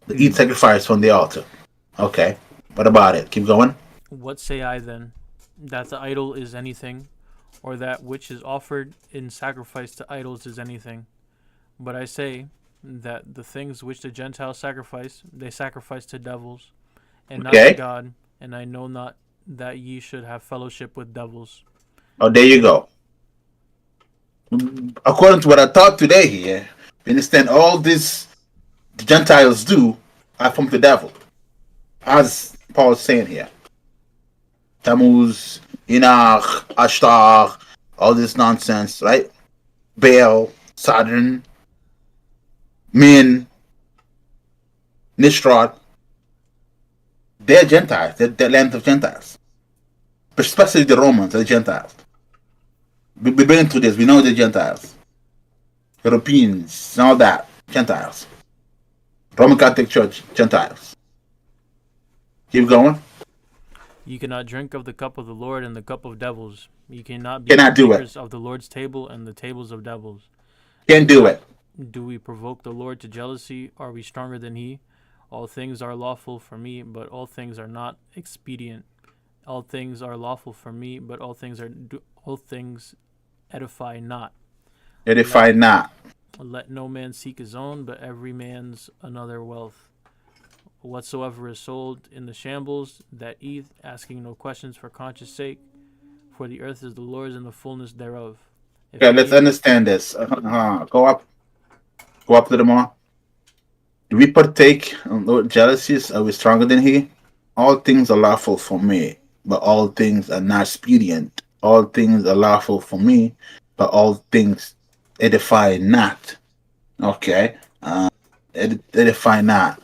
They eat sacrifice from the altar. Okay. What about it? Keep going. What say I then? That the idol is anything, or that which is offered in sacrifice to idols is anything? But I say that the things which the Gentiles sacrifice, they sacrifice to devils, and not to God. And I know not that ye should have fellowship with devils. Oh, there you go. According to what I taught today here, you understand all this the Gentiles do are from the devil. As Paul is saying here. Tammuz, Enoch, Ashtar, all this nonsense, right? Baal, Saturn, Min, Nishrod. They're Gentiles. They're land of Gentiles. Especially the Romans, the Gentiles. We've been through this. We know the Gentiles. Europeans, and all that, Gentiles. Roman Catholic Church, Gentiles. Keep going. You cannot drink of the cup of the Lord and the cup of devils. You cannot be Cannot do it. partakers of the Lord's table and the tables of devils. Can't do it. Do we provoke the Lord to jealousy? Are we stronger than he? All things are lawful for me, but all things are not expedient. All things are lawful for me, but all things edify not. Edify not. Let no man seek his own, but every man's another wealth. Whatsoever is sold in the shambles, that eat, asking no questions for conscience sake, for the earth is the Lord's and the fullness thereof. Okay, let's understand this. Go up a little more. Do we partake in Lord jealousies? Are we stronger than he? All things are lawful for me, but all things are not expedient. All things are lawful for me, but all things edify not. Okay. Edify not.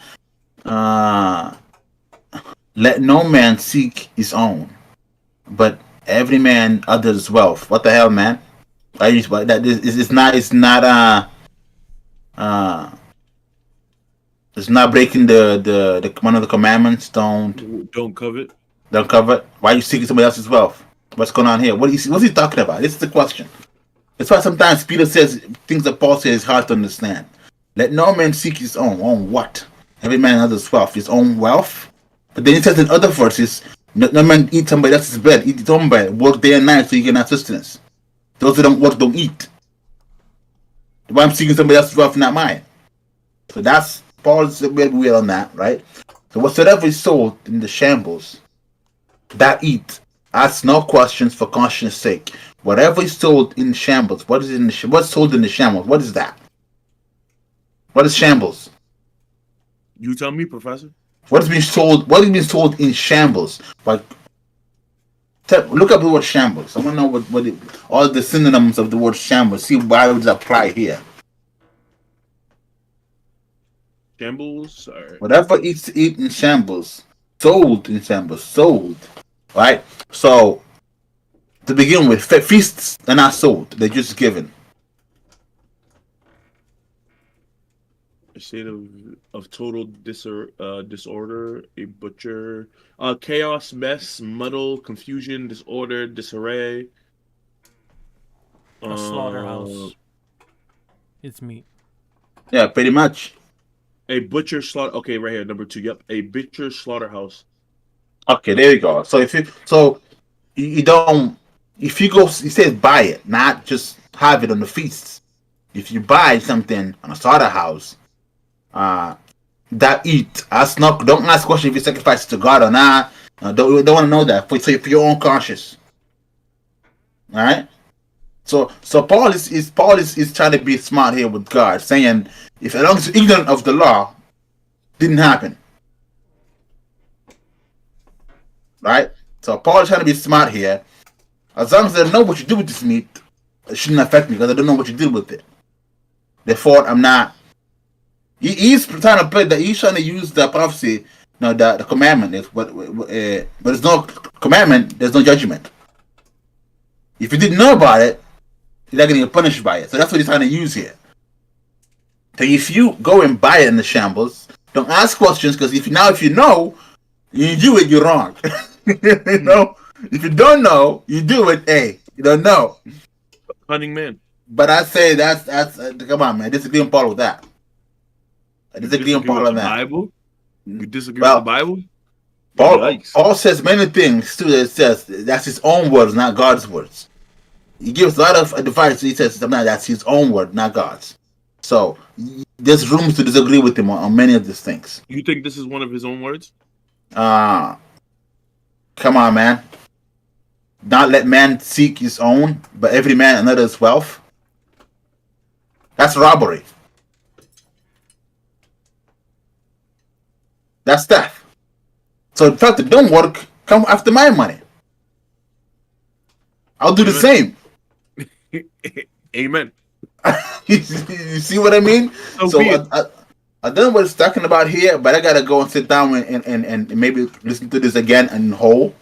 Let no man seek his own, but every man others wealth. What the hell, man? It's not breaking the one of the commandments. Don't covet. Don't covet. Why are you seeking somebody else's wealth? What's going on here? What's he talking about? This is the question. That's why sometimes Peter says things that Paul says is hard to understand. Let no man seek his own. Own what? Every man others wealth. His own wealth. But then he says in other verses, no man eat somebody else's bread. Eat his own bread. Work day and night so you can have sustenance. Those who don't work don't eat. Why I'm seeking somebody else's wealth, not mine. So that's Paul's weird on that, right? So whatsoever is sold in the shambles, that eat. Ask no questions for conscience sake. Whatever is sold in shambles, what's sold in the shambles? What is that? What is shambles? You tell me, Professor. What is being sold? What is being sold in shambles? Like, look up the word shambles. I want to know all the synonyms of the word shambles. See why it would apply here. Shambles, or whatever eats in shambles, sold in shambles, sold, right? So, to begin with, feasts are not sold; they're just given. A state of total disorder, a butcher, chaos, mess, muddle, confusion, disorder, disarray. A slaughterhouse. It's meat. Yeah, pretty much. A butcher slaughter. Okay, right here, number 2. Yep, a butcher slaughterhouse. Okay, there you go. So you don't, if you go, it says buy it, not just have it on the feasts. If you buy something on a slaughterhouse, that eat. Don't ask questions if you sacrifice it to God or not. Don't want to know that for your own conscience. All right. So Paul is trying to be smart here with God, saying if as long as you're ignorant of the law, didn't happen. Right? So Paul is trying to be smart here. As long as I know what you do with this meat, it shouldn't affect me because I don't know what you did with it. Therefore, I'm not. He's trying to play that. He's trying to use the prophecy. The commandment is but there's no commandment. There's no judgment. If you didn't know about it, you're not going to get punished by it. So that's what he's trying to use here. So if you go and buy it in the shambles, don't ask questions because if you know, you do it, you're wrong. If you don't know, you do it. Hey, you don't know. Cunning man. But I say that's come on, man. Disagree with Paul with that. I disagree with Paul on that. Bible? You disagree with the Bible? Paul says many things too. That says that's his own words, not God's words. He gives a lot of advice. He says sometimes that's his own word, not God's. So there's room to disagree with him on many of these things. You think this is one of his own words? Come on, man. Not let man seek his own, but every man another's wealth. That's robbery. That's theft. So in fact, don't work. Come after my money. I'll do the same. Amen. You see what I mean? So I don't know what it's talking about here, but I gotta go and sit down and maybe listen to this again in whole.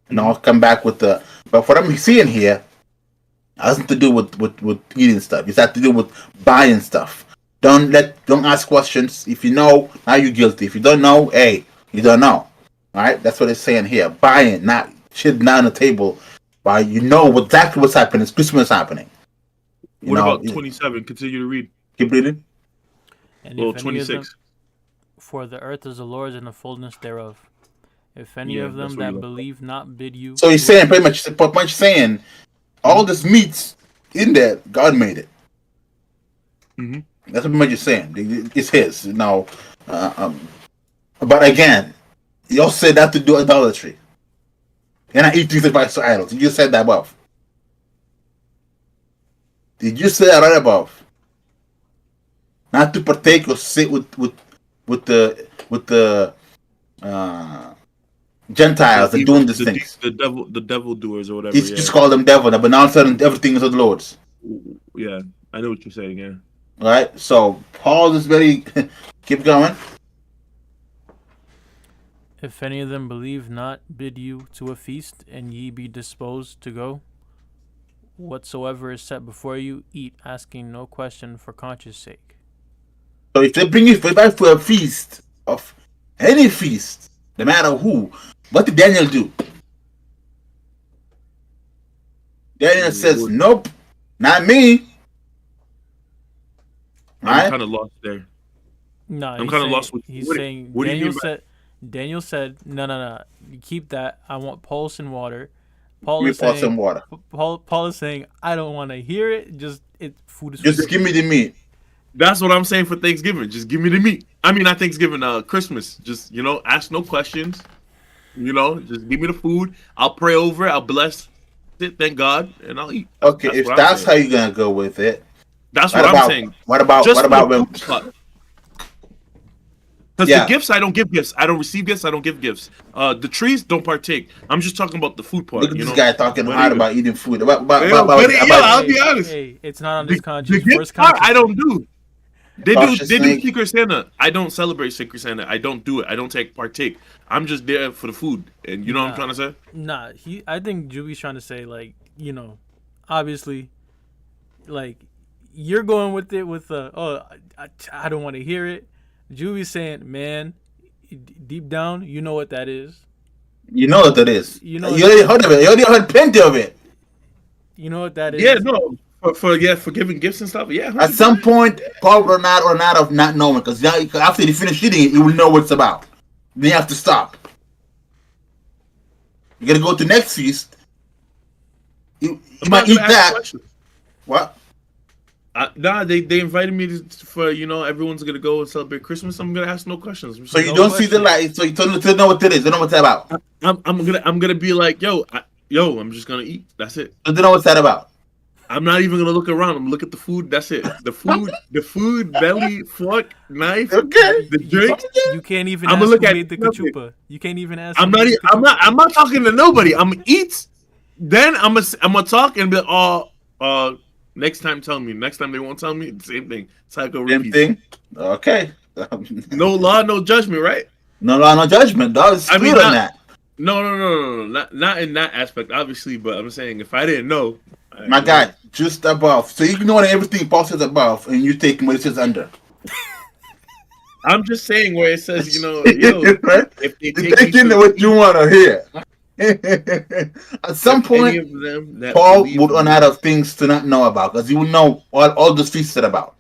And I'll come back with the. But what I'm seeing here, It has nothing to do with eating stuff. It's has to do with buying stuff. Don't ask questions. If you know, now you're guilty. If you don't know, hey, you don't know. All right, that's what it's saying here. Buying, not shit down the table. But you know exactly what's happening. It's Christmas happening. What about 27? Continue to read. Keep reading. And Well, if any of them, 26. for the earth is the Lord's and the fullness thereof. If any Yeah, of them that's what you that left believe not bid you. So he's saying pretty much saying all this meats in there, God made it. Mhm. That's what pretty much he's saying. It's his. But again, you also said not to do idolatry. And I eat things advice to idols. You just said that above. Did you say that right above? Not to partake or sit with the Gentiles that doing these things. The devil doers or whatever. He's Yeah. just called them devil, but now suddenly everything is of the Lord's. Yeah, I know what you're saying. Yeah. All right. So Paul is very keep going. If any of them believe not bid you to a feast, and ye be disposed to go, whatsoever is set before you, eat, asking no question for conscience sake. So if they bring you back for a feast of any feast, no matter who, what did Daniel do? Daniel says, "Nope, not me." I'm Right? kind of lost there. No, I'm kind of lost. He's What do- saying what do you Daniel mean by- said. Daniel said, "No, you keep that. I want pulse and water." Paul Give is me some saying, water. Paul is saying, "I don't want to hear it. Just food is Just food." give me the meat. That's what I'm saying for Thanksgiving. Just give me the meat. I mean, not Thanksgiving. Christmas. Just ask no questions. Just give me the food. I'll pray over it. I'll bless it. Thank God, and I'll eat. Okay, That's if what I'm that's how saying. you're gonna go with it, That's what what I'm about saying. what about Just what about when? Because Yeah. the gifts, I don't give gifts. I don't receive gifts. I don't give gifts. The trees don't partake. I'm just talking about the food part. Look at this guy talking What hard do you- about eating food. Yo, I'll be honest. Hey, it's not on this The conscience. gift First part, conscience. I don't do. They Cautious do snake. Secret Santa. I don't celebrate Secret Santa. I don't do it. I don't partake. I'm just there for the food. And you know what I'm trying to say? Nah, I think Juby's trying to say, like, obviously, like, you're going with it with I don't want to hear it. Juby's saying, man, deep down, you know what that is. You know what that is. You You know already heard of it. You already heard plenty of it. You know what that is. Yeah, no. For giving gifts and stuff. Yeah. At some point, Paul will not run out of not knowing, because after you finish eating it, you will know what it's about. Then you have to stop. You gotta go to next feast. You might eat that. What? Nah, they invited me for everyone's gonna go and celebrate Christmas. I'm gonna ask no questions. So you don't see the light. So you don't know what it is. You know what it's about. I'm gonna be like, I'm just gonna eat. That's it. You don't know what's that about. I'm not even gonna look around. I'm gonna look at the food. That's it. The food, belly, fork, knife, Okay. the drink. You can't even I'ma ask look who at made the nothing. kachupa. You can't even ask. I'm who not. made the kachupa. I'm not talking to nobody. I'm gonna eat. Then I'm gonna talk and be like, next time tell me. Next time they won't tell me. Same thing. Cycle Same repeats. thing. Okay. No law, no judgment, right? No law, no judgment. Dog. It's I mean, clear on not- that. No. Not in that aspect, obviously. But I'm saying if I didn't know, My guy, just above. So you ignore everything Paul says above, and you take what it says under. I'm just saying where it says, Right? if they You take take me in to what you want to hear. At some if any point, of them that Paul believe would in run me- out of things to not know about, because he would know all those feasts are about.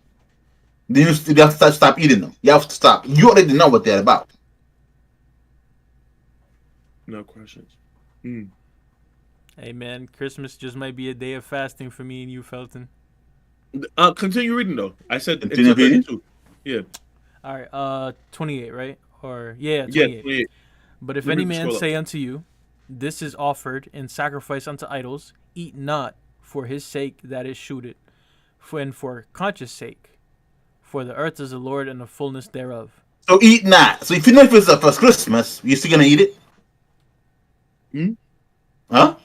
Then you have to stop eating them. You have to stop. You already know what they're about. No questions. Hey man, Christmas just might be a day of fasting for me and you, Felton. Continue reading though. I said Continue until reading? 32. Yeah. All right, 28, right? Or yeah, 28. Yeah. 28. But if Let me any man scroll up. say unto you, this is offered in sacrifice unto idols, eat not for his sake that is shewed, for conscience sake. For the earth is the Lord and the fullness thereof. So eat not. So if you know if it's for Christmas, you still gonna eat it? Huh?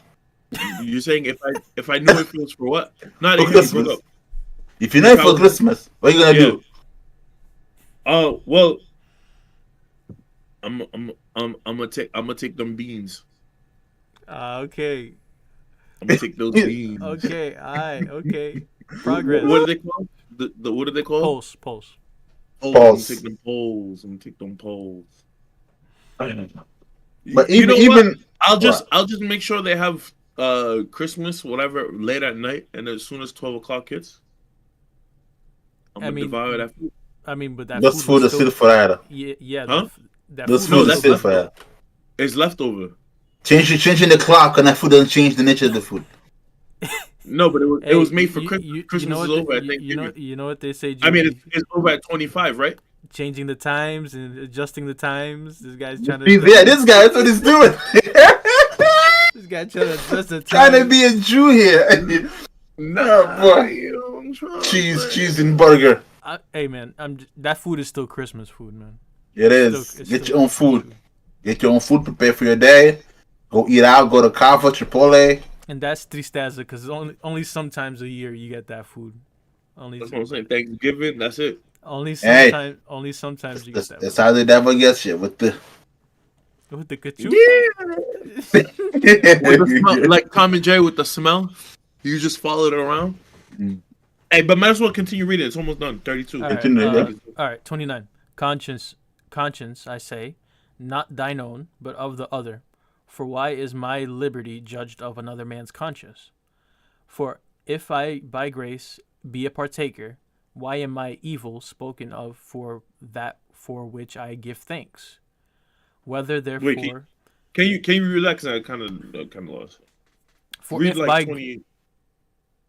You're saying if I knew it was for what? Not For even Christmas. broke up. If you know it's for Christmas, what are you gonna Yeah. do? Oh well. I'm gonna take them beans. Okay. I'm gonna take those beans. Okay, alright, okay. Progress. What are they called? The what are they called? Pulse. Poles. I'm gonna Pulse. take them poles. I'm gonna take them poles. But You know what? even I'll just make sure they have Christmas whatever late at night, and as soon as 12 o'clock hits, I'm gonna devour that food. I mean, but that those food food is still for that. Yeah. Huh? That Those food food was is that's still left for that. It's leftover. Changing the clock and that food doesn't change the nature of the food. No, but it was made for you, Christmas. you Christmas know what is over. I the, think. you know what they say, I mean, Jimmy? it's over at 25, right? Changing the times and adjusting the times. This guy's trying to. Yeah, this guy, that's what he's doing. This guy trying to adjust the Trying to time. be a Jew here. Nah, boy. I'm trying, Cheese and burger. Hey man, that food is still Christmas food, man. It is. It's Get still your own Christmas food. Get your own food. Prepare for your day. Go eat out. Go to Kava, Chipotle. And that's tristeza because only sometimes a year you get that food. That's what I'm saying. Thanksgiving. That's it. Only Hey. sometimes you get that. That's how the devil gets you with the. With the kachu. With the smell, like Tom and Jerry with the smell. You just follow it around. Mm. Hey, but might as well continue reading. It's almost done. 32. All right, Continue, yeah. all right, 29. Conscience, I say, not thine own, but of the other. For why is my liberty judged of another man's conscience? For if I by grace be a partaker, why am I evil spoken of for that for which I give thanks? Whether therefore, Can you relax? I kind of lost. for Read if like by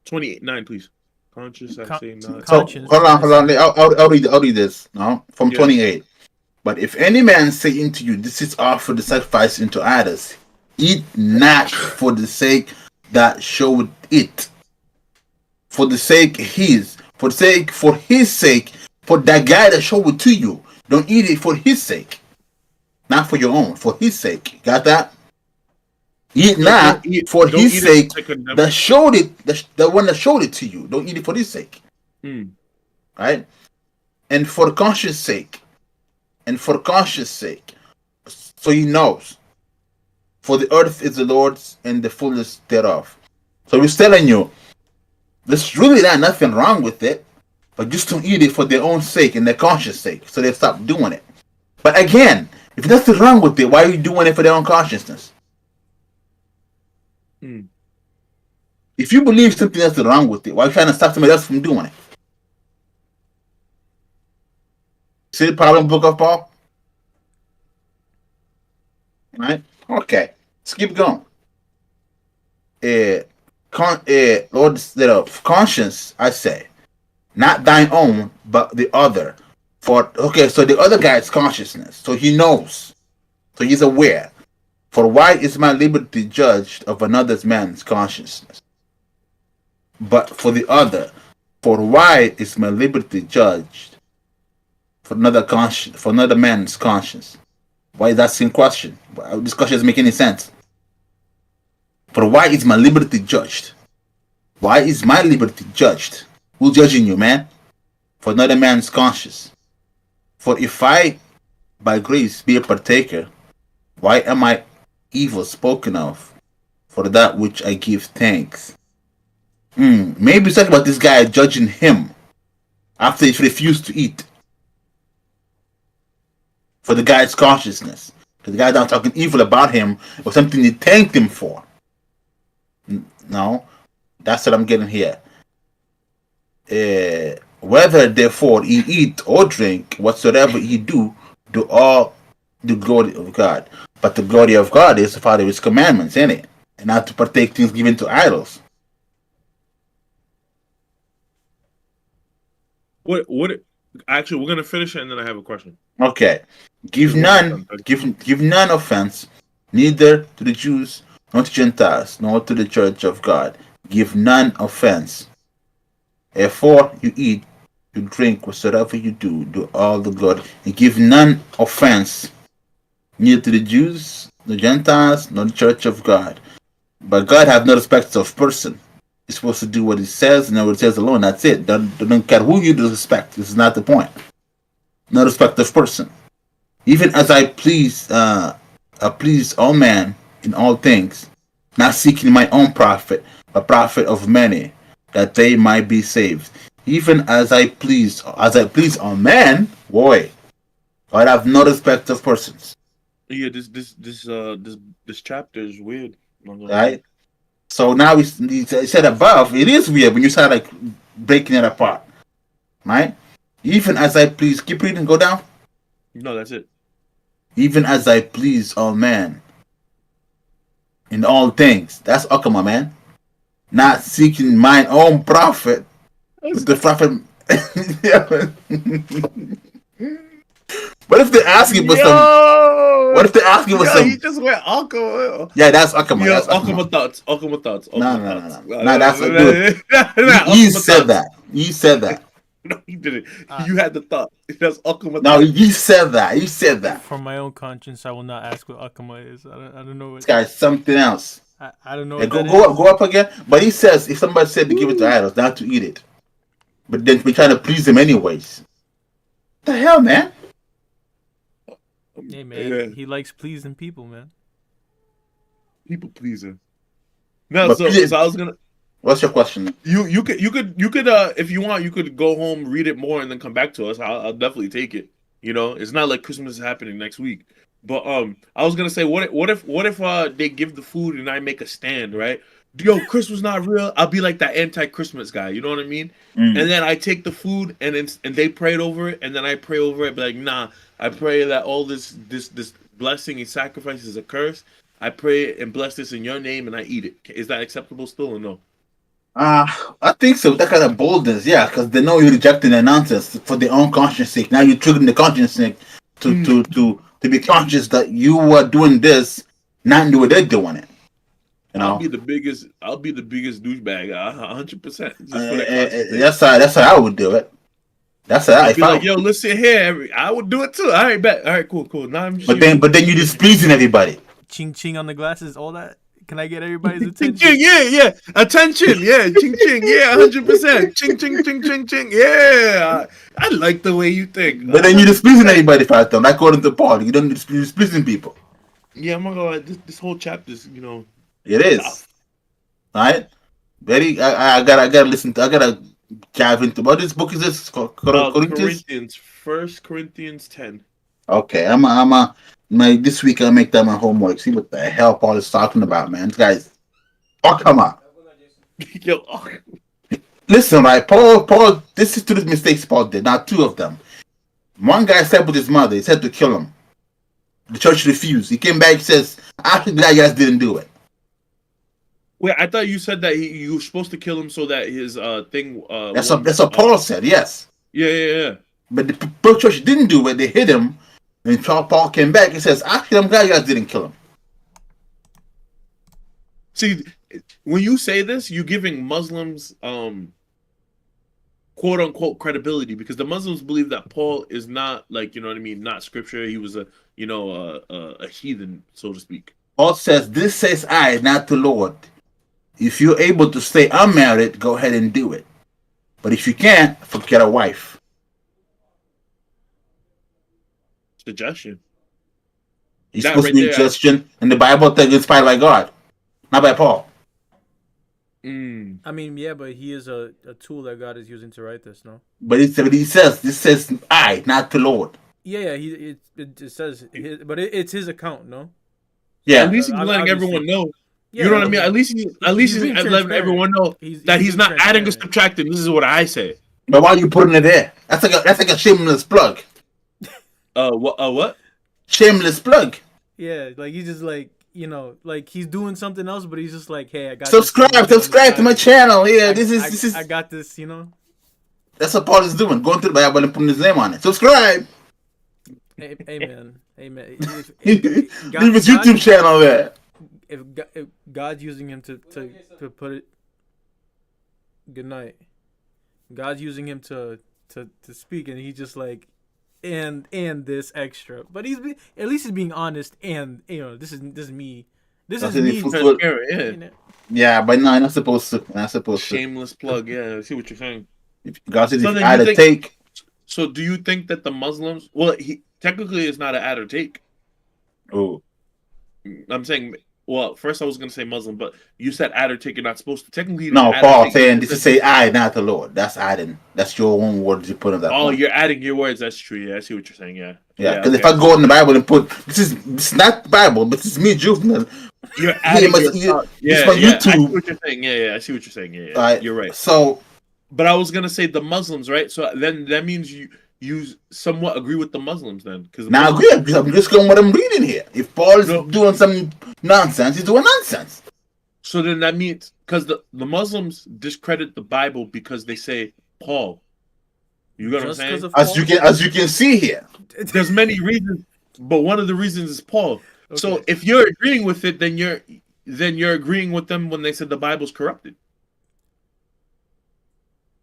28:9, please. Conscious, I say not. So conscience, hold on. I'll read this now from Yeah. 28. But if any man say unto you, this is offered the sacrifice into idols, eat not for the sake that showed it, for his sake, for that guy that showed it to you. Don't eat it for his sake, not for your own, for his sake. Got that? Eat not for don't his eat it sake to condemn. that showed it, the one that showed it to you. Don't eat it for his sake, right? And for conscience sake, so he knows. For the earth is the Lord's and the fullness thereof. So he's telling you, there's really nothing wrong with it, but just don't eat it for their own sake and their conscience sake, so they stop doing it. But again, if there's nothing wrong with it, why are you doing it for their own consciousness? If you believe something else is wrong with it, why are you trying to stop somebody else from doing it? See the problem, Book of Paul? Right? Okay. Let's keep going. Lord, instead of conscience, I say, not thine own, but the other. So the other guy is consciousness. So he knows. So he's aware. For why is my liberty judged of another man's consciousness? But for the other, for why is my liberty judged for another man's conscience? Why is that same question? This question doesn't make any sense. For why is my liberty judged? Why is my liberty judged? Who's judging you, man? For another man's conscience. For if I, by grace, be a partaker, why am I evil spoken of for that which I give thanks? Maybe it's talking about this guy judging him after he refused to eat. For the guy's consciousness. Because the guy's not talking evil about him or something he thanked him for. No, that's what I'm getting here. Whether therefore ye eat or drink, whatsoever ye do all the glory of God. But the glory of God is to follow his commandments, isn't it? And not to partake things given to idols. Actually, we're gonna finish it and then I have a question. Okay. Give none offense, neither to the Jews, nor to Gentiles, nor to the church of God. Give none offense. Therefore you eat, you drink, whatsoever you do all the glory. And give none offense, neither to the Jews, the Gentiles, nor the church of God. But God have no respect of person. You're supposed to do what he says and what he says alone. That's it. Don't care who you disrespect. This is not the point. No respect of person. Even as I please all men in all things, not seeking my own profit, but profit of many, that they might be saved. Even as I please all men, boy, I have no respect of persons. Yeah, this chapter is weird. I'm not gonna lie. Right? So now he said above, it is weird when you start like breaking it apart. Right? Even as I please, keep reading, go down. No, that's it. Even as I please all men in all things. That's Okama, man. Not seeking mine own profit, but the profit. What if they ask you for some? What if they ask you for some? He just went Akama. Yeah, that's Okama. Yo, That's Akama thoughts. Akama thoughts. No, Akama no, no, thoughts. no. No, that's dude. You said that. You said that. No, he didn't. You had the thought. That's Akama. No, you said that. You said that. For my own conscience, I will not ask what akama is. I don't know what. This guy's something else. I don't know. Yeah, What go up again. But he says if somebody said to give it to idols, not to eat it, but then we're trying to please them anyways. What the hell, man? Hey man, he likes pleasing people, man. People pleaser. No, But so I was gonna. What's your question? You could if you want, you could go home, read it more, and then come back to us. I'll definitely take it. You know, it's not like Christmas is happening next week. But I was gonna say, what if they give the food and I make a stand, right? Yo, Christmas not real. I'll be like that anti-Christmas guy. You know what I mean? Mm. And then I take the food and they prayed over it, and then I pray over it. Be like, nah, I pray that all this blessing and sacrifice is a curse. I pray and bless this in your name, and I eat it. Is that acceptable still or no? I think so. That kind of boldness, yeah, because they know you're rejecting the nonsense for their own conscience sake. Now you're triggering the conscience sake to be conscious that you are doing this, not do what they're doing it. You know? I'll be the biggest douchebag, 100%. That's how I would do it. That's how I'd be like, yo, listen here. I would do it too. All right, bet. All right, cool. Now I'm just. But then you're displeasing everybody. Ching ching on the glasses, all that. Can I get everybody's Ching attention? ching, yeah. Attention, yeah. Ching ching, yeah. 100%. Ching ching ching ching ching, yeah. I like the way you think. But then you're displeasing everybody, Fathom. According to Paul, you don't displeasing people. Yeah, I'm not gonna lie. This whole chapter's, you know. It is. Tough. Right? Very. I gotta listen. I gotta dive into. What this book is this? Corinthians. 1 Corinthians 10. Okay, this week I'll make that my homework. See what the hell Paul is talking about, man. This guy's. Oh, come on. Yo, Listen, right? Paul. This is two of the mistakes Paul did. Not two of them. One guy said with his mother. He said to kill him. The church refused. He came back. He says, "Actually, that guys didn't do it." wait, I thought you said that you were supposed to kill him so that his thing. That's what Paul said. Yes. Yeah. But the church didn't do it. They hit him. And Paul came back. He says, "Actually, I'm glad you guys didn't kill him." See, when you say this, you're giving Muslims quote unquote credibility, because the Muslims believe that Paul is not, like, you know what I mean, not scripture. He was a heathen, so to speak. Paul says, "This says I, not the Lord. If you're able to stay unmarried, go ahead and do it. But if you can't, forget a wife." Suggestion. He's That supposed right to be there, suggestion, and the Bible says inspired by God, not by Paul. I mean, yeah, but he is a tool that God is using to write this, no? But he says, "This says I, not the Lord." Yeah. It says, but it's his account, no? Yeah. At least he's letting everyone know. Yeah, You know what I mean? At least he's being letting transparent. everyone know He's that he's being not adding or transparent. subtracting. This is what I say. But why are you putting it there? That's like a shameless plug. What? Shameless plug. Yeah, like he's just like, you know, like he's doing something else, but he's just like, hey, I got Subscribe to my channel. Yeah, this is. I got this, you know. That's what Paul is doing. Going to the Bible and putting his name on it. Subscribe. Amen. Leave his YouTube channel there. If God's using him to put it. Good night. God's using him to speak, and he's just like, and this extra, but at least he's being honest, and you know, this is me. This is me. Yeah. Yeah, but no, not supposed to. Not supposed to. Shameless plug. Yeah, I see what you're saying. If God says So if then I had you to think- take. So do you think that the Muslims? Well, he technically it's not an add or take. Oh, I'm saying Well, first I was gonna say Muslim, but you said add or take. You're not supposed to. Technically, No, add or Paul take. saying this is say I, not the Lord. That's adding. That's your own words you put on that Oh, point. you're adding your words. That's true. Yeah, I see what you're saying. Yeah. Yeah, because Okay. if I go in the Bible and put this is not the Bible, but this is me, juvenile. You're adding my- your you- thought. this Yeah, my yeah. I see YouTube. what you're saying. Yeah, I see what you're saying. Yeah. Alright, You're right. So But I was gonna say the Muslims, right? So then that means you somewhat agree with the Muslims then, because now I agree. I'm just going what I'm reading here. If Paul's No. doing some nonsense, he's doing nonsense. So then that means because the Muslims discredit the Bible because they say Paul. You get what I'm Just saying? because of As you can see here. There's many reasons, but one of the reasons is Paul. So Okay. if you're agreeing with it, then you're agreeing with them when they said the Bible's corrupted.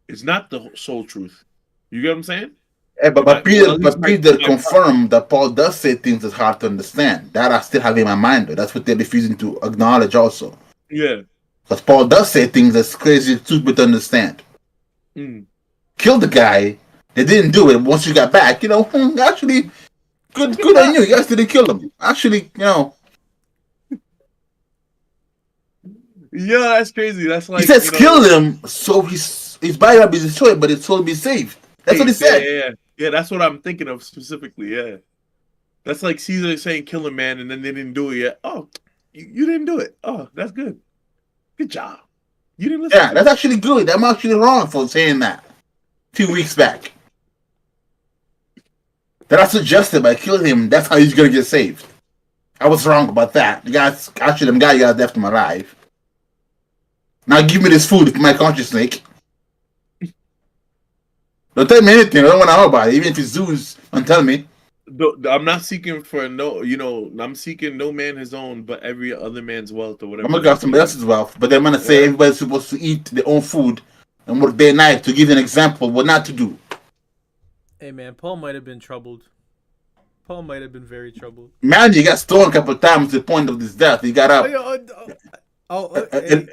It's not the sole truth. You get what I'm saying? But Well, at least Peter my- confirmed that Paul does say things that's hard to understand. That I still have in my mind, though. That's what they're refusing to acknowledge also. Yeah. Because Paul does say things that's crazy, stupid to understand. Mm. Kill the guy. They didn't do it. Once you got back, actually, good on you. You guys didn't kill him. Actually, Yeah, that's crazy. That's like he says kill him, so his body will be destroyed, but his soul will be saved. That's what he said. Yeah, that's what I'm thinking of specifically. Yeah, that's like Caesar saying "kill a man" and then they didn't do it yet. Oh, you didn't do it. Oh, that's good. Good job. You didn't listen. Yeah, to that's me. actually good. I'm actually wrong for saying that. 2 weeks back. That I suggested by killing him, that's how he's gonna get saved. I was wrong about that. The guys, actually, them guy you guys left him alive. Now give me this food if my conscience snake. Don't tell me anything. I don't want to know about it. Even if it's Zeus, don't tell me. I'm not seeking for I'm seeking no man his own, but every other man's wealth or whatever. I'm gonna grab somebody else's wealth, but they're gonna say everybody's supposed to eat their own food and work day and night to give you an example of what not to do. Hey man, Paul might have been troubled. Paul might have been very troubled. Man, you got stoned a couple of times to the point of his death. He got up. Hey,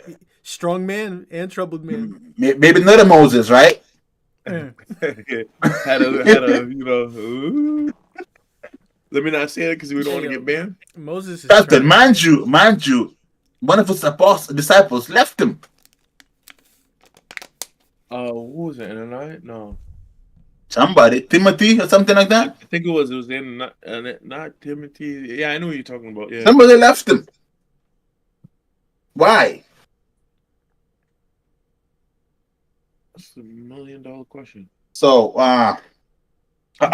strong man and troubled man. Maybe not a Moses, right? had a ooh. Let me not say it because we don't want to get banned. Moses is That's it. trying- Mind you, one of his disciples left him. What was it? Ananias? No, Somebody, Timothy or something like that. I think it was not Timothy. Yeah, I know what you're talking about. Yeah, Somebody left him. Why? that's $1 million question. So, how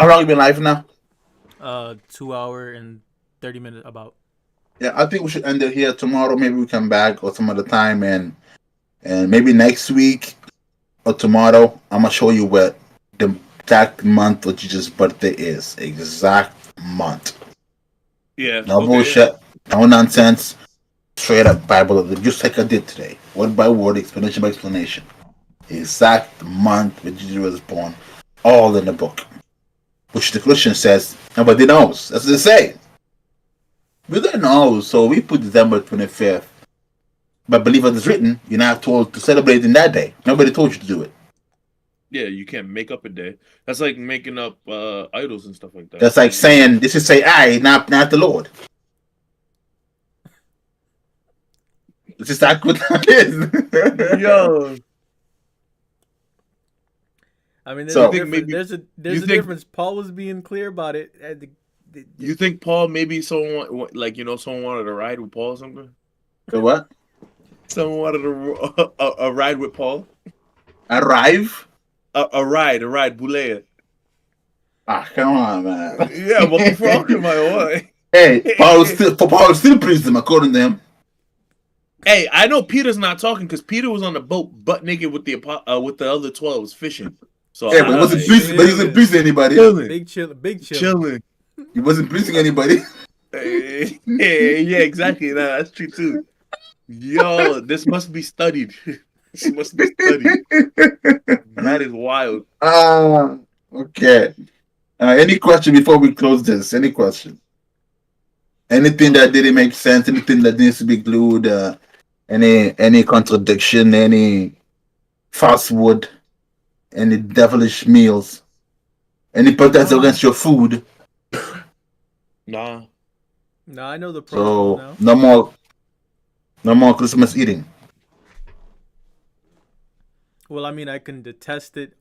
long you been live now? 2 hour and 30 minutes about. Yeah, I think we should end it here. Tomorrow, maybe we come back or some other time, and maybe next week or tomorrow, I'm gonna show you what the exact month of Jesus' birthday is. Exact month. Yeah, No okay, bullshit. No nonsense. Straight up Bible, just like I did today. Word by word, explanation by explanation. Exact month when Jesus was born. All in the book. Which the Christian says, nobody knows. That's what they say. We don't know, so we put December 25th. But believe what is written, you're not told to celebrate in that day. Nobody told you to do it. Yeah, you can't make up a day. That's like making up idols and stuff like that. That's like saying, this is say I, not the Lord. This is not what that is. Yo, I mean, there's So- a difference. Maybe- There's you a think- difference. Paul was being clear about it. you think Paul maybe someone like someone wanted to ride with Paul or something? The what? Someone wanted a ride with Paul. Arrive? A ride, Boulea. Ah, come on, man. Yeah, what the fuck am I on? Hey, Paul still preached them according to him. Hey, I know Peter's not talking because Peter was on the boat butt naked with the other 12s fishing. So Yeah, but he wasn't preaching. But he wasn't preaching anybody. Big chill. chilling. He wasn't preaching anybody. Yeah, exactly. Nah, that's true too. Yo, this must be studied. This must be studied. That is wild. Okay. Any question before we close this? Any question? Anything that didn't make sense? Anything that needs to be glued? Any contradiction? Any falsehood? Any devilish meals? Any protests against your food? Nah. No, I know the protocol So now. No more Christmas eating. Well, I mean, I can detest it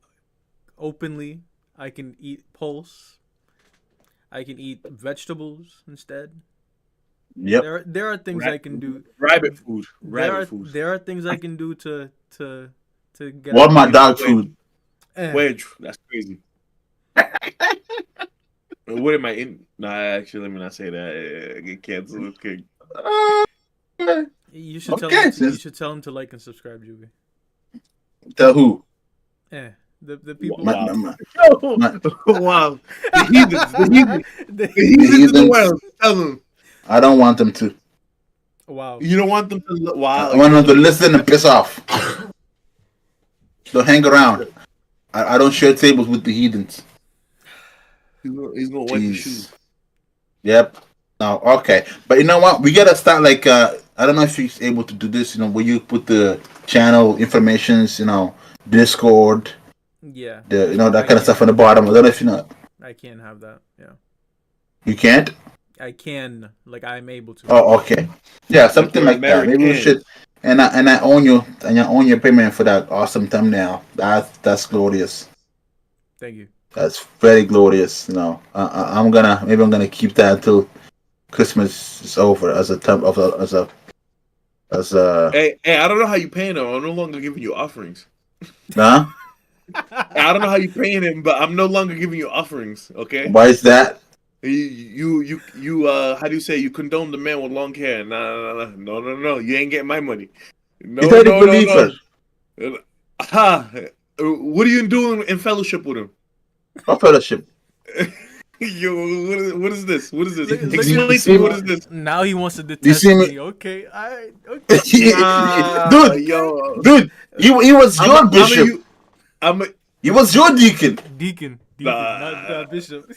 openly. I can eat pulse. I can eat vegetables instead. Yep. There are things I can do. Rabbit food. There Rabbit are food. there are things I can do to get. Walmart Wait, dog wait. food. Wedge. That's crazy. What am I in? Nah, actually, let me not say that. I get canceled. Okay. You should tell Okay, him. You sis. should tell him to like and subscribe, Juvie. Tell who? The people. My, Wow. my, my, Wow. The heathens. The heathens. The- The heathens in the heathens. world. Tell them. I don't want them to. wow. You don't want them to. Wow. I want them to listen and piss off. Don't hang around. I don't share tables with the heathens. He's gonna wipe his Jeez. shoes. Yep. No, okay. But you know what? We gotta start like I don't know if he's able to do this, where you put the channel informations, Discord, Yeah. the that kind of stuff on the bottom. I don't know if you know. I can't have that. Yeah. You can't? I can. Like I'm able to. Oh, okay. Yeah, something you're like that. Maybe we American. should and I own you and I own your payment for that awesome thumbnail. That's glorious. Thank you. That's very glorious. I'm gonna keep that until Christmas is over as a Hey, I don't know how you paying him. I'm no longer giving you offerings. huh? I don't know how you paying him, but I'm no longer giving you offerings. Okay. Why is that? You how do you say, you condone the man with long hair? No. You ain't getting my money. No, He's not a no, believer. no. What are you doing in fellowship with him? What fellowship? Yo, what is this? What is this? Look- look Explain at- to me, what is this? Now he wants to You detest see me. me? Okay. Alright. Okay. Dude, Yo, dude, he was your bishop. He was your deacon. Deacon. Nah. Not bishop.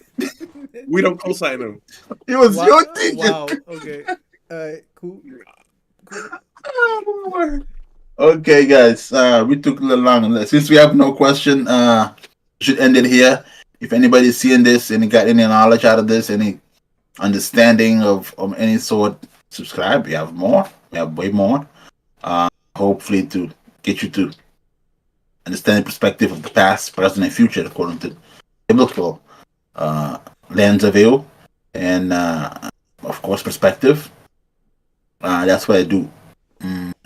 We don't co-sign him. He was Wow. your deacon. Wow. Okay. Alright. Cool. Okay, guys. We took a little long. Since we have no question, we should end it here. If anybody's seeing this and got any knowledge out of this, any understanding of any sort, subscribe. We have more. We have way more. Hopefully to get you to understand the perspective of the past, present, and future according to biblical lens of view and of course perspective. That's what I do.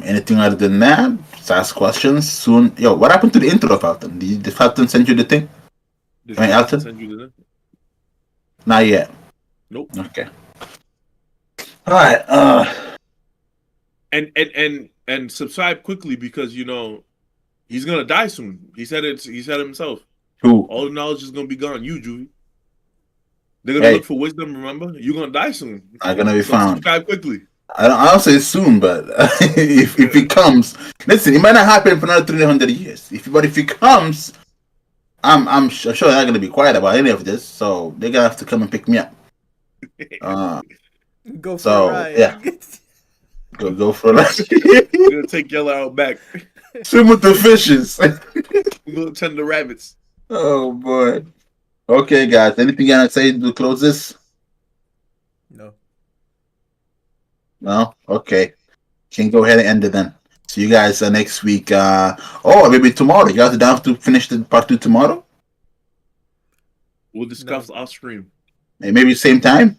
Anything other than that, just ask questions soon. Yo, what happened to the intro, Falcon? Did Falcon send you the thing? Did Right, Alton? send you the- Not yet. Nope. Okay. All right. And subscribe quickly, because he's gonna die soon. He said it. He said it himself. Who? All the knowledge is gonna be gone. You, Juvie. They're gonna Hey. look for wisdom. Remember, you're gonna die soon. Not gonna be So found. subscribe quickly. I don't say soon, but if it comes, listen, it might not happen for another 300 years. But if it comes, I'm sure they're not gonna be quiet about any of this. So they're gonna have to come and pick me up. Go for So, a ride. yeah. Go for that. We're gonna take Yellow out back. Swim with the fishes. We're gonna tend the rabbits. Oh boy. Okay, guys. Anything you gotta say to close this? No. No? Okay. Can go ahead and end it then. See you guys next week. Maybe tomorrow. You guys are down to finish the part 2 tomorrow? We'll discuss off stream. Maybe same time?